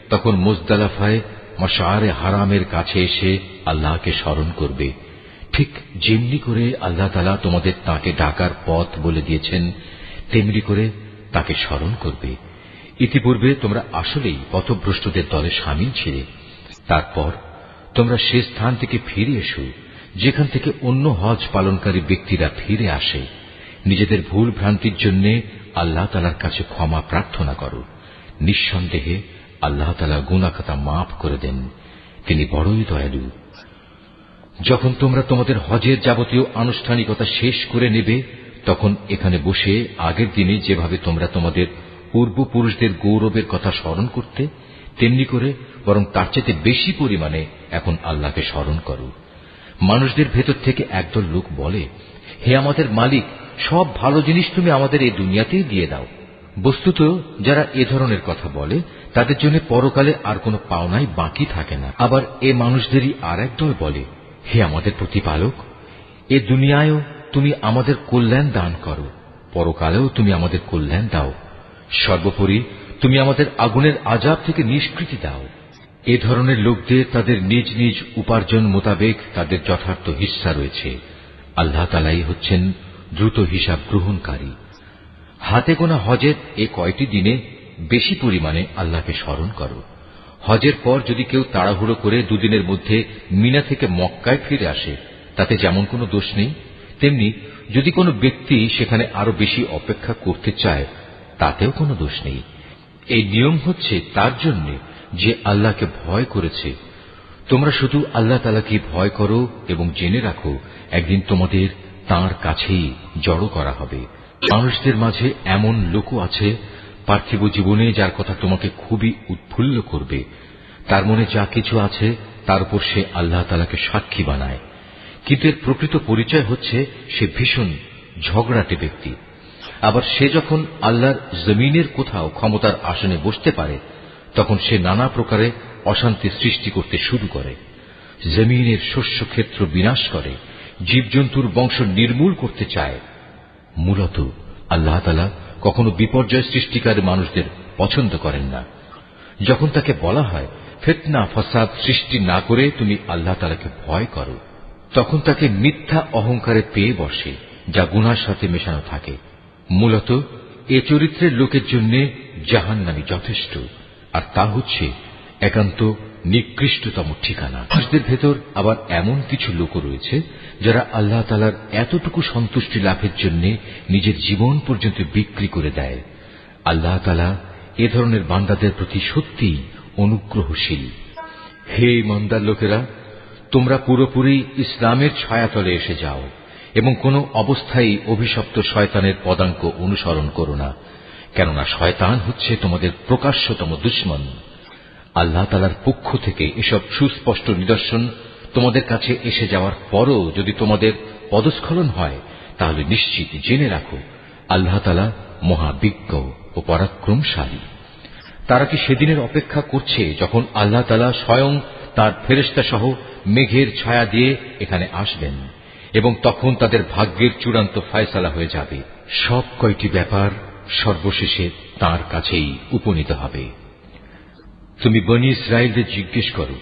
তখন মুজদালিফায় মাশআরে হারামের কাছে এসে আল্লাহকে স্মরণ করবে, ঠিক যেমনি করে আল্লাহ তাআলা তোমাদের তাকে ডাকার পথ বলে দিয়েছেন তেমনি করে তাকে স্মরণ করবে। ইতিপূর্বে তোমরা আসলেই পথভ্রষ্টদের দলে শামিল ছিলে। তারপর তোমরা সে স্থান থেকে ফিরে এসো যেখান থেকে অন্য হজ পালনকারী ব্যক্তিরা ফিরে আসে। নিজেদের ভুল ভ্রান্তির জন্য আল্লাহ তাআলার কাছে ক্ষমা প্রার্থনা করো। নিঃসন্দেহে আল্লাহ তাআলা গুনাহ খাতা মাফ করে দেন, তিনি বড়ই দয়ালু। যখন তোমরা তোমাদের হজের যাবতীয় আনুষ্ঠানিকতা শেষ করে নেবে তখন এখানে বসে আগের দিনে যেভাবে তোমরা তোমাদের পূর্বপুরুষদের গৌরবের কথা স্মরণ করতে, তেমনি করে বরং তার চেয়ে বেশি পরিমাণে এখন আল্লাহকে স্মরণ করো। মানুষদের ভেতর থেকে একদল লোক বলে, হে আমাদের মালিক, সব ভালো জিনিস তুমি আমাদের এই দুনিয়াতেই দিয়ে দাও। বস্তুত যারা এ ধরনের কথা বলে তাদের জন্য পরকালে আর কোনো পাওনাই বাকি থাকে না। আবার এ মানুষদেরই আর একদল বলে, হে আমাদের প্রতিপালক, এ দুনিয়ায়ও তুমি আমাদের কল্যাণ দান করো, পরকালেও তুমি আমাদের কল্যাণ দাও, সর্বোপরি তুমি আমাদের আগুনের আযাব থেকে নিষ্কৃতি দাও। এ ধরনের লোকদের তাদের নিজ নিজ উপার্জন মোতাবেক তাদের যথার্থ হিস্সা রয়েছে। আল্লাহ তাআলাই হচ্ছেন দ্রুত হিসাব গ্রহণকারী। হাতে গোনা হজের এ কয়টি দিনে বেশি পরিমাণে আল্লাহকে স্মরণ করো। হজের পর যদি কেউ তাড়াহুড়ো করে দুদিনের মধ্যে মিনা থেকে মক্কায় ফিরে আসে তাতে যেমন কোনো দোষ নেই, তেমনি যদি কোনো ব্যক্তি সেখানে আরো বেশি অপেক্ষা করতে চায় তাতেও কোনো দোষ নেই। এই নিয়ম হচ্ছে তার জন্য যে আল্লাহকে ভয় করেছে। তোমরা শুধু আল্লাহ তাআলাকে ভয় করো এবং জেনে রাখো একদিন তোমাদের তাঁর কাছেই জড়ো করা হবে। মানুষদের মাঝে এমন লোকও আছে পার্থিব জীবনে যার কথা তোমাকে খুবই উৎফুল্ল করবে। তার মনে যা কিছু আছে তার উপর সে আল্লাহ তাআলাকে সাক্ষী বানায়, কিন্তু এর প্রকৃত পরিচয় হচ্ছে সে ভীষণ ঝগড়াটে ব্যক্তি। আবার সে যখন আল্লাহর জমিনের কোথাও ক্ষমতার আসনে বসতে পারে তখন সে নানা প্রকারে অশান্তি সৃষ্টি করতে শুরু করে, জমিনের শস্যক্ষেত্র বিনাশ করে, জীবজন্তুর বংশ নির্মূল করতে চায়। মূলত আল্লাহ তাআলা কখনো বিপর্যয় সৃষ্টিকারী মানুষদের পছন্দ করেন না। যখন তাকে বলা হয় ফিতনা ফাসাদ সৃষ্টি না করে তুমি আল্লাহ তাআলাকে ভয় করো, তখন তাকে মিথ্যা অহংকারে পেয়ে বসে যা গুনার সাথে মেশানো থাকে। মূলত এ চরিত্রের লোকের জন্য জাহান্নামই যথেষ্ট, আর তা হচ্ছে একান্ত নিকৃষ্টতম ঠিকানা। মানুষদের ভেতর আবার এমন কিছু লোক রয়েছে যারা আল্লাহ তাআলার এতটুকু সন্তুষ্টি লাভের জন্য নিজের জীবন পর্যন্ত বিক্রি করে দেয়। আল্লাহ তাআলা এ ধরনের বান্দাদের প্রতি সত্যিই অনুগ্রহশীল। হে ঈমানদার লোকেরা, তোমরা পুরোপুরি ইসলামের ছায়াতলে এসে যাও এবং কোনো অবস্থায় অভিশপ্ত শয়তানের পদাঙ্ক অনুসরণ করো না, কেননা শয়তান হচ্ছে তোমাদের প্রকাশ্যতম দুশমন। আল্লাহ তাআলার পক্ষ থেকে এসব সুস্পষ্ট নিদর্শন তোমাদের কাছে এসে যাওয়ার পরও যদি তোমাদের পদস্খলন হয়, তাহলে নিশ্চিত জেনে রাখো আল্লাহ তাআলা মহাবিজ্ঞ ও পরাক্রমশালী। তারা কি সেদিনের অপেক্ষা করছে যখন আল্লাহ তাআলা স্বয়ং তার ফেরেশতা সহ মেঘের ছায়া দিয়ে এখানে আসবেন এবং তখন তাদের ভাগ্যের চূড়ান্ত ফয়সালা হয়ে যাবে। সব কয়টি ব্যাপার সর্বশেষে তার কাছেই উপনীত হবে। তুমি বনী ইসরায়েলদের জিজ্ঞেস করো,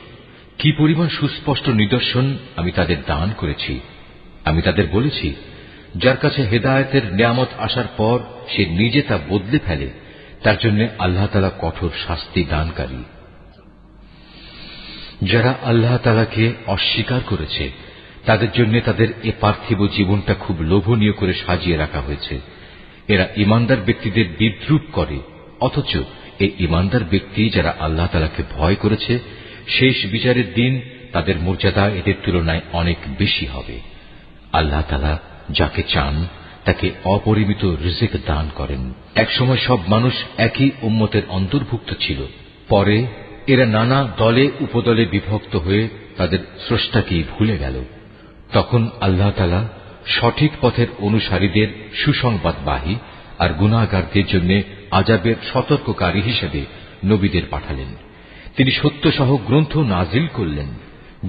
কি পরিমাণ সুস্পষ্ট নিদর্শন আমি তাদের দান করেছি। আমি তাদের বলেছি, যার কাছে হেদায়েতের নিয়ামত আসার পর সে নিজে তা বদলে ফেলে, তার জন্য আল্লাহ তাআলা কঠোর শাস্তি দানকারী। যারা আল্লাহ তাআলাকে অস্বীকার করেছে তাদের জন্য তাদের এ পার্থিব জীবনটা খুব লোভনীয় করে সাজিয়ে রাখা হয়েছে। এরা ঈমানদার ব্যক্তিদের বিদ্রূপ করে, অথচ এই ঈমানদার ব্যক্তি যারা আল্লাহ তাআলাকে ভয় করেছে, শেষ বিচারের দিন তাদের মর্যাদা এদের তুলনায় অনেক বেশি হবে। আল্লাহ তাআলা যাকে চান তাকে অপরিমিত রিজিক দান করেন। একসময় সব মানুষ একই উম্মতের অন্তর্ভুক্ত ছিল, পরে এরা নানা দলে উপদলে বিভক্ত হয়ে তাদের স্রষ্টাকেই ভুলে গেল। তখন আল্লাহ তাআলা সঠিক পথের অনুসারীদের সুসংবাদবাহী আর গুনাহগারদের জন্য আযাবের সতর্ককারী হিসেবে নবীদের পাঠালেন। তিনি সত্যসহ গ্রন্থ নাজিল করলেন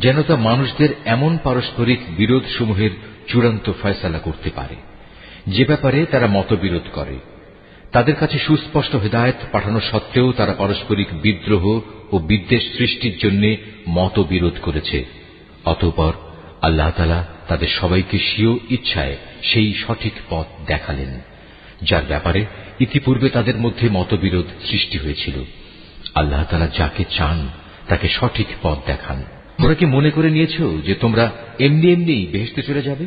যেন তা মানুষদের এমন পারস্পরিক বিরোধ সমূহের চূড়ান্ত ফয়সালা করতে পারে যে ব্যাপারে তারা মতবিরোধ করে। তাদের কাছে সুস্পষ্ট হিদায়াত পাঠানো সত্ত্বেও তারা পারস্পরিক বিদ্রোহ ও বিদ্বেষ সৃষ্টির জন্য মতবিরোধ করেছে। অতঃপর আল্লাহ তাআলা তাদের সবাইকে স্বীয় ইচ্ছায় সেই সঠিক পথ দেখালেন, যার ব্যাপারে ইতিপূর্বে তাদের মধ্যে মতবিরোধ সৃষ্টি হয়েছিল। আল্লাহ তাআলা যাকে চান তাকে সঠিক পথ দেখান। তোমরা কি মনে করে নিয়েছ যে তোমরা এমনি এমনি বেহেশতে চলে যাবে?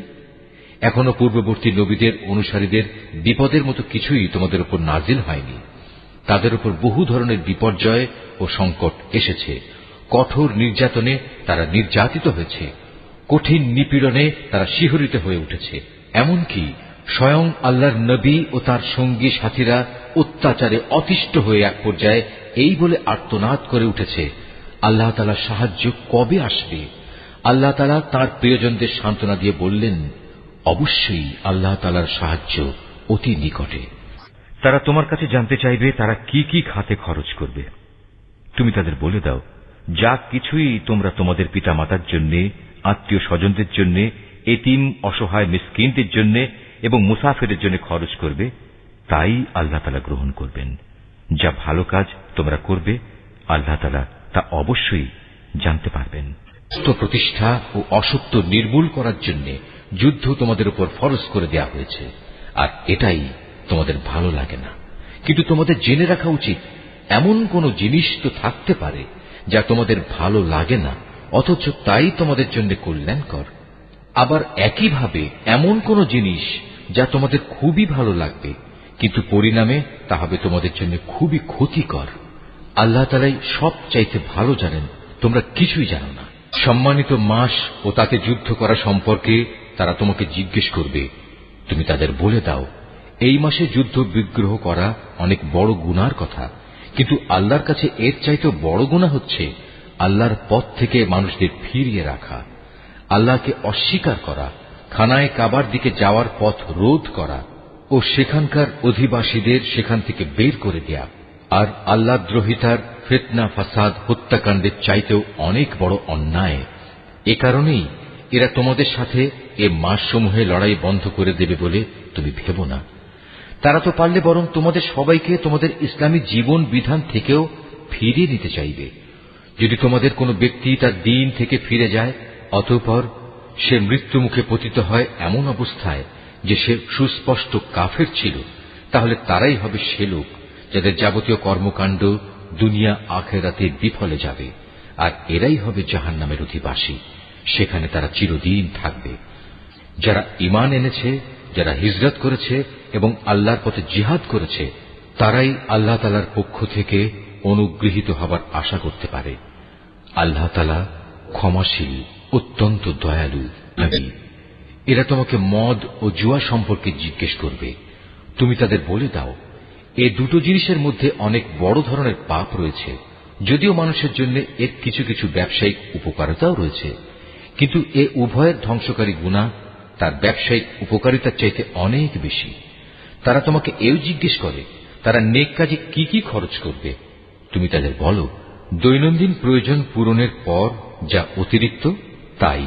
এখনো পূর্ববর্তী নবীদের অনুসারীদের বিপদের মতো কিছুই তোমাদের উপর নাজিল হয়নি। তাদের উপর বহু ধরনের বিপর্যয় ও সংকট এসেছে। কঠোর নির্যাতনে তারা নির্যাতিত হয়েছে, কঠিন নিপীড়নে তারা শিহরিত হয়ে উঠেছে। এমনকি স্বয়ং আল্লাহর নবী ও তার সঙ্গী সাথীরা অত্যাচারে অতিষ্ঠ হয়ে এক পর্যায়ে এই বলে আর্তনাদ করে উঠেছে, আল্লাহ তাআলার সাহায্য কবে আসবে? আল্লাহ তাআলা তাঁর প্রিয়জনদের সান্ত্বনা দিয়ে বললেন, অবশ্যই আল্লাহ তাআলার সাহায্য অতি নিকটে। তারা তোমার কাছে জানতে চাইবে তারা কি কি খাতে খরচ করবে। তুমি তাদের বলে দাও, যা কিছুই তোমরা তোমাদের পিতা মাতার জন্য, আত্মীয় স্বজনদের জন্য, এতিম অসহায় মিসকিনদের জন্য এবং মুসাফিরের জন্য খরচ করবে, তাই আল্লাহ তাআলা গ্রহণ করবেন। যা ভালো কাজ তোমরা করবে আল্লাহ তাআলা তা অবশ্যই জানতে পারবেন। সত্য প্রতিষ্ঠা ও অসত্য নির্মূল করার জন্য যুদ্ধ তোমাদের উপর ফরজ করে দেওয়া হয়েছে, আর এটাই তোমাদের ভালো লাগে না। কিন্তু তোমাদের জেনে রাখা উচিত, এমন কোন জিনিস তো থাকতে পারে যা তোমাদের ভালো লাগে না, অথচ তাই তোমাদের জন্য কল্যাণকর। আবার একইভাবে এমন কোন জিনিস যা তোমাদের খুবই ভালো লাগবে, কিন্তু পরিণামে তা হবে তোমাদের জন্য খুবই ক্ষতিকর। আল্লাহ তাআলাই সব চাইতে ভালো জানেন, তোমরা কিছুই জানো না। সম্মানিত মাস ও তাতে যুদ্ধ করা সম্পর্কে তারা তোমাকে জিজ্ঞেস করবে। তুমি তাদের বলে দাও, এই মাসে যুদ্ধ বিগ্রহ করা অনেক বড় গুনার কথা, কিন্তু আল্লাহর কাছে এর চাইতে বড় গুনাহ হচ্ছে আল্লাহর পথ থেকে মানুষদের ফিরিয়ে রাখা, আল্লাহকে অস্বীকার করা, খানায়ে কাবার দিকে যাওয়ার পথ রোধ করা ও সেখানকার অধিবাসীদের সেখান থেকে বের করে দেয়া। আর আল্লাহ দ্রোহিতার ফিতনা, ফাসাদ, হত্যাকাণ্ডের চাইতেও অনেক বড় অন্যায়। এ কারণেই এরা তোমাদের সাথে এ মাসসমূহে লড়াই বন্ধ করে দেবে বলে তুমি ভেবো না। তারা তো পারলে বরং তোমাদের সবাইকে তোমাদের ইসলামী জীবন বিধান থেকেও ফিরিয়ে নিতে চাইবে। যদি তোমাদের কোনো ব্যক্তি তার দ্বীন থেকে ফিরে যায়, অতঃপর সে মৃত্যু মুখে পতিত হয় এমন অবস্থায় যে সে সুস্পষ্ট কাফের ছিল, তাহলে তারাই হবে সে লোক যাদের যাবতীয় কর্মকাণ্ড দুনিয়া আখিরাতে বিফলে যাবে, আর এরাই হবে জাহান্নামের অধিবাসী। সেখানে তারা চিরদিন থাকবে। যারা ঈমান এনেছে, যারা হিজরত করেছে এবং আল্লাহর পথে জিহাদ করেছে, তারাই আল্লাহ তাআলার পক্ষ থেকে অনুগৃহীত হবার আশা করতে পারে। আল্লাহ তাআলা ক্ষমাশীল, অত্যন্ত দয়ালু। নবী, এরা তোমাকে মদ ও জুয়া সম্পর্কে জিজ্ঞেস করবে। তুমি তাদের বলে দাও, এ দুটো জিনিসের মধ্যে অনেক বড় ধরনের পাপ রয়েছে, যদিও মানুষের জন্য এর কিছু কিছু ব্যবসায়িক উপকারিতাও রয়েছে, কিন্তু এ উভয়ের ধ্বংসকারী গুনাহ তার ব্যবসায়িক উপকারিতার চাইতে অনেক বেশি। তারা তোমাকে এও জিজ্ঞেস করে তারা নেক কাজে কি কি খরচ করবে। তুমি তাদের বলো, দৈনন্দিন প্রয়োজন পূরণের পর যা অতিরিক্ত তাই।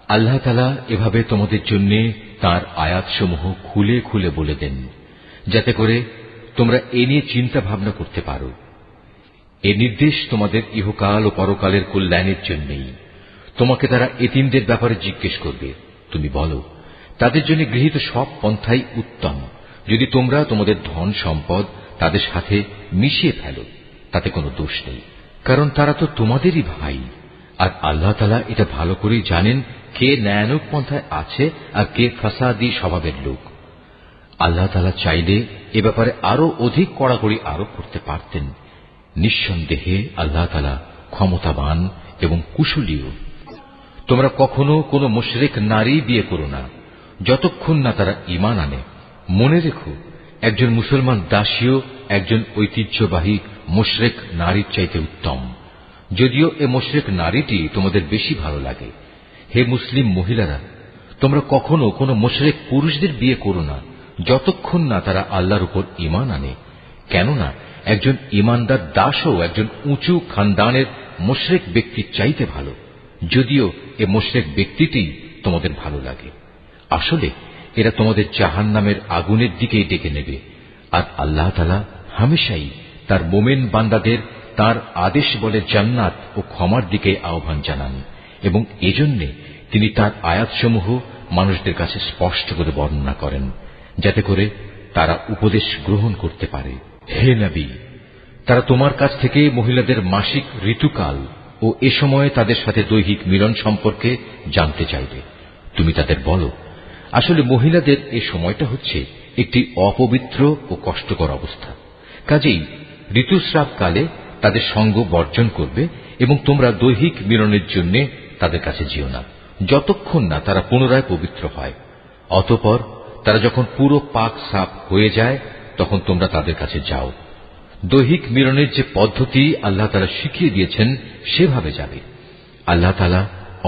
আল্লাহ তাআলা এভাবে তোমাদের জন্য তাঁর আয়াতসমূহ খুলে খুলে বলে দেন, যাতে করে তোমরা এ নিয়ে চিন্তা ভাবনা করতে পারো। এ নির্দেশ তোমাদের ইহকাল ও পরকালের কল্যাণের জন্যই। তোমাকে তারা এতিমদের ব্যাপারে জিজ্ঞেস করবে। তুমি বলো, তাদের জন্য গৃহীত সব পন্থাই উত্তম, যদি তোমরা তোমাদের ধন সম্পদ তাদের সাথে মিশিয়ে ফেলো, তাতে কোনো দোষ নেই, কারণ তারা তো তোমাদেরই ভাই। আর আল্লাহ তাআলা এটা ভালো করেই জানেন কে ন্যায়ানুগ পন্থায় আছে আর কে ফাসাদি স্বভাবের লোক। আল্লাহ তাআলা চাইলে এ ব্যাপারে আরো অধিক কড়াকড়ি আরোপ করতে পারতেন। নিঃসন্দেহে আল্লাহ তাআলা ক্ষমতাবান এবং কুশলীও। তোমরা কখনো কোনো মুশরিক নারী বিয়ে করো না, যতক্ষণ না তারা ঈমান আনে। মনে রেখো, একজন মুসলমান দাসীও একজন ঐতিহ্যবাহী মুশরিক নারীর চাইতে উত্তম, যদিও এ মুশরিক নারীটি তোমাদের বেশি ভালো লাগে। হে মুসলিম মহিলারা, তোমরা কখনো কোনো মুশরিক পুরুষদের বিয়ে করো না, যতক্ষণ না তারা আল্লাহর উপর ঈমান আনে। কেননা একজন ঈমানদার দাসও একজন উঁচু খানদানের মুশরিক ব্যক্তির চাইতে ভালো, যদিও এ মুশরিক ব্যক্তিটি তোমাদের ভালো লাগে। আসলে এরা তোমাদের জাহান্নামের আগুনের দিকেই ডেকে নেবে। আর আল্লাহ তাআলা হামেশাই তার মোমেন বান্দাদের তার আদেশ বলে জান্নাত ও ক্ষমার দিকে আহ্বান জানান, এবং এজন্যে তিনি তার আয়াতসমূহ মানুষদের কাছে স্পষ্ট করে বর্ণনা করেন, যাতে করে তারা উপদেশ গ্রহণ করতে পারে। হে নবী, তারা তোমার কাছ থেকে মহিলাদের মাসিক ঋতুকাল ও এ সময়ে তাদের সাথে দৈহিক মিলন সম্পর্কে জানতে চাইবে। তুমি তাদের বলো, আসলে মহিলাদের এ সময়টা হচ্ছে একটি অপবিত্র ও কষ্টকর অবস্থা। কাজেই ঋতুস্রাবকালে তাদের সঙ্গ বর্জন করবে এবং তোমরা দৈহিক মিলনের জন্য তাদের কাছে যেও না, যতক্ষণ না তারা পুনরায় পবিত্র হয়। অতঃপর তারা যখন পুরো পাক সাফ হয়ে যায়, তখন তোমরা তাদের কাছে যাও। দৈহিক মিলনের যে পদ্ধতি আল্লাহ তাআলা শিখিয়ে দিয়েছেন সেভাবে যাবে। আল্লাহ তাআলা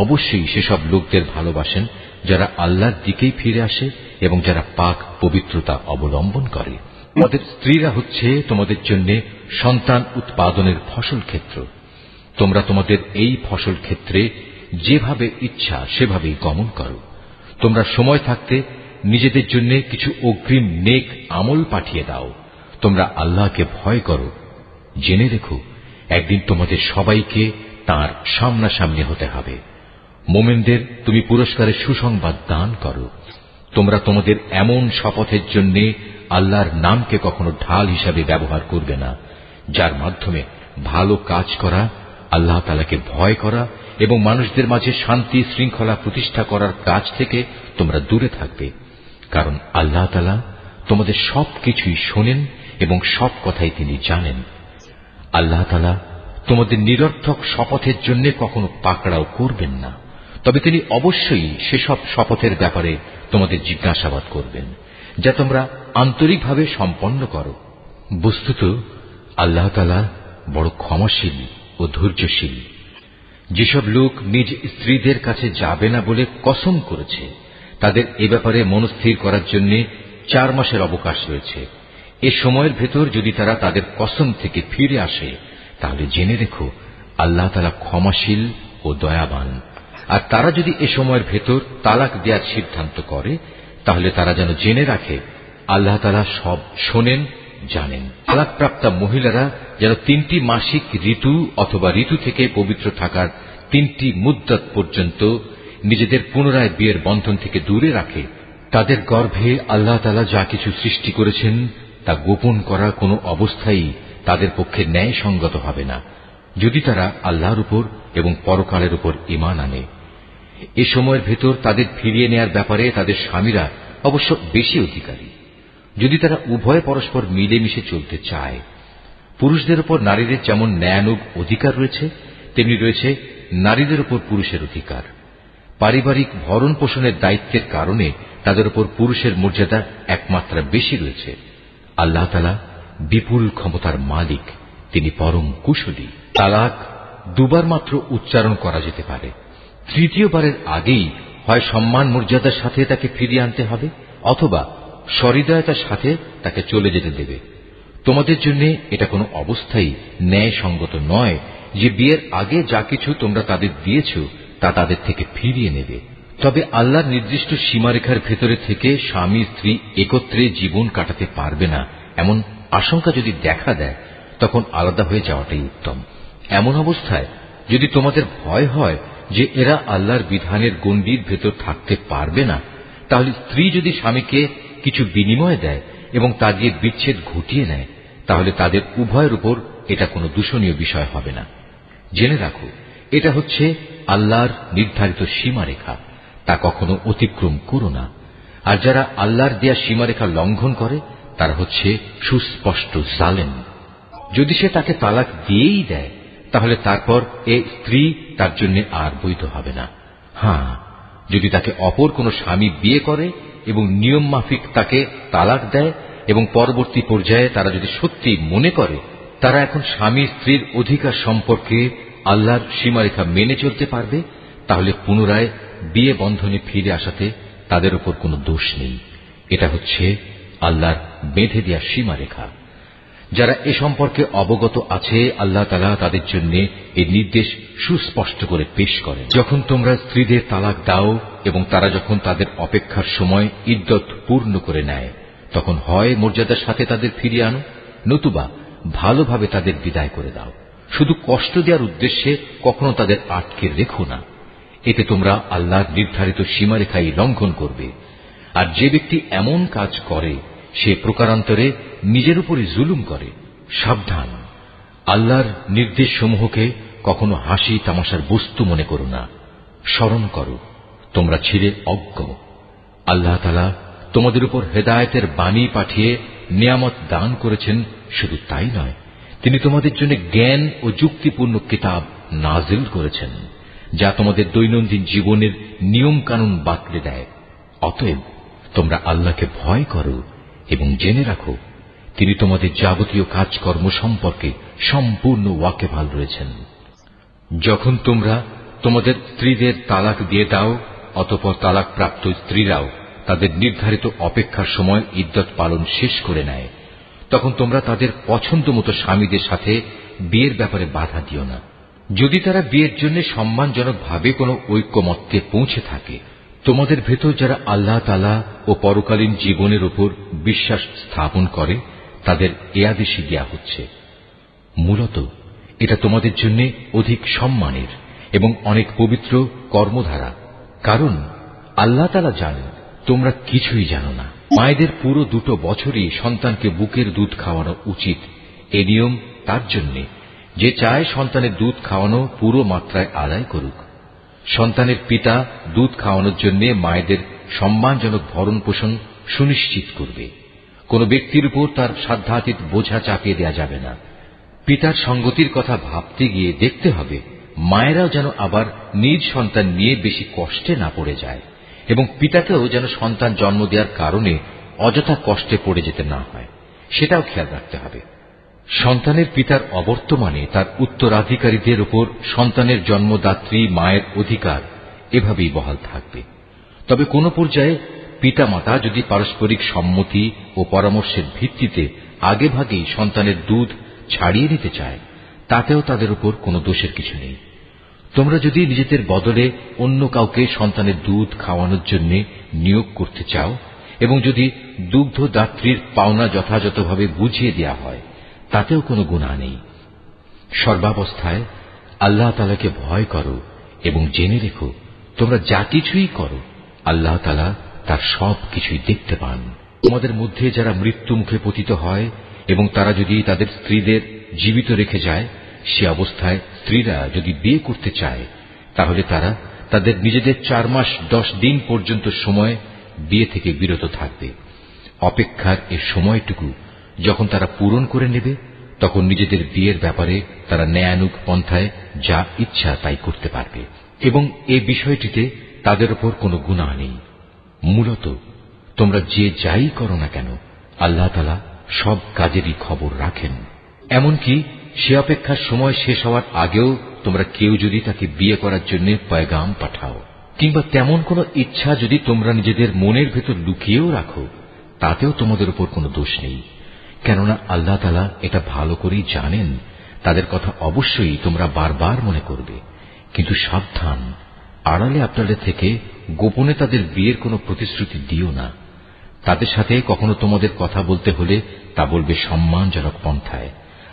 অবশ্যই সেসব লোকদের ভালোবাসেন যারা আল্লাহর দিকেই ফিরে আসে এবং যারা পাক পবিত্রতা অবলম্বন করে। তোমাদের স্ত্রীরা হচ্ছে তোমাদের জন্য সন্তান উৎপাদনের ফসল ক্ষেত্র। তোমরা তোমাদের এই ফসল ক্ষেত্রে যেভাবে ইচ্ছা সেভাবেই গমন করো। তোমরা সময় থাকতে নিজেদের জন্য কিছু অগ্রিম নেক আমল পাঠিয়ে দাও। তোমরা আল্লাহকে ভয় করো। জেনে রেখো, একদিন তোমাদের সবাইকে তাঁর সামনাসামনি হতে হবে। মোমেনদের তুমি পুরস্কারের সুসংবাদ দান করো। তোমরা তোমাদের এমন শপথের জন্য আল্লাহর নামকে কখনো ঢাল হিসাবে ব্যবহার করবে না, যার মাধ্যমে ভালো কাজ করা, আল্লাহ তাআলাকে ভয় করা এবং মানুষদের মাঝে শান্তি শৃঙ্খলা প্রতিষ্ঠা করার কাজ থেকে তোমরা দূরে থাকবে। কারণ আল্লাহ তাআলা তোমাদের সবকিছুই শোনেন এবং সব কথাই তিনি জানেন। আল্লাহ তাআলা তোমাদের নিরর্থক শপথের জন্য কখনো পাকড়াও করবেন না, তবে তিনি অবশ্যই সেসব শপথের ব্যাপারে তোমাদের জিজ্ঞাসাবাদ করবেন, যা তোমরা আন্তরিকভাবে সম্পন্ন করো। বস্তুত আল্লাহ তাআলা বড় ক্ষমাশীল ও ধৈর্যশীল। যেসব লোক নিজ স্ত্রীদের কাছে যাবে না বলে কসম করেছে, তাদের এ ব্যাপারে মনস্থির করার জন্য 4 মাসের অবকাশ রয়েছে। এ সময়ের ভেতর যদি তারা তাদের কসম থেকে ফিরে আসে, তাহলে জেনে রেখো আল্লাহ তাআলা ক্ষমাশীল ও দয়াবান। আর তারা যদি এ সময়ের ভেতর তালাক দেওয়ার সিদ্ধান্ত করে, তাহলে তারা যেন জেনে রাখে আল্লাহ তাআলা সব শোনেন, জানেন। তালাকপ্রাপ্তা মহিলারা যেন 3টি মাসিক ঋতু অথবা ঋতু থেকে পবিত্র থাকার 3টি মুদ্দত পর্যন্ত নিজেদের পুনরায় বিয়ের বন্ধন থেকে দূরে রাখে। তাদের গর্ভে আল্লাহ তাআলা যা কিছু সৃষ্টি করেছেন তা গোপন করা কোনো অবস্থায় তাদের পক্ষে ন্যায়সঙ্গত হবে না, যদি তারা আল্লাহর উপর এবং পরকালের উপর ঈমান আনে। এ সময়ের ভেতর তাদের ফিরিয়ে নেয়ার ব্যাপারে তাদের স্বামীরা অবশ্য বেশি অধিকারী, যদি তারা উভয় পরস্পর মিলেমিশে চলতে চায়। পুরুষদের উপর নারীদের যেমন ন্যায়ানুগ অধিকার রয়েছে, তেমনি রয়েছে নারীদের উপর পুরুষের অধিকার। পারিবারিক ভরণ পোষণের দায়িত্বের কারণে তাদের উপর পুরুষের মর্যাদা একমাত্রা বেশি রয়েছে। আল্লাহ তাআলা বিপুল ক্ষমতার মালিক, তিনি পরম কুশলী। তালাক 2 বার মাত্র উচ্চারণ করা যেতে পারে। 3য় বারের আগেই হয় সম্মান মর্যাদার সাথে তাকে ফিরিয়ে আনতে হবে, অথবা সহৃদয়তার সাথে তাকে চলে যেতে দেবে। তোমাদের জন্য এটা কোনো অবস্থায় ন্যায়সঙ্গত নয় যে বিয়ের আগে যা কিছু তোমরা তাদের দিয়েছ তা তাদের থেকে ফিরিয়ে নেবে। তবে আল্লাহর নির্দিষ্ট সীমারেখার ভেতরে থেকে স্বামী স্ত্রী একত্রে জীবন কাটাতে পারবে না এমন আশঙ্কা যদি দেখা দেয়, তখন আলাদা হয়ে যাওয়াটাই উত্তম। এমন অবস্থায় যদি তোমাদের ভয় হয় যে এরা আল্লাহর বিধানের গণ্ডির ভেতর থাকতে পারবে না, তাহলে স্ত্রী যদি স্বামীকে কিছু বিনিময় দেয় এবং তা দিয়ে বিচ্ছেদ ঘটিয়ে নেয়, তাহলে তাদের উভয়ের উপর এটা কোনো দূষণীয় বিষয় হবে না। জেনে রাখো, এটা হচ্ছে আল্লাহর নির্ধারিত সীমারেখা, তা কখনো অতিক্রম করো না। আর যারা আল্লাহর দেয়া সীমারেখা লঙ্ঘন করে তারা হচ্ছে সুস্পষ্ট জালেম। যদি সে তাকে তালাক দিয়েই দেয়, তাহলে তারপর এ স্ত্রী তার জন্য আর বৈধ হবে না। হ্যাঁ, যদি তাকে অপর কোন স্বামী বিয়ে করে এবং নিয়ম মাফিক তাকে তালাক দেয় এবং পরবর্তী পর্যায়ে তারা যদি সত্যি মনে করে তারা এখন স্বামী স্ত্রীর অধিকার সম্পর্কে আল্লাহর সীমারেখা মেনে চলতে পারবে, তাহলে পুনরায় বিয়ে বন্ধনে ফিরে আসাতে তাদের উপর কোনো দোষ নেই। এটা হচ্ছে আল্লাহর বেঁধে দেয়া সীমারেখা। যারা এ সম্পর্কে অবগত আছে, আল্লাহ তাআলা তাদের জন্য এই নির্দেশ সুস্পষ্ট করে পেশ করেন। যখন তোমরা স্ত্রীদের তালাক দাও এবং তারা যখন তাদের অপেক্ষার সময় ইদ্দত পূর্ণ করে নেয়, তখন হয় মর্যাদার সাথে তাদের ফিরিয়ে আনো, নতুবা ভালোভাবে তাদের বিদায় করে দাও। শুধু কষ্ট দেওয়ার উদ্দেশ্যে কখনো তাদের আটকে রেখো না। এতে তোমরা আল্লাহর নির্ধারিত সীমারেখাই লঙ্ঘন করবে। আর যে ব্যক্তি এমন কাজ করে সে প্রকারান্তরে নিজের উপরই জুলুম করে। সাবধান, আল্লাহর নির্দেশ সমূহকে কখনো হাসি তামাশার বস্তু মনে করো না। স্মরণ করো, তোমরা ছিলে অজ্ঞ। আল্লাহ তাআলা তোমাদের উপর হেদায়েতের বাণী পাঠিয়ে নিয়ামত দান করেছেন। শুধু তাই নয়, তিনি তোমাদের জন্য জ্ঞান ও যুক্তিপূর্ণ কিতাব নাজিল করেছেন, যা তোমাদের দৈনন্দিন জীবনের নিয়ম কানুন বাতলে দেয়। অতএব তোমরা আল্লাহকে ভয় করো এবং জেনে রাখো, তিনি তোমাদের যাবতীয় কাজকর্ম সম্পর্কে সম্পূর্ণ ওয়াকিবহাল রয়েছেন। যখন তোমরা তোমাদের স্ত্রীদের তালাক দিয়ে দাও, অতঃপর তালাক প্রাপ্ত স্ত্রীরাও তাদের নির্ধারিত অপেক্ষার সময় ইদ্দত পালন শেষ করে নেয়, তখন তোমরা তাদের পছন্দ মতো স্বামীদের সাথে বিয়ের ব্যাপারে বাধা দিও না। যদি তারা বিয়ের জন্য সম্মানজনকভাবে কোনো ঐক্যমত্যে পৌঁছে থাকে, তোমাদের ভেতর যারা আল্লাহ তাআলা ও পরকালীন জীবনের উপর বিশ্বাস স্থাপন করে তাদের এ আদেশই দেয়া হচ্ছে। মূলত এটা তোমাদের জন্য অধিক সম্মানের এবং অনেক পবিত্র কর্মধারা, কারণ আল্লাহ তাআলা জানেন তোমরা কিছুই জানো না। মায়েদের পুরো 2 বছরই সন্তানকে বুকের দুধ খাওয়ানো উচিত। এ নিয়ম তার জন্য যে চায় সন্তানের দুধ খাওয়ানো পুরো মাত্রায় আদায় করুক। সন্তানের পিতা দুধ খাওয়ানোর জন্য মায়েদের সম্মানজনক ভরণ পোষণ সুনিশ্চিত করবে। কোন ব্যক্তির উপর তার সাধ্যাতীত বোঝা চাপিয়ে দেওয়া যাবে না। পিতার সঙ্গতির কথা ভাবতে গিয়ে দেখতে হবে মায়েরাও যেন আবার নিজ সন্তান নিয়ে বেশি কষ্টে না পড়ে যায়, এবং পিতাকেও যেন সন্তান জন্ম দেওয়ার কারণে অযথা কষ্টে পড়ে যেতে না হয়, সেটাও খেয়াল রাখতে হবে। সন্তানের পিতার অবর্তমানে তার উত্তরাধিকারীদের উপর সন্তানের জন্মদাত্রী মায়ের অধিকার এভাবেই বহাল থাকবে। তবে কোন পর্যায়ে পিতামাতা যদি পারস্পরিক সম্মতি ও পরামর্শের ভিত্তিতে আগেভাগেই সন্তানের দুধ ছাড়িয়ে নিতে চায়, তাতেও তাদের উপর কোনো দোষের কিছু নেই। তোমরা যদি নিজেদের বদলে অন্য কাউকে সন্তানের দুধ খাওয়ানোর জন্য নিয়োগ করতে চাও এবং যদি দুগ্ধদাত্রীর পাওনা যথাযথভাবে বুঝিয়ে দেওয়া হয়, তাতেও কোনো গুনাহ নেই। সর্বাবস্থায় আল্লাহ তাআলাকে ভয় করো এবং জেনে রেখো, তোমরা যা কিছুই করো আল্লাহ তাআলা তার সব কিছুই দেখতে পান। তোমাদের মধ্যে যারা মৃত্যু মুখে পতিত হয় এবং তারা যদি তাদের স্ত্রীদের জীবিত রেখে যায়, সে অবস্থায় স্ত্রীরা যদি বিয়ে করতে চায়, তাহলে তারা তাদের নিজেদের 4 মাস 10 দিন পর্যন্ত সময় বিয়ে থেকে বিরত থাকবে। অপেক্ষার এ সময়টুকু যখন তারা পূরণ করে নেবে, তখন নিজেদের বিয়ের ব্যাপারে তারা ন্যায়ানুগ পন্থায় যা ইচ্ছা তাই করতে পারবে, এবং এ বিষয়টিতে তাদের উপর কোনো গুনাহ নেই। মূলত তোমরা যে যাই করো না কেন, আল্লাহ তাআলা সব কাজেরই খবর রাখেন। এমনকি সে অপেক্ষার সময় শেষ হওয়ার আগেও তোমরা কেউ যদি তাকে বিয়ে করার জন্য পয়গাম পাঠাও, কিংবা তেমন কোন ইচ্ছা যদি তোমরা নিজেদের মনের ভেতর লুকিয়েও রাখো, তাতেও তোমাদের উপর কোনো দোষ নেই, কেননা আল্লাহ তাআলা এটা ভালো করেই জানেন। তাদের কথা অবশ্যই তোমরা বারবার মনে করবে, কিন্তু সাবধান, আড়ালে আপনাদের থেকে গোপনে তাদের বিয়ের কোনো প্রতিশ্রুতি দিও না। তাদের সাথে কখনো তোমাদের কথা বলতে হলে তা বলবে সম্মানজনক পন্থায়,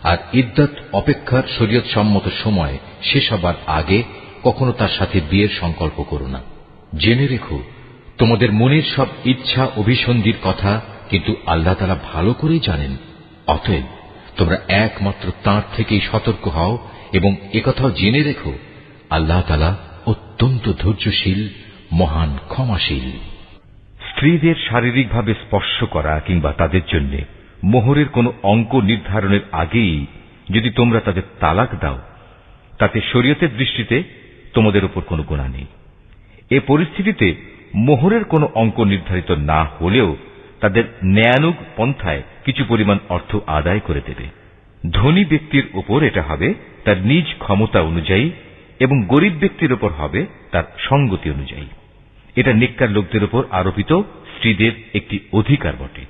আর ইদ্দত অপেক্ষার শরীয়ত সম্মত সময় শেষ হবার আগে কখনো তার সাথে বিয়ের সংকল্প করো না। জেনে রেখো, তোমাদের মনের সব ইচ্ছা অভিসন্ধির কথা কিন্তু আল্লাহ তাআলা ভালো করেই জানেন। অতএব তোমরা একমাত্র তাঁর থেকেই সতর্ক হও এবং একথাও জেনে রেখো, আল্লাহ তাআলা অত্যন্ত ধৈর্যশীল, মহান ক্ষমাশীল। স্ত্রীদের শারীরিকভাবে স্পর্শ করা কিংবা তাদের জন্য মোহরের কোনো অঙ্ক নির্ধারণের আগেই যদি তোমরা তাদের তালাক দাও, তাতে শরীয়তের দৃষ্টিতে তোমাদের উপর কোনো গুনাহ নেই। এ পরিস্থিতিতে মোহরের কোনো অঙ্ক নির্ধারিত না হলেও তাদের ন্যায়ানুগ পন্থায় কিছু পরিমাণ অর্থ আদায় করে দেবে। ধনী ব্যক্তির উপর এটা হবে তার নিজ ক্ষমতা অনুযায়ী এবং গরিব ব্যক্তির উপর হবে তার সঙ্গতি অনুযায়ী। এটা নেককার লোকদের উপর আরোপিত স্ত্রীদের একটি অধিকার বটে।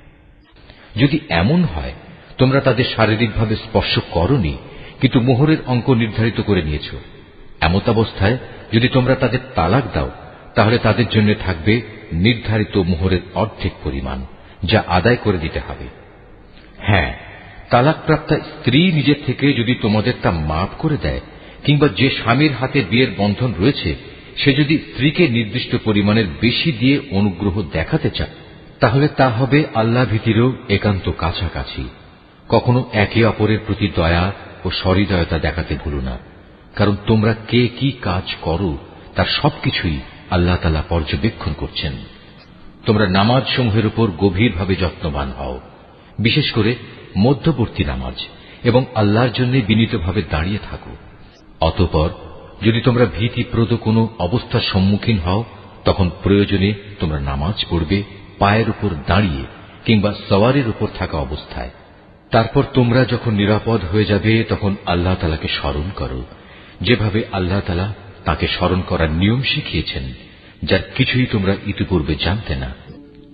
যদি এমন হয় তোমরা তাদের শারীরিকভাবে স্পর্শ করনি, কিন্তু মোহরের অঙ্ক নির্ধারিত করে নিয়েছ, এমত অবস্থায় যদি তোমরা তাদের তালাক দাও, তাহলে তাদের জন্য থাকবে নির্ধারিত মোহরের অর্ধেক পরিমাণ, যা আদায় করে দিতে হবে। হ্যাঁ, তালাকপ্রাপ্তা স্ত্রী নিজের থেকে যদি তোমাদের তা মাফ করে দেয়, কিংবা যে স্বামীর হাতে বিয়ের বন্ধন রয়েছে সে যদি স্ত্রীকে নির্দিষ্ট পরিমাণের বেশি দিয়ে অনুগ্রহ দেখাতে চায়, তাহলে তা হবে আল্লাহ ভীতিরও একান্ত কাছাকাছি। কখনো একে অপরের প্রতি দয়া ও সহৃদয়তা দেখাতে ভুলো না, কারণ তোমরা কে কি কাজ করো তার সবকিছুই আল্লাহ তাআলা পর্যবেক্ষণ করছেন। তোমরা নামাজ সমূহের উপর গভীরভাবে যত্নবান হও, বিশেষ করে মধ্যবর্তী নামাজ, এবং আল্লাহর জন্য বিনীতভাবে দাঁড়িয়ে থাকো। অতঃপর যদি তোমরা ভীতিপ্রদ কোনো অবস্থার সম্মুখীন হও, তখন প্রয়োজনে তোমরা নামাজ পড়বে পায়ের উপর দাঁড়িয়ে কিংবা সওয়ারের উপর থাকা অবস্থায়। তারপর তোমরা যখন নিরাপদ হয়ে যাবে তখন আল্লাহ তাআলাকে স্মরণ করো, যেভাবে আল্লাহ তাআলা তাকে স্মরণ করার নিয়ম শিখিয়েছেন, যার কিছুই তোমরা ইতিপূর্বে জানতে না।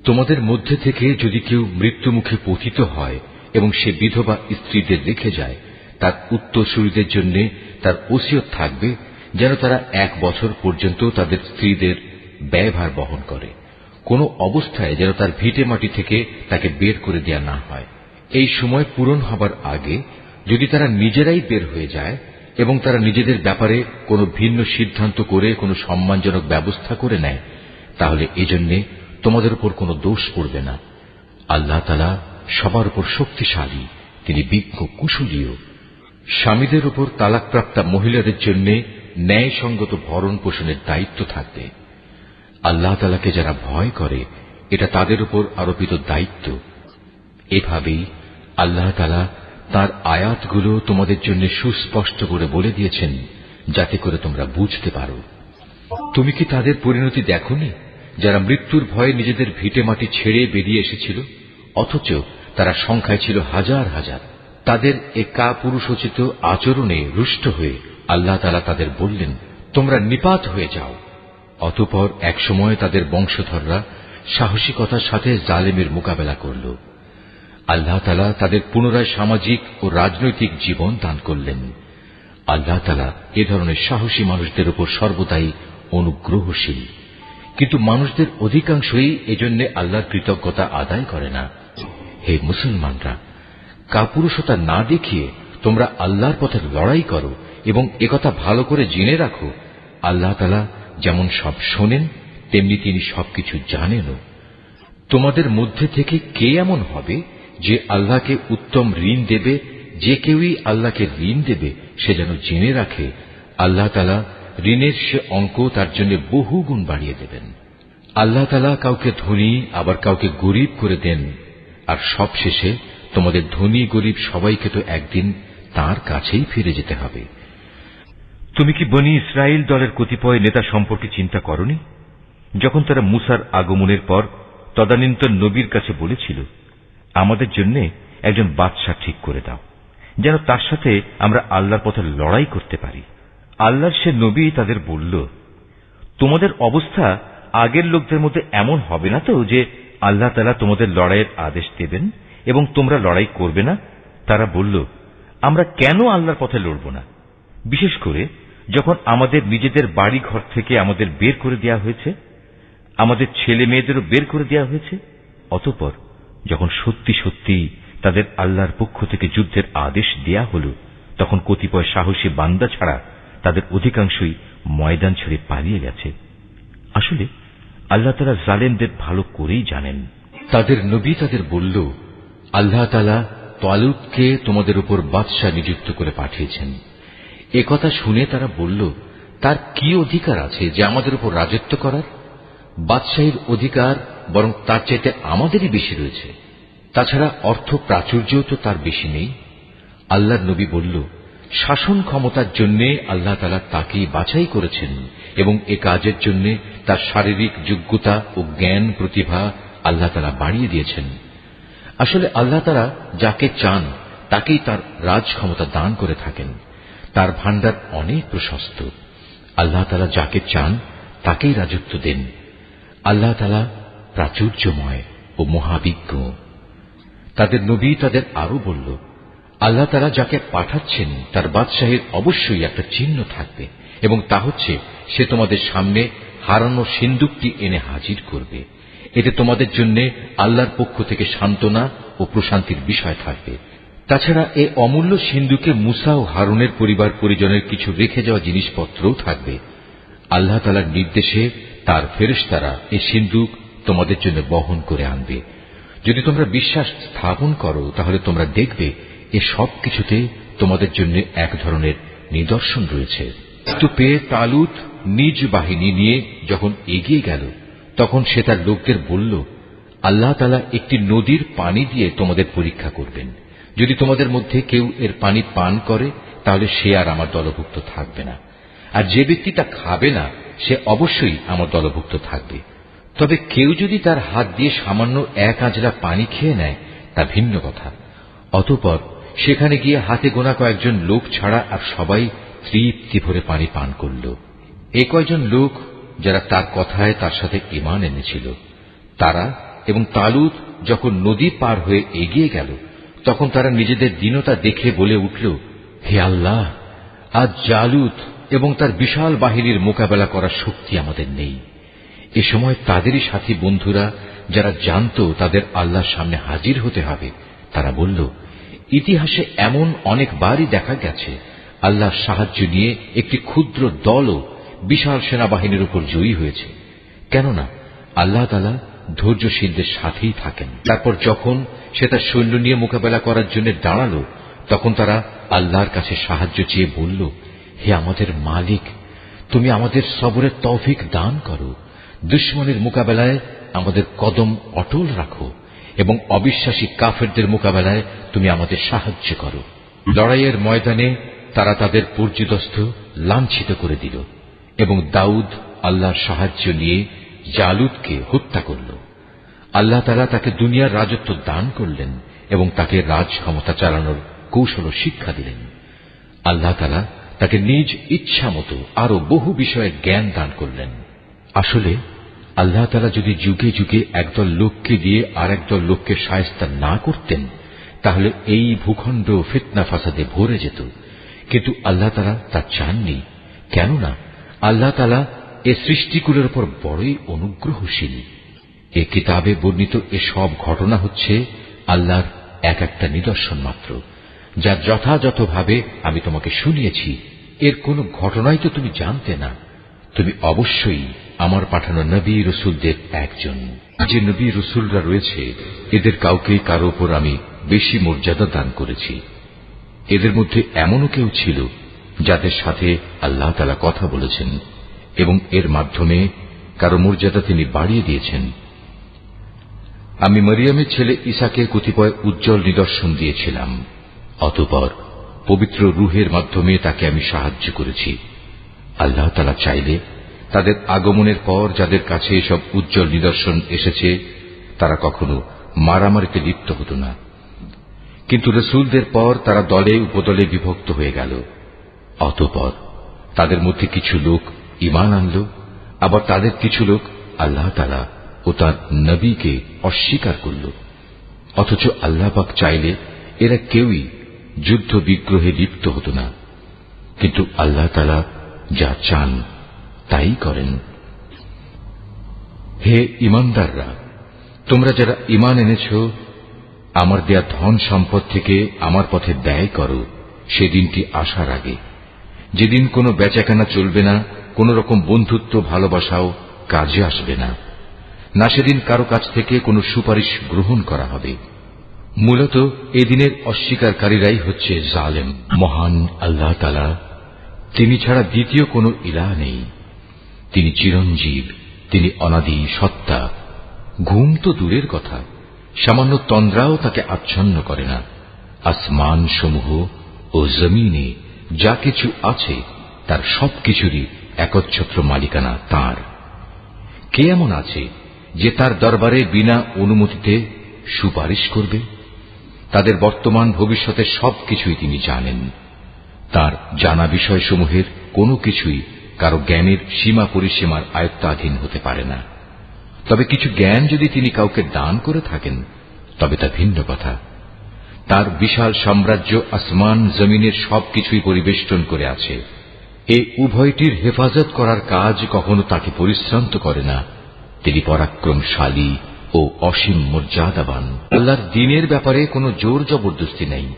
তোমাদের মধ্যে থেকে যদি কেউ মৃত্যুমুখে পতিত হয় এবং সে বিধবা স্ত্রীদের রেখে যায়, তার উত্তরসূরিদের জন্য তার ওসিয়ত থাকবে যেন তারা 1 বছর পর্যন্ত তাদের স্ত্রীদের ব্যয়ভার বহন করে। কোন অবস্থায় যেন তার ভিটে মাটি থেকে তাকে বের করে দেয়া না হয়। এই সময় পূরণ হবার আগে যদি তারা নিজেরাই বের হয়ে যায় এবং তারা নিজেদের ব্যাপারে কোনো ভিন্ন সিদ্ধান্ত করে কোনো সম্মানজনক ব্যবস্থা করে নেয়, তাহলে এজন্য তোমাদের উপর কোনো দোষ পড়বে না। আল্লাহ তাআলা সবার উপর শক্তিশালী, তিনি বিজ্ঞ কুশলীও। স্বামীদের উপর তালাকপ্রাপ্তা মহিলাদের জন্য ন্যায়সঙ্গত ভরণ পোষণের দায়িত্ব থাকবে। আল্লাহ তাআলাকে যারা ভয় করে, এটা তাদের উপর আরোপিত দায়িত্ব। এভাবেই আল্লাহ তাআলা তাঁর আয়াতগুলো তোমাদের জন্য সুস্পষ্ট করে বলে দিয়েছেন, যাতে করে তোমরা বুঝতে পারো। তুমি কি তাদের পরিণতি দেখোনি, যারা মৃত্যুর ভয়ে নিজেদের ভিটে মাটি ছেড়ে বেরিয়ে এসেছিল, অথচ তারা সংখ্যায় ছিল হাজার হাজার। তাদের এ কাপুরুষোচিত আচরণে রুষ্ট হয়ে আল্লাহ তাআলা তাদের বললেন, তোমরা নিপাত হয়ে যাও। অতঃপর একসময় তাদের বংশধররা সাহসিকতার সাথে জালেমের মোকাবেলা করল। আল্লাহ তাআলা তাদের পুনরায় সামাজিক ও রাজনৈতিক জীবন দান করলেন। আল্লাহ তাআলা এ ধরনের সাহসী মানুষদের উপর সর্বদাই অনুগ্রহশীল, কিন্তু মানুষদের অধিকাংশই এজন্য আল্লাহর কৃতজ্ঞতা আদায় করে না। হে মুসলমানরা, কাপুরুষতা না দেখিয়ে তোমরা আল্লাহর পথে লড়াই করো এবং একথা ভালো করে জেনে রাখো, আল্লাহ তাআলা যেমন সব শোনেন তেমনি তিনি সবকিছু জানেনও। তোমাদের মধ্যে থেকে কে এমন হবে যে আল্লাহকে উত্তম ঋণ দেবে? যে কেউই আল্লাহকে ঋণ দেবে সে যেন জেনে রাখে আল্লাহ তাআলা ঋণের সে অঙ্ক তার জন্য বহু গুণ বাড়িয়ে দেবেন। আল্লাহ তাআলা কাউকে ধনী আবার কাউকে গরিব করে দেন, আর সবশেষে তোমাদের ধনী গরিব সবাইকে তো একদিন তার কাছেই ফিরে যেতে হবে। তুমি কি বনি ইসরাইল দলের কতিপয় নেতা সম্পর্কে চিন্তা করনি, যখন তারা মুসার আগমনের পর তদানীন্তন নবীর কাছে বলেছিল, আমাদের জন্য একজন বাদশা ঠিক করে দাও, যেন তার সাথে আমরা আল্লাহর পথে লড়াই করতে পারি। আল্লাহর সে নবী তাদের বলল, তোমাদের অবস্থা আগের লোকদের মধ্যে এমন হবে না তো যে আল্লাহ তাআলা তোমাদের লড়াইয়ের আদেশ দেবেন এবং তোমরা লড়াই করবে না? তারা বলল, আমরা কেন আল্লাহর পথে লড়ব না, বিশেষ করে যখন আমাদের নিজেদের বাড়ি ঘর থেকে আমাদের বের করে দেওয়া হয়েছে, আমাদের ছেলে মেয়েদেরও বের করে দেওয়া হয়েছে। অতঃপর যখন সত্যি সত্যি তাদের আল্লাহর পক্ষ থেকে যুদ্ধের আদেশ দেয়া হল, তখন কতিপয় সাহসী বান্দা ছাড়া তাদের অধিকাংশই ময়দান ছেড়ে পালিয়ে গেছে। আসলে আল্লাহ তাআলা জালেমদের ভালো করেই জানেন। তাদের নবী তাদের বলল, আল্লাহ তাআলা তালুতকে তোমাদের উপর বাদশা নিযুক্ত করে পাঠিয়েছেন। একথা শুনে তারা বলল, তার কি অধিকার আছে যে আমাদের উপর রাজত্ব করার? বাদশাহীর অধিকার বরং তার চাইতে আমাদেরই বেশি রয়েছে। তাছাড়া অর্থ প্রাচুর্যও তো তার বেশি নেই। আল্লাহর নবী বলল, শাসন ক্ষমতার জন্য আল্লাহ তাআলা তাকেই বাছাই করেছেন এবং এ কাজের জন্য তার শারীরিক যোগ্যতা ও জ্ঞান প্রতিভা আল্লাহ তাআলা বাড়িয়ে দিয়েছেন। আসলে আল্লাহ তাআলা যাকে চান তাকেই তার রাজ ক্ষমতা দান করে থাকেন। তার ভান্ডার অনেক প্রশস্ত। আল্লাহ তাআলা যাকে চান তাকেই রাজত্ব দেন। আল্লাহ তাআলা প্রাচুর্যময় ও মহাবিজ্ঞ। তাদের নবী তাদের আরো বলল, আল্লাহ তাআলা যাকে পাঠাচ্ছেন তার বাদশাহীর অবশ্যই একটা চিহ্ন থাকবে এবং তা হচ্ছে সে তোমাদের সামনে হারানো সিন্দুকটি এনে হাজির করবে। এতে তোমাদের জন্য আল্লাহর পক্ষ থেকে সান্ত্বনা ও প্রশান্তির বিষয় থাকবে। তাছাড়া এ অমূল্য সিন্দুকে মুসা ও হারুনের পরিবার পরিজনের কিছু রেখে যাওয়া জিনিসপত্রও থাকবে। আল্লাহ তাআলার নির্দেশে তার ফেরেশতারা এই সিন্দুক তোমাদের জন্য বহন করে আনবে। যদি তোমরা বিশ্বাস স্থাপন করো তাহলে তোমরা দেখবে এ সব কিছুতে তোমাদের জন্য এক ধরনের নিদর্শন রয়েছে। তো পেয়ে তালুত নিজ বাহিনী নিয়ে যখন এগিয়ে গেল, তখন সে তার লোকদের বলল, আল্লাহ তাআলা একটি নদীর পানি দিয়ে তোমাদের পরীক্ষা করবেন। যদি তোমাদের মধ্যে কেউ এর পানি পান করে তাহলে সে আর আমার দলভুক্ত থাকবে না, আর যে ব্যক্তি তা খাবে না সে অবশ্যই আমার দলভুক্ত থাকবে। তবে কেউ যদি তার হাত দিয়ে সামান্য এক আঁজলা পানি খেয়ে নেয় তা ভিন্ন কথা। অতঃপর সেখানে গিয়ে হাতে গোনা কয়েকজন লোক ছাড়া আর সবাই তৃপ্তি ভরে পানি পান করল। এ কয়জন লোক যারা তার কথায় তার সাথে ঈমান এনেছিল, তারা এবং তালুত যখন নদী পার হয়ে এগিয়ে গেল, তখন তারা নিজেদের দীনতা দেখে বলে উঠল, হে আল্লাহ, আজ জালুত এবং তার বিশাল বাহিনীর মোকাবেলা করার শক্তি আমাদের নেই। এ সময় তাদেরই সাথী বন্ধুরা যারা জানত তাদের আল্লাহর সামনে হাজির হতে হবে, তারা বলল, ইতিহাসে এমন অনেকবারই দেখা গেছে আল্লাহর সাহায্য নিয়ে একটি ক্ষুদ্র দলও বিশাল সেনাবাহিনীর উপর জয়ী হয়েছে। কেননা আল্লাহ তাআলা ধৈর্যশীলদের সাথেই থাকেন। তারপর যখন সে তার সৈন্য নিয়ে মোকাবেলা করার জন্য দাঁড়ালো, তখন তারা আল্লাহর কাছে সাহায্য চেয়ে বলল, হে আমাদের মালিক, তুমি আমাদের সবরের তৌফিক দান করো। দুশমনের মোকাবেলায় আমাদের কদম অটল রাখো এবং অবিশ্বাসী কাফেরদের মোকাবেলায় তুমি আমাদের সাহায্য করো। লড়াইয়ের ময়দানে তারা তাদের পর্যুদস্ত লাঞ্ছিত করে দিল এবং দাউদ আল্লাহর সাহায্য নিয়ে জালুতকে হত্যা করল। আল্লাহ তাআলা তাকে দুনিয়ার রাজত্ব দান করলেন এবং তাকে রাজ ক্ষমতা চালানোর কৌশল শিক্ষা দিলেন। আল্লাহ তাআলা তাকে নিজ ইচ্ছা মতো আরো বহু বিষয়ে জ্ঞান দান করলেন। আসলে আল্লাহ তাআলা যদি যুগে যুগে একদল লোককে দিয়ে আর একদল লোককে শায়েস্তা না করতেন, তাহলে এই ভূখণ্ড ফিতনা ফাসাদে ভরে যেত। কিন্তু আল্লাহ তাআলা তা চাননি। কেননা আল্লাহ তাআলা এ সৃষ্টিকুলের উপর বড়ই অনুগ্রহশীল। এ কিতাবে বর্ণিত এ সব ঘটনা হচ্ছে আল্লাহর এক একটা নিদর্শন মাত্র, যা যথাযথভাবে আমি তোমাকে শুনিয়েছি। এর কোন ঘটনাই তো তুমি জানতে না। তুমি অবশ্যই আমার পাঠানো নবী রসুলদের একজন। যে নবী রসুলরা রয়েছে এদের কাউকে কারো উপর আমি বেশি মর্যাদা দান করেছি। এদের মধ্যে এমনও কেউ ছিল যাদের সাথে আল্লাহ তাআলা কথা বলেছেন এবং এর মাধ্যমে কারো মর্যাদা তিনি বাড়িয়ে দিয়েছেন। আমি মরিয়মের ছেলে ঈসাকে কতিপয় উজ্জ্বল নিদর্শন দিয়েছিলাম। অতঃপর পবিত্র রূহের মাধ্যমে তাকে আমি সাহায্য করেছি। আল্লাহ তাআলা চাইলে তাদের আগমনের পর যাদের কাছে এসব উজ্জ্বল নিদর্শন এসেছে তারা কখনো মারামারিতে লিপ্ত হতো না। কিন্তু রসুলদের পর তারা দলে উপদলে বিভক্ত হয়ে গেল। অতঃপর তাদের মধ্যে কিছু লোক ঈমান আনল, আবার তাদের কিছু লোক আল্লাহ তাআলা ও তার নবীকে অস্বীকার করল। অথচ আল্লাহ পাক চাইলে এরা কেউই যুদ্ধ বিগ্রহে লিপ্ত হতো না, কিন্তু আল্লাহ তাআলা যা চান তাই করেন। হে ঈমানদাররা, তোমরা যারা ঈমান এনেছ, আমার দেয়া ধন সম্পদ থেকে আমার পথে ব্যয় করো সেদিনটি আসার আগে, যেদিন কোনো বেচাকেনা চলবে না, কোন রকম বন্ধুত্ব ভালোবাসাও কাজে আসবে না, না সেদিন কারো কাছ থেকে কোনো সুপারিশ গ্রহণ করা হবে। মূলত এদিনের অস্বীকারীরাই হচ্ছে জালেম। মহান আল্লাহ তাআলা, তিনি ছাড়া দ্বিতীয় কোনো ইলাহ নেই। তিনি চিরঞ্জীব, তিনি অনাদি সত্তা। ঘুম তো দূরের কথা, সামান্য তন্দ্রাও তাকে আচ্ছন্ন করে না। আসমান সমূহ ও জমিনে যা কিছু আছে তার সবকিছুরই একচ্ছত্র মালিকানা তাঁর। কে এমন আছে যে তার দরবারে বিনা অনুমতিতে সুপারিশ করবে? তাদের বর্তমান ভবিষ্যতের সবকিছুই তিনি জানেন। তার জানা বিষয়সমূহের কোনো কিছুই কারো জ্ঞানের সীমা পরিসীমার আয়ত্তাধীন হতে পারে না। তবে কিছু জ্ঞান যদি তিনি কাউকে দান করে থাকেন তবে তা ভিন্ন কথা। তার বিশাল সাম্রাজ্য আসমান জমিনের সবকিছুই পরিবেষ্টন করে আছে। এই উভয়টির হেফাজত করার কাজ কখনো তাকে পরিশ্রান্ত করে না। তিনি পরাক্রমশালী ও অসীম মর্যাদাবান। আল্লাহর দ্বীনের ব্যাপারে কোনো জোর জবরদস্তি নেই,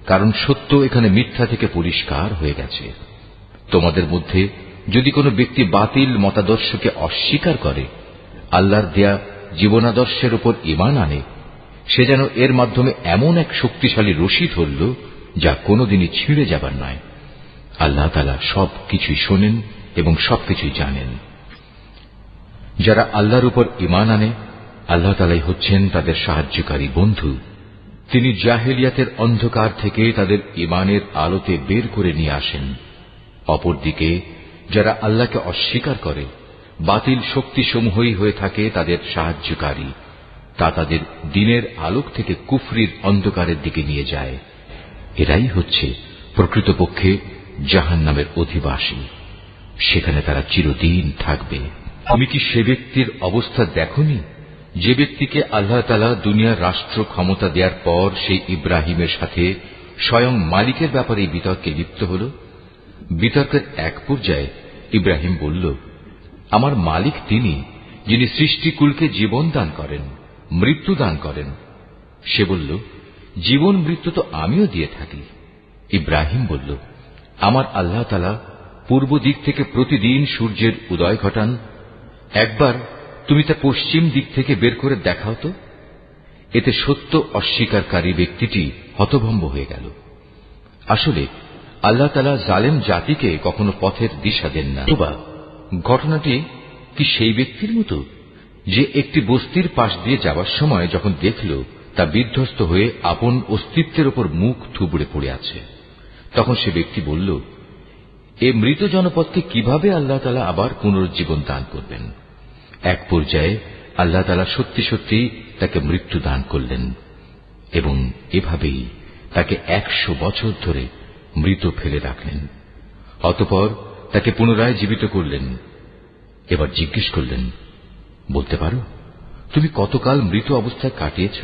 কারণ সত্য এখানে মিথ্যা থেকে পরিষ্কার হয়ে গেছে। তোমাদের মধ্যে যদি কোনো ব্যক্তি বাতিল মতাদর্শকে অস্বীকার করে আল্লাহর দেয়া জীবনাদর্শের উপর ঈমান আনে, সে যেন এর মাধ্যমে এমন এক শক্তিশালী রশি ধরল যা কোনোদিনই ছিঁড়ে যাবার নয়। আল্লাহ তাআলা সবকিছুই শোনেন এবং সবকিছুই জানেন। যারা আল্লাহর উপর ঈমান আনে, আল্লাহ তাআলাই হচ্ছেন তাদের সাহায্যকারী বন্ধু। তিনি জাহেলিয়াতের অন্ধকার থেকে তাদের ঈমানের আলোতে বের করে নিয়ে আসেন। অপরদিকে যারা আল্লাহকে অস্বীকার করে, বাতিল শক্তিসমূহই হয়ে থাকে তাদের সাহায্যকারী। তা তাদের দ্বীনের আলোক থেকে কুফরির অন্ধকারের দিকে নিয়ে যায়। এরাই হচ্ছে প্রকৃতপক্ষে জাহান্নামের অধিবাসী। সেখানে তারা চিরদিন থাকবে। তুমি কি সে ব্যক্তির অবস্থা দেখোনি যে ব্যক্তিকে আল্লাহ তাআলা দুনিয়ার রাষ্ট্র ক্ষমতা দেওয়ার পর সেই ইব্রাহিমের সাথে স্বয়ং মালিকের ব্যাপারে বিতর্কে লিপ্ত হল? বিতর্কের এক পর্যায়ে ইব্রাহিম বলল, আমার মালিক তিনি, যিনি সৃষ্টিকুলকে জীবন দান করেন, মৃত্যু দান করেন। সে বলল, জীবন মৃত্যু তো আমিও দিয়ে থাকি। ইব্রাহিম বলল, আমার আল্লাহ তাআলা পূর্ব দিক থেকে প্রতিদিন সূর্যের উদয় ঘটান। একবার তুমি তা পশ্চিম দিক থেকে বের করে দেখাও তো। এতে সত্য অস্বীকারী ব্যক্তিটি হতভম্ব হয়ে গেল। আসলে আল্লাহ তাআলা জালেম জাতিকে কখনো পথের দিশা দেন না। ঘটনাটি কি সেই ব্যক্তির মতো যে একটি বস্তির পাশ দিয়ে যাওয়ার সময় যখন দেখল তা বিধ্বস্ত হয়ে আপন অস্তিত্বের উপর মুখ থুবড়ে পড়ে আছে, তখন সে ব্যক্তি বলল, এ মৃত জনপদকে কিভাবে আল্লাহ তাআলা আবার পুনরুজ্জীবন দান করবেন? এক পর্যায়ে আল্লাহ তাআলা সত্যি সত্যি তাকে মৃত্যু দান করলেন এবং এভাবেই তাকে 100 বছর ধরে মৃত ফেলে রাখলেন। অতঃপর তাকে পুনরায় জীবিত করলেন। এবার জিজ্ঞেস করলেন, বলতে পারো তুমি কতকাল মৃত অবস্থায় কাটিয়েছ?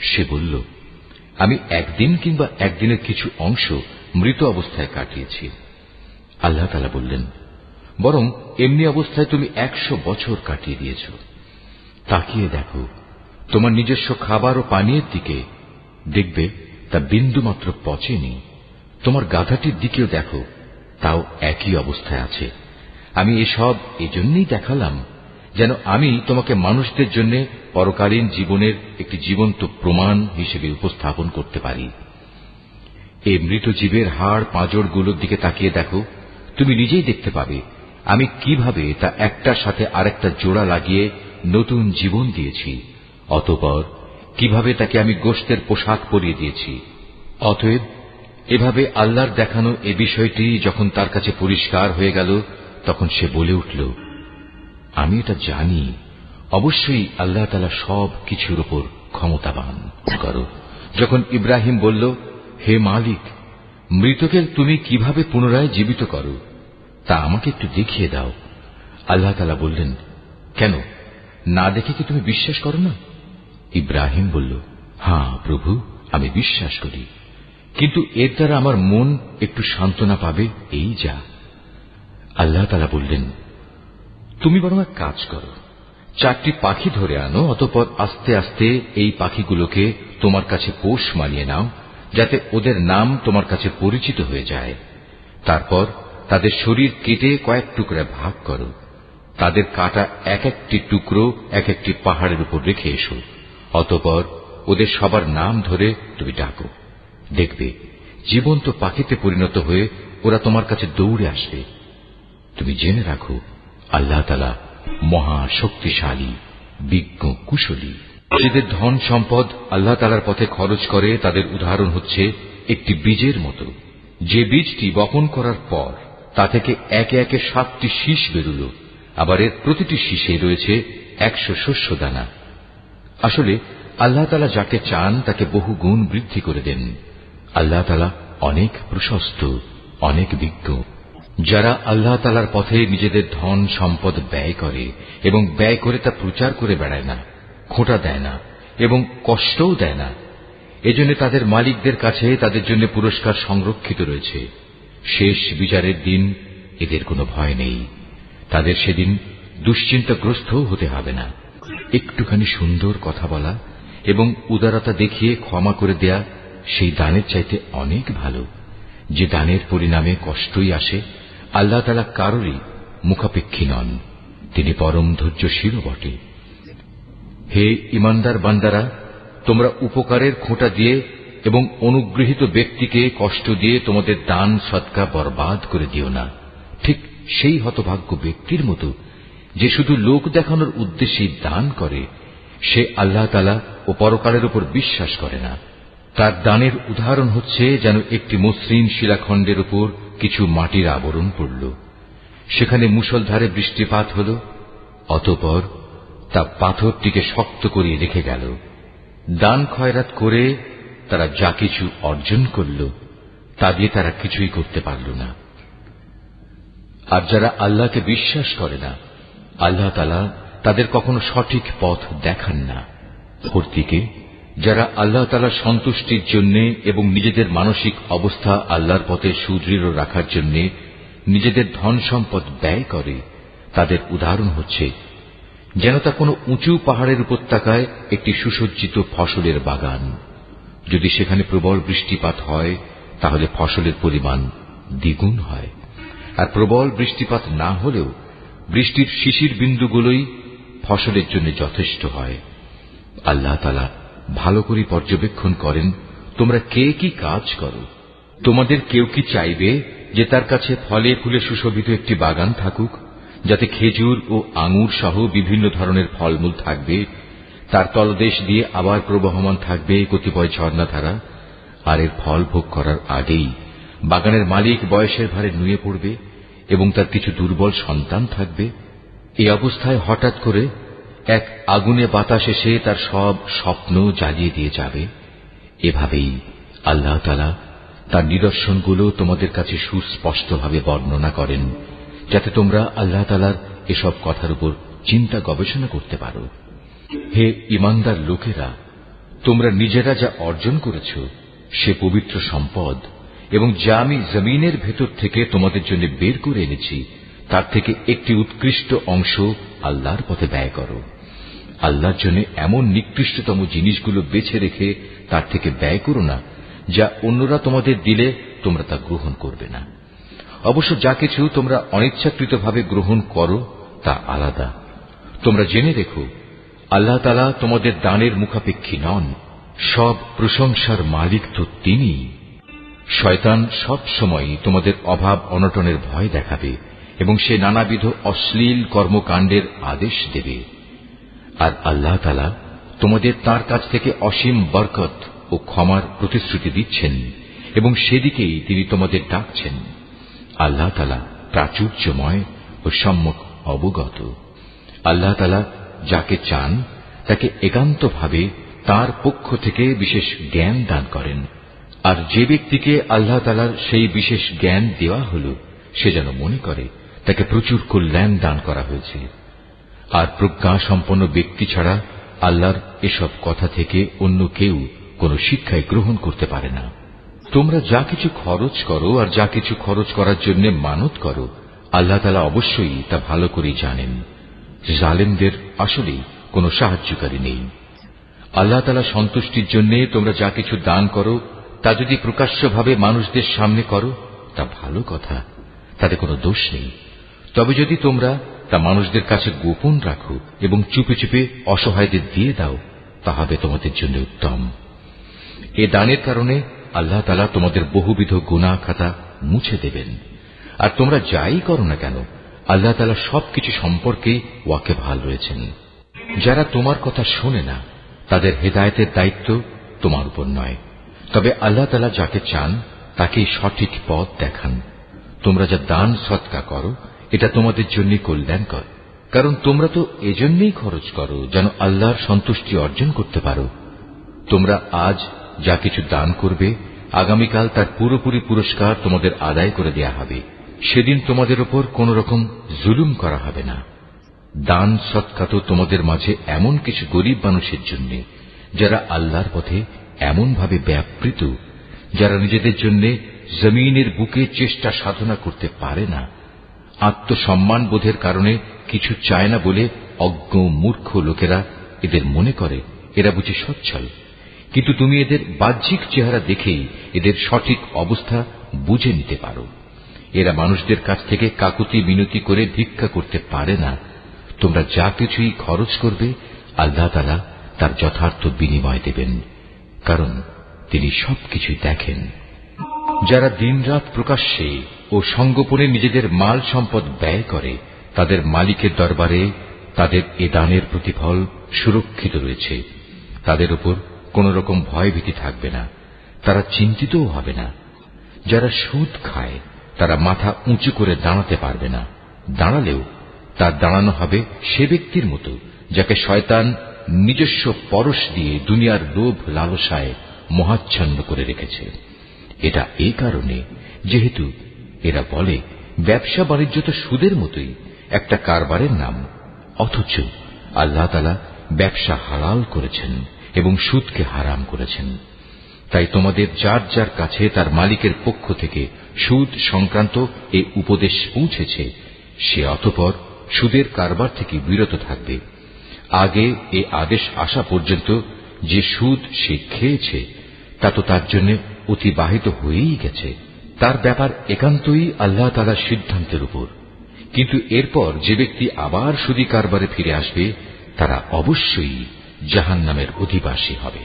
সে বলল, আমি একদিন কিংবা একদিনের কিছু অংশ মৃত অবস্থায় কাটিয়েছি। আল্লাহ তাআলা বললেন, বরং এমনি অবস্থায় তুমি 100 বছর কাটিয়ে দিয়েছ। তাকিয়ে দেখো তোমার নিজস্ব খাবার ও পানীয়ের দিকে, দেখবে তা বিন্দুমাত্র পচেনি। তোমার গাধাটির দিকেও দেখো, তাও একই অবস্থায় আছে। আমি এসব এজন্যই দেখালাম যেন আমি তোমাকে মানুষদের জন্য পরকালীন জীবনের একটি জীবন্ত প্রমাণ হিসেবে উপস্থাপন করতে পারি। এই মৃত জীবের হাড় পাঁজরগুলোর দিকে তাকিয়ে দেখো, তুমি নিজেই দেখতে পাবে আমি কিভাবে তা একটার সাথে আরেকটা জোড়া লাগিয়ে নতুন জীবন দিয়েছি। অতঃপর কিভাবে তাকে আমি গোশতের পোশাক পরিয়ে দিয়েছি। অতএব এভাবে আল্লাহর দেখানো এ বিষয়টি যখন তার কাছে পরিষ্কার হয়ে গেল, তখন সে বলে উঠল, আমি এটা জানি, অবশ্যই আল্লাহ তাআলা সব কিছুর উপর ক্ষমতাবান। করো। যখন ইব্রাহিম বলল, হে মালিক, মৃতকে তুমি কিভাবে পুনরায় জীবিত করো তা আমাকে একটু দেখিয়ে দাও। আল্লাহ তাআলা বললেন, কেন, না দেখে কি তুমি বিশ্বাস করো না? ইব্রাহিম বলল, হ্যাঁ প্রভু, আমি বিশ্বাস করি, কিন্তু এর দ্বারা আমার মন একটু সান্ত্বনা পাবে, এই যা। আল্লাহ তাআলা বললেন, তুমি বরং এক কাজ করো, 4টি পাখি ধরে আনো, অতঃপর আস্তে আস্তে এই পাখিগুলোকে তোমার কাছে পোষ মানিয়ে নাও, যাতে ওদের নাম তোমার কাছে পরিচিত হয়ে যায়। তারপর তাদের শরীর কেটে কয়েক টুকরা ভাগ করো, তাদের কাটা এক একটি টুকরো এক একটি পাহাড়ের উপর রেখে এসো, অতঃপর ওদের সবার নাম ধরে তুমি ডাকো। দেখবে জীবন্ত পাখিতে পরিণত হয়ে ওরা তোমার কাছে দৌড়ে আসবে। তুমি জেনে রাখো, আল্লাহ তাআলা মহা শক্তিশালী, বিজ্ঞ, কুশলী। যাদের ধন সম্পদ আল্লাহ তাআলার পথে খরচ করে তাদের উদাহরণ হচ্ছে একটি বীজের মতো, যে বীজটি বপন করার পর তা থেকে একে একে 7টি শীষ বেরুল, আবার এর প্রতিটি শীষে রয়েছে 100 শস্য দানা। আসলে আল্লাহ তাআলা যাকে চান তাকে বহু গুণ বৃদ্ধি করে দেন। আল্লাহ তাআলা অনেক প্রশস্ত, অনেক বিজ্ঞ। যারা আল্লাহ তাআলার পথে নিজেদের ধন সম্পদ ব্যয় করে এবং ব্যয় করে তা প্রচার করে বেড়ায় না, খোঁটা দেয় না এবং কষ্টও দেয় না, এজন্য তাদের মালিকদের কাছে তাদের জন্য পুরস্কার সংরক্ষিত রয়েছে। শেষ বিচারের দিন এদের কোনো ভয় নেই, তাদের সেদিন দুশ্চিন্তাগ্রস্তও হতে হবে না। একটুখানি সুন্দর কথা বলা এবং উদারতা দেখিয়ে ক্ষমা করে দেয়া সেই দানের চাইতে অনেক ভালো, যে দানের পরিণামে কষ্টই আসে। আল্লাহ তাআলা কারোরই মুখাপেক্ষী নন, তিনি পরম ধৈর্যশীল বটে। হে ঈমানদার বান্দারা, তোমরা উপকারের খোঁটা দিয়ে এবং অনুগৃহীত ব্যক্তিকে কষ্ট দিয়ে তোমাদের দান সদকা বরবাদ করে দিও না, ঠিক সেই হতভাগ্য ব্যক্তির মতো যে শুধু লোক দেখানোর উদ্দেশ্যেই দান করে, সে আল্লাহ তাআলা ও পরকালের উপর বিশ্বাস করে না। তার দানের উদাহরণ হচ্ছে যেন একটি মসৃণ শিলাখণ্ডের উপর কিছু মাটির আবরণ পড়ল, সেখানে মুষলধারে বৃষ্টিপাত হল, অতঃপর তা পাথরটিকে শক্ত করিয়ে রেখে গেল। দান খয়রাত করে তারা যা কিছু অর্জন করল তা দিয়ে তারা কিছুই করতে পারল না। আর যারা আল্লাহকে বিশ্বাস করে না, আল্লাহ তাআলা তাদের কখনো সঠিক পথ দেখান না। অপরদিকে যারা আল্লাহ তাআলার সন্তুষ্টির জন্য এবং নিজেদের মানসিক অবস্থা আল্লাহর পথে সুদৃঢ় রাখার জন্য নিজেদের ধন সম্পদ ব্যয় করে, তাদের উদাহরণ হচ্ছে যেন তা কোনো উঁচু পাহাড়ের উপত্যকায় একটি সুসজ্জিত ফসলের বাগান। যদি সেখানে প্রবল বৃষ্টিপাত হয় তাহলে ফসলের পরিমাণ দ্বিগুণ হয়, আর প্রবল বৃষ্টিপাত না হলেও বৃষ্টির শিশির বিন্দুগুলোই ফসলের জন্য যথেষ্ট হয়। আল্লাহ তাআলা ভালো করে পর্যবেক্ষণ করেন তোমরা কে কি কাজ করো। তোমাদের কেউ কি চাইবে যে তার কাছে ফলে ফুলে সুশোভিত একটি বাগান থাকুক, যাতে খেজুর ও আঙুর সহ বিভিন্ন ধরনের ফলমূল থাকবে, তার তলদেশ দিয়ে আবার প্রবহমান থাকবে কতিপয় ঝর্ণাধারা, আর এর ফল ভোগ করার আগেই বাগানের মালিক বয়সের ভারে নুয়ে পড়বে এবং তার কিছু দুর্বল সন্তান থাকবে। এই অবস্থায় হঠাৎ করে এক আগুনে বাতাস এসে তার সব স্বপ্ন জ্বালিয়ে দিয়ে যাবে। এভাবেই আল্লাহ তাআলা তার নিদর্শনগুলো তোমাদের কাছে সুস্পষ্টভাবে বর্ণনা করেন, যাতে তোমরা আল্লাহ তাআলার এসব কথার উপর চিন্তা গবেষণা করতে পারো। হে ঈমানদার লোকেরা, তোমরা নিজেরা যা অর্জন করেছ সে পবিত্র সম্পদ এবং যা আমি জমিনের ভেতর থেকে তোমাদের জন্য বের করে এনেছি তার থেকে একটি উৎকৃষ্ট অংশ আল্লাহর পথে ব্যয় করো। আল্লাহর জন্য এমন নিকৃষ্টতম জিনিসগুলো বেছে রেখে তার থেকে ব্যয় করো না, যা অন্যরা তোমাদের দিলে তোমরা তা গ্রহণ করবে না। অবশ্য যা কিছু তোমরা অনিচ্ছাকৃতভাবে গ্রহণ করো তা আলাদা। তোমরা জেনে রেখো, আল্লাহ তাআলা তোমাদের দানের মুখাপেক্ষী নন, সব প্রশংসার মালিক তো তিনিই। শয়তান সব সময় তোমাদের অভাব অনটনের ভয় দেখাবে এবং সে নানাবিধ অশ্লীল কর্মকাণ্ডের আদেশ দেবে। আর আল্লাহ তাআলা তোমাদের তার কাছ থেকে অসীম বরকত ও ক্ষমার প্রতিশ্রুতি দিচ্ছেন এবং সেদিকেই তিনি তোমাদের ডাকছেন। আল্লাহ তাআলা প্রাচুর্যময় ও সম্যক অবগত। আল্লাহ তাআলা যাকে চান তাকে একান্তভাবে তার পক্ষ থেকে বিশেষ জ্ঞান দান করেন, আর যে ব্যক্তিকে আল্লাহ তাআলার সেই বিশেষ জ্ঞান দেওয়া হল সে যেন মনে করে তাকে প্রচুর কল্যাণ দান করা হয়েছে। আর প্রজ্ঞা সম্পন্ন ব্যক্তি ছাড়া আল্লাহর এসব কথা থেকে অন্য কেউ কোনো শিক্ষাই গ্রহণ করতে পারে না। তোমরা যা কিছু খরচ করো আর যা কিছু খরচ করার জন্য মানত করো, আল্লাহ তাআলা অবশ্যই তা ভালো করেই জানেন। জালেমদের আসলেই কোনো সাহায্যকারী নেই। আল্লাহ তাআলা সন্তুষ্টির জন্য তোমরা যা কিছু দান করো তা যদি প্রকাশ্যভাবে মানুষদের সামনে করো তা ভালো কথা, তাতে কোনো দোষ নেই। তবে যদি তোমরা তা মানুষদের কাছে গোপন রাখো এবং চুপে চুপে অসহায়দের দিয়ে দাও, তা হবে তোমাদের জন্য উত্তম। এ দানের কারণে আল্লাহ তাআলা তোমাদের বহুবিধ গুনাহ খাতা মুছে দেবেন। আর তোমরা যাই করো না কেন, আল্লাহ তাআলা সবকিছু সম্পর্কে ওয়াকিবহাল রয়েছেন। যারা তোমার কথা শোনে না, তাদের হেদায়েতের দায়িত্ব তোমার উপর নয়, তবে আল্লাহ তাআলা যাকে চান তাকেই সঠিক পথ দেখান। তোমরা যা দান সদকা করো এটা তোমাদের জন্য কল্যাণকর, কারণ তোমরা তো এজন্যই খরচ করো যেন আল্লাহর সন্তুষ্টি অর্জন করতে পারো। তোমরা আজ যা কিছু দান করবে, আগামীকাল তার পুরোপুরি পুরস্কার তোমাদের আদায় করে দেয়া হবে। সেদিন তোমাদের উপর কোন রকম জুলুম করা হবে না। দান সদকা তো তোমাদের মাঝে এমন কিছু গরিব মানুষের জন্য যারা আল্লাহর পথে এমনভাবে ব্যাপৃত, যারা নিজেদের জন্য জমিনের বুকে চেষ্টা সাধনা করতে পারে না। আত্মসম্মান বোধের কারণে কিছু চায় না বলে অজ্ঞ মূর্খ লোকেরা এদের মনে করে এরা বুঝি সচ্ছল, কিন্তু তুমি এদের বাহ্যিক চেহারা দেখেই এদের সঠিক অবস্থা বুঝে নিতে পারো। এরা মানুষদের কাছ থেকে কাকুতি মিনতি করে ভিক্ষা করতে পারে না। তোমরা যা কিছুই খরচ করবে, আল্লাহ তাআলা তার যথার্থ বিনিময় দেবেন, কারণ তিনি সবকিছুই দেখেন। যারা দিনরাত প্রকাশ্যে ও সঙ্গোপনে নিজেদের মাল সম্পদ ব্যয় করে, তাদের মালিকের দরবারে তাদের এ দানের প্রতিফল সুরক্ষিত রয়েছে। তাদের উপর কোন রকম ভয়ভীতি থাকবে না, তারা চিন্তিতও হবে না। যারা সুদ খায় তারা মাথা উঁচু করে দাঁড়াতে পারবে না, দাঁড়ালেও তার দাঁড়ানো হবে সে ব্যক্তির মতো যাকে শয়তান নিজস্ব পরশ দিয়ে দুনিয়ার লোভ লালসায় মোহাচ্ছন্ন করে রেখেছে। এটা এই কারণে যেহেতু এরা বলে ব্যবসা বাণিজ্য তো সুদের মতোই একটা কারবারের নাম, অথচ আল্লাহ তাআলা ব্যবসা হালাল করেছেন এবং সুদকে হারাম করেছেন। তাই তোমাদের যার যার কাছে তার মালিকের পক্ষ থেকে সুদ সংক্রান্ত এই উপদেশ পৌঁছেছে, সে অতঃপর সুদের কারবার থেকে বিরত থাকবে। আগে এ আদেশ আসা পর্যন্ত যে সুদ সে খেয়েছে তা তো তার জন্য অতিবাহিত হয়েই গেছে। তার ব্যাপার একান্তই আল্লাহ তাআলার সিদ্ধান্তের উপর। কিন্তু এরপর যে ব্যক্তি আবার সুদী কারবারে ফিরে আসবে, তারা অবশ্যই জাহান্নামের অধিবাসী হবে,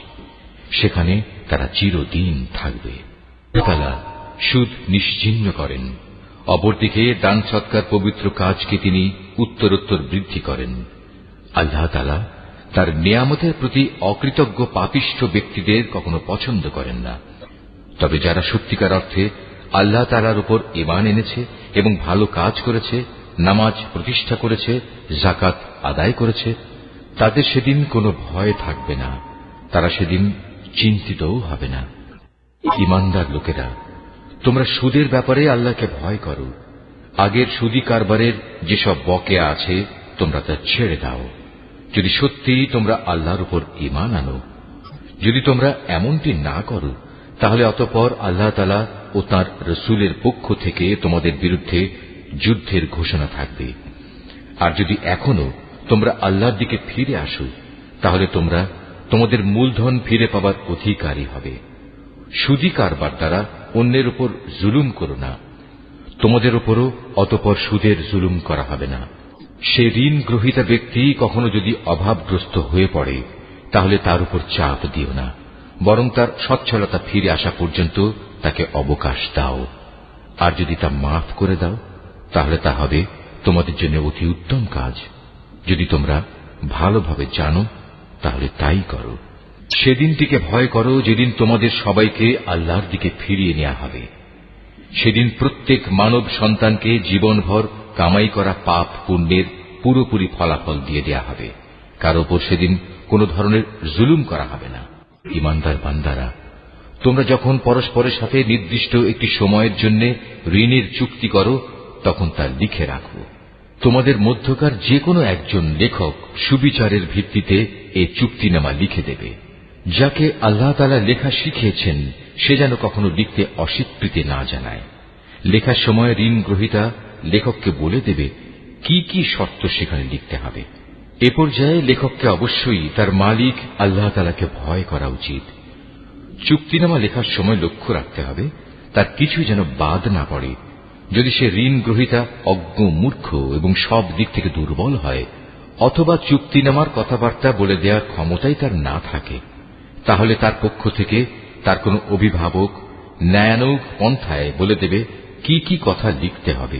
সেখানে তারা চিরদিন থাকবে। আল্লাহ তাআলা সুদ নিশ্চিহ্ন করেন, অপরদিকে দান সৎকার পবিত্র কাজকে তিনি উত্তরোত্তর বৃদ্ধি করেন। আল্লাহ তাআলা তার নিয়ামতের প্রতি অকৃতজ্ঞ পাপিষ্ঠ ব্যক্তিদের কখনো পছন্দ করেন না। তবে যারা সত্যিকার অর্থে আল্লাহ তাআলার উপর ঈমান এনেছে এবং ভালো কাজ করেছে, নামাজ প্রতিষ্ঠা করেছে, যাকাত আদায় করেছে, তাদের সেদিন কোনো ভয় থাকবে না, তারা সেদিন চিন্তিতও হবে না। ঈমানদার লোকেরা, তোমরা সুদের ব্যাপারে আল্লাহকে ভয় করো। আগের সুদী কারবারের যেসব বকেয়া আছে তোমরা তা ছেড়ে দাও, যদি সত্যিই তোমরা আল্লাহর উপর ঈমান আনো। যদি তোমরা এমনটি না করো, তাহলে অতঃপর আল্লাহ তাআলা ও তাঁর রাসূলের পক্ষ থেকে তোমাদের বিরুদ্ধে যুদ্ধের ঘোষণা থাকবে। আর যদি এখনো তোমরা আল্লাহর দিকে ফিরে আসো, তাহলে তোমরা তোমাদের মূলধন ফিরে পাবার অধিকারী হবে। সুদী কারবার দ্বারা অন্যের উপর জুলুম করো না, তোমাদের উপরও অতঃপর সুদের জুলুম করা হবে না। সে ঋণ গ্রহীতা ব্যক্তি কখনো যদি অভাবগ্রস্ত হয়ে পড়ে, তাহলে তার উপর চাপ দিও না, বরং তার সচ্ছলতা ফিরে আসা পর্যন্ত তাকে অবকাশ দাও। আর যদি তা মাফ করে দাও, তাহলে তা হবে তোমাদের জন্য অতি উত্তম কাজ। যদি তোমরা ভালোভাবে জানো, তাহলে তাই করো। সেদিনটিকে ভয় করো যেদিন তোমাদের সবাইকে আল্লাহর দিকে ফিরিয়ে নেওয়া হবে। সেদিন প্রত্যেক মানব সন্তানকে জীবনভর কামাই করা পাপ পুণ্যের পুরোপুরি ফলাফল দিয়ে দেয়া হবে। কারো উপর সেদিন কোন ধরনের জুলুম করা হবে না। ঈমানদার বান্দারা, তোমরা যখন পরস্পরের সাথে নির্দিষ্ট একটি সময়ের জন্য ঋণের চুক্তি করো, তখন তা লিখে রাখো। তোমাদের মধ্যকার যে কোনো একজন লেখক সুবিচারের ভিত্তিতে এ চুক্তিনামা লিখে দেবে। যাকে আল্লাহ তাআলা লেখা শিখিয়েছেন সে যেন কখনো লিখতে অস্বীকৃতি না জানায়। লেখার সময় ঋণ গ্রহীতা লেখককে বলে দেবে কি কি শর্ত সেখানে লিখতে হবে। এ পর্যায়ে লেখককে অবশ্যই তার মালিক আল্লাহ তাআলাকে ভয় করা উচিত। চুক্তিনামা লেখার সময় লক্ষ্য রাখতে হবে তার কিছু যেন বাদ না পড়ে। যদি সে ঋণ গ্রহীতা অজ্ঞ, মূর্খ এবং সব দিক থেকে দুর্বল হয়, অথবা চুক্তিনামার কথাবার্তা বলে দেওয়ার ক্ষমতাই তার না থাকে, তাহলে তার পক্ষ থেকে তার কোনো অভিভাবক ন্যায়ানুগ পন্থায় বলে দেবে কি কি কথা লিখতে হবে।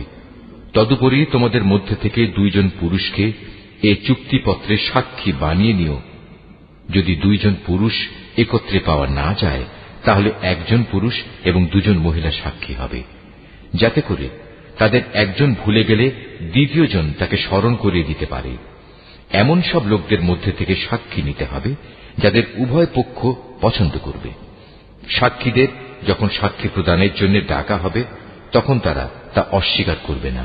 তদুপরি তোমাদের মধ্যে থেকে দুইজন পুরুষকে এ চুক্তিপত্রে সাক্ষী বানিয়ে নিও। যদি দুইজন পুরুষ একত্রে পাওয়া না যায় তাহলে একজন পুরুষ এবং দুজন মহিলা সাক্ষী হবে, যাতে করে তাদের একজন ভুলে গেলে দ্বিতীয়জন তাকে স্মরণ করিয়ে দিতে পারে। এমন সব লোকদের মধ্যে থেকে সাক্ষী নিতে হবে যাদের উভয় পক্ষ পছন্দ করবে। সাক্ষীদের যখন সাক্ষী প্রদানের জন্য ডাকা হবে তখন তারা তা অস্বীকার করবে না।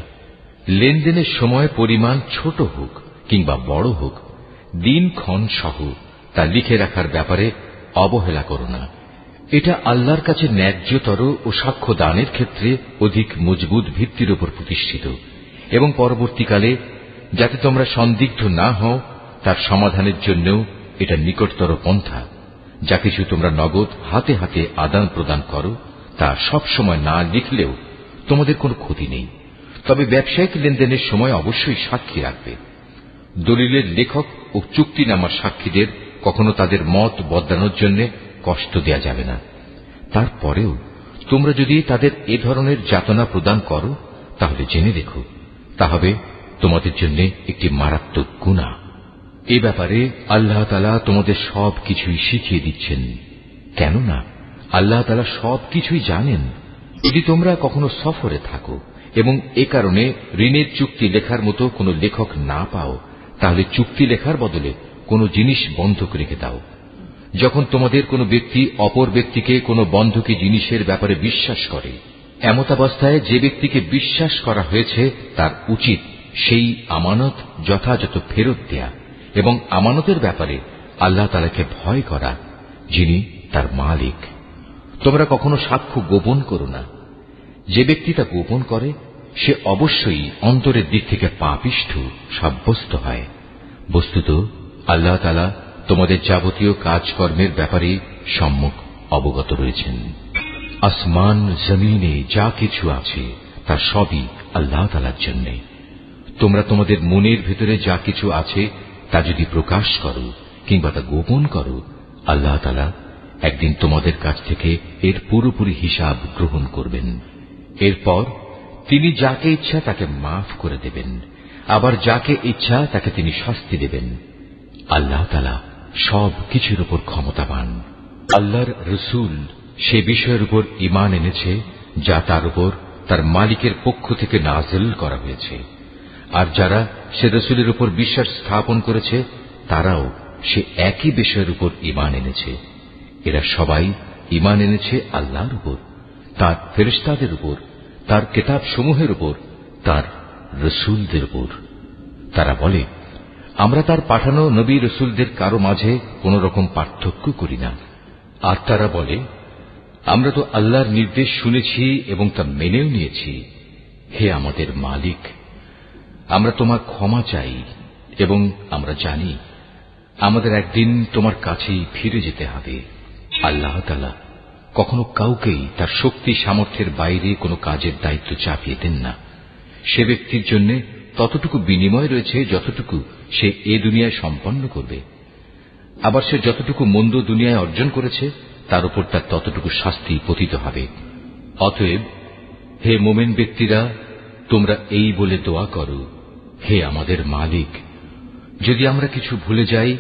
লেনদেনের সময় পরিমাণ ছোট হোক কিংবা বড় হোক, দিনক্ষণ সহ তা লিখে রাখার ব্যাপারে অবহেলা করো না। এটা আল্লাহর কাছে ন্যায্যতর ও সাক্ষ্য দানের ক্ষেত্রে অধিক মজবুত ভিত্তির উপর প্রতিষ্ঠিত, এবং পরবর্তীকালে যাতে তোমরা সন্দিগ্ধ না হও তার সমাধানের জন্যও এটা নিকটতর পন্থা। যা কিছু তোমরা নগদ হাতে হাতে আদান প্রদান করো তা সব সময় না লিখলেও তোমাদের কোনো ক্ষতি নেই, তবে ব্যবসায়িক লেনদেনের সময় অবশ্যই সাক্ষী রাখবে। দলিলের লেখক ও চুক্তিনামার সাক্ষীদের কখনো তাদের মত বদলানোর জন্য কষ্ট দেয়া যাবে না। তারপরেও তোমরা যদি তাদের এ ধরনের যাতনা প্রদান করো তাহলে জেনে রেখো তা হবে তোমাদের জন্য একটি মারাত্মক গুনাহ। এ ব্যাপারে আল্লাহ তাআলা তোমাদের সব কিছুই শিখিয়ে দিচ্ছেন, কেননা আল্লাহ তাআলা সব কিছুই জানেন। যদি তোমরা কখনো সফরে থাকো এবং এ কারণে ঋণের চুক্তি লেখার মতো কোনো লেখক না পাও, তাহলে চুক্তি লেখার বদলে কোনো জিনিস বন্ধক রেখে দাও। যখন তোমাদের কোনো ব্যক্তি অপর ব্যক্তিকে কোনো বন্ধকি জিনিসের ব্যাপারে বিশ্বাস করে, এমতাবস্থায় যে ব্যক্তিকে বিশ্বাস করা হয়েছে তার উচিত সেই আমানত যথাযথ ফেরত দেয়া এবং আমানতের ব্যাপারে আল্লাহ তাআলাকে ভয় করা, যিনি তার মালিক। তোমরা কখনো সাক্ষ্য গোপন করো না। যে ব্যক্তি তা গোপন করে সে অবশ্যই অন্তরের দিক থেকে পাপিষ্ঠ সাব্যস্ত হয়। বস্তুত আল্লাহ তাআলা তোমাদের যাবতীয় কাজকর্মের ব্যাপারে সম্যক অবগত রয়েছেন। আসমান জমিনে যা কিছু আছে তা সবই আল্লাহ তাআলার জন্য। তোমরা তোমাদের মনের ভেতরে যা কিছু আছে তা যদি প্রকাশ করো কিংবা তা গোপন করো, আল্লাহ তাআলা একদিন তোমাদের কাছ থেকে এর পুরোপুরি হিসাব গ্রহণ করবেন। এরপর তিনি যাকে ইচ্ছা তাকে মাফ করে দেবেন, আবার যাকে ইচ্ছা তাকে তিনি শাস্তি দেবেন। আল্লাহ তাআলা সব কিছুর উপর ক্ষমতাবান। আল্লাহর রসুল সে বিষয়ের উপর ঈমান এনেছে যা তার উপর তার মালিকের পক্ষ থেকে নাযিল করা হয়েছে, আর যারা সে রসুলের উপর বিশ্বাস স্থাপন করেছে তারাও সে একই বিষয়ের উপর ঈমান এনেছে। এরা সবাই ঈমান এনেছে আল্লাহর উপর, তার ফেরেশতাদের উপর, তার কিতাব সমূহের উপর, তার রসুলদের উপর। তারা বলে, আমরা তার পাঠানো নবী রসুলদের কারো মাঝে কোন রকম পার্থক্য করি না। আর তারা বলে, আমরা তো আল্লাহর নির্দেশ শুনেছি এবং তা মেনেও নিয়েছি। হে আমাদের মালিক, আমরা তোমার ক্ষমা চাই এবং আমরা জানি আমাদের একদিন তোমার কাছেই ফিরে যেতে হবে। আল্লাহ তাআলা কখনো কাউকেই তার শক্তি সামর্থ্যের বাইরে কোনো কাজের দায়িত্ব চাপিয়ে দেন না। সে ব্যক্তির জন্য ততটুকু বিনিময় রয়েছে যতটুকু সে এ দুনিয়ায় সম্পন্ন করবে, আবার সে যতটুকু মন্দ দুনিয়ায় অর্জন করেছে তার উপর তার ততটুকু শাস্তি পতিত হবে। অতএব হে মোমেন ব্যক্তিরা, তোমরা এই বলে দোয়া করো, হে আমাদের মালিক, যদি আমরা কিছু ভুলে যাই,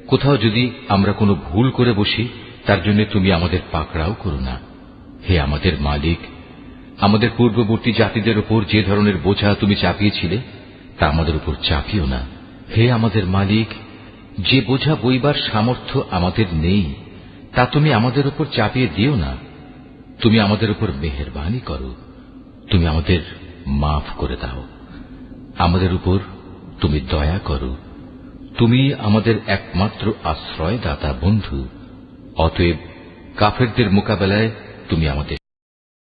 কোথাও যদি আমরা কোনো ভুল করে বসি, তার জন্য তুমি আমাদের পাকড়াও করো না। হে আমাদের মালিক, আমাদের পূর্ববর্তী জাতিদের উপর যে ধরনের বোঝা তুমি চাপিয়েছিলে তা আমাদের উপর চাপিও না। হে আমাদের মালিক, যে বোঝা বইবার সামর্থ্য আমাদের নেই তা তুমি আমাদের উপর চাপিয়ে দিও না। তুমি আমাদের উপর মেহেরবানি করো, তুমি আমাদের মাফ করে দাও। আমাদের উপর তুমি দয়া করো। তুমি আমাদের একমাত্র আশ্রয়দাতা বন্ধু। অতএব কাফেরদের মোকাবেলায় তুমি আমাদের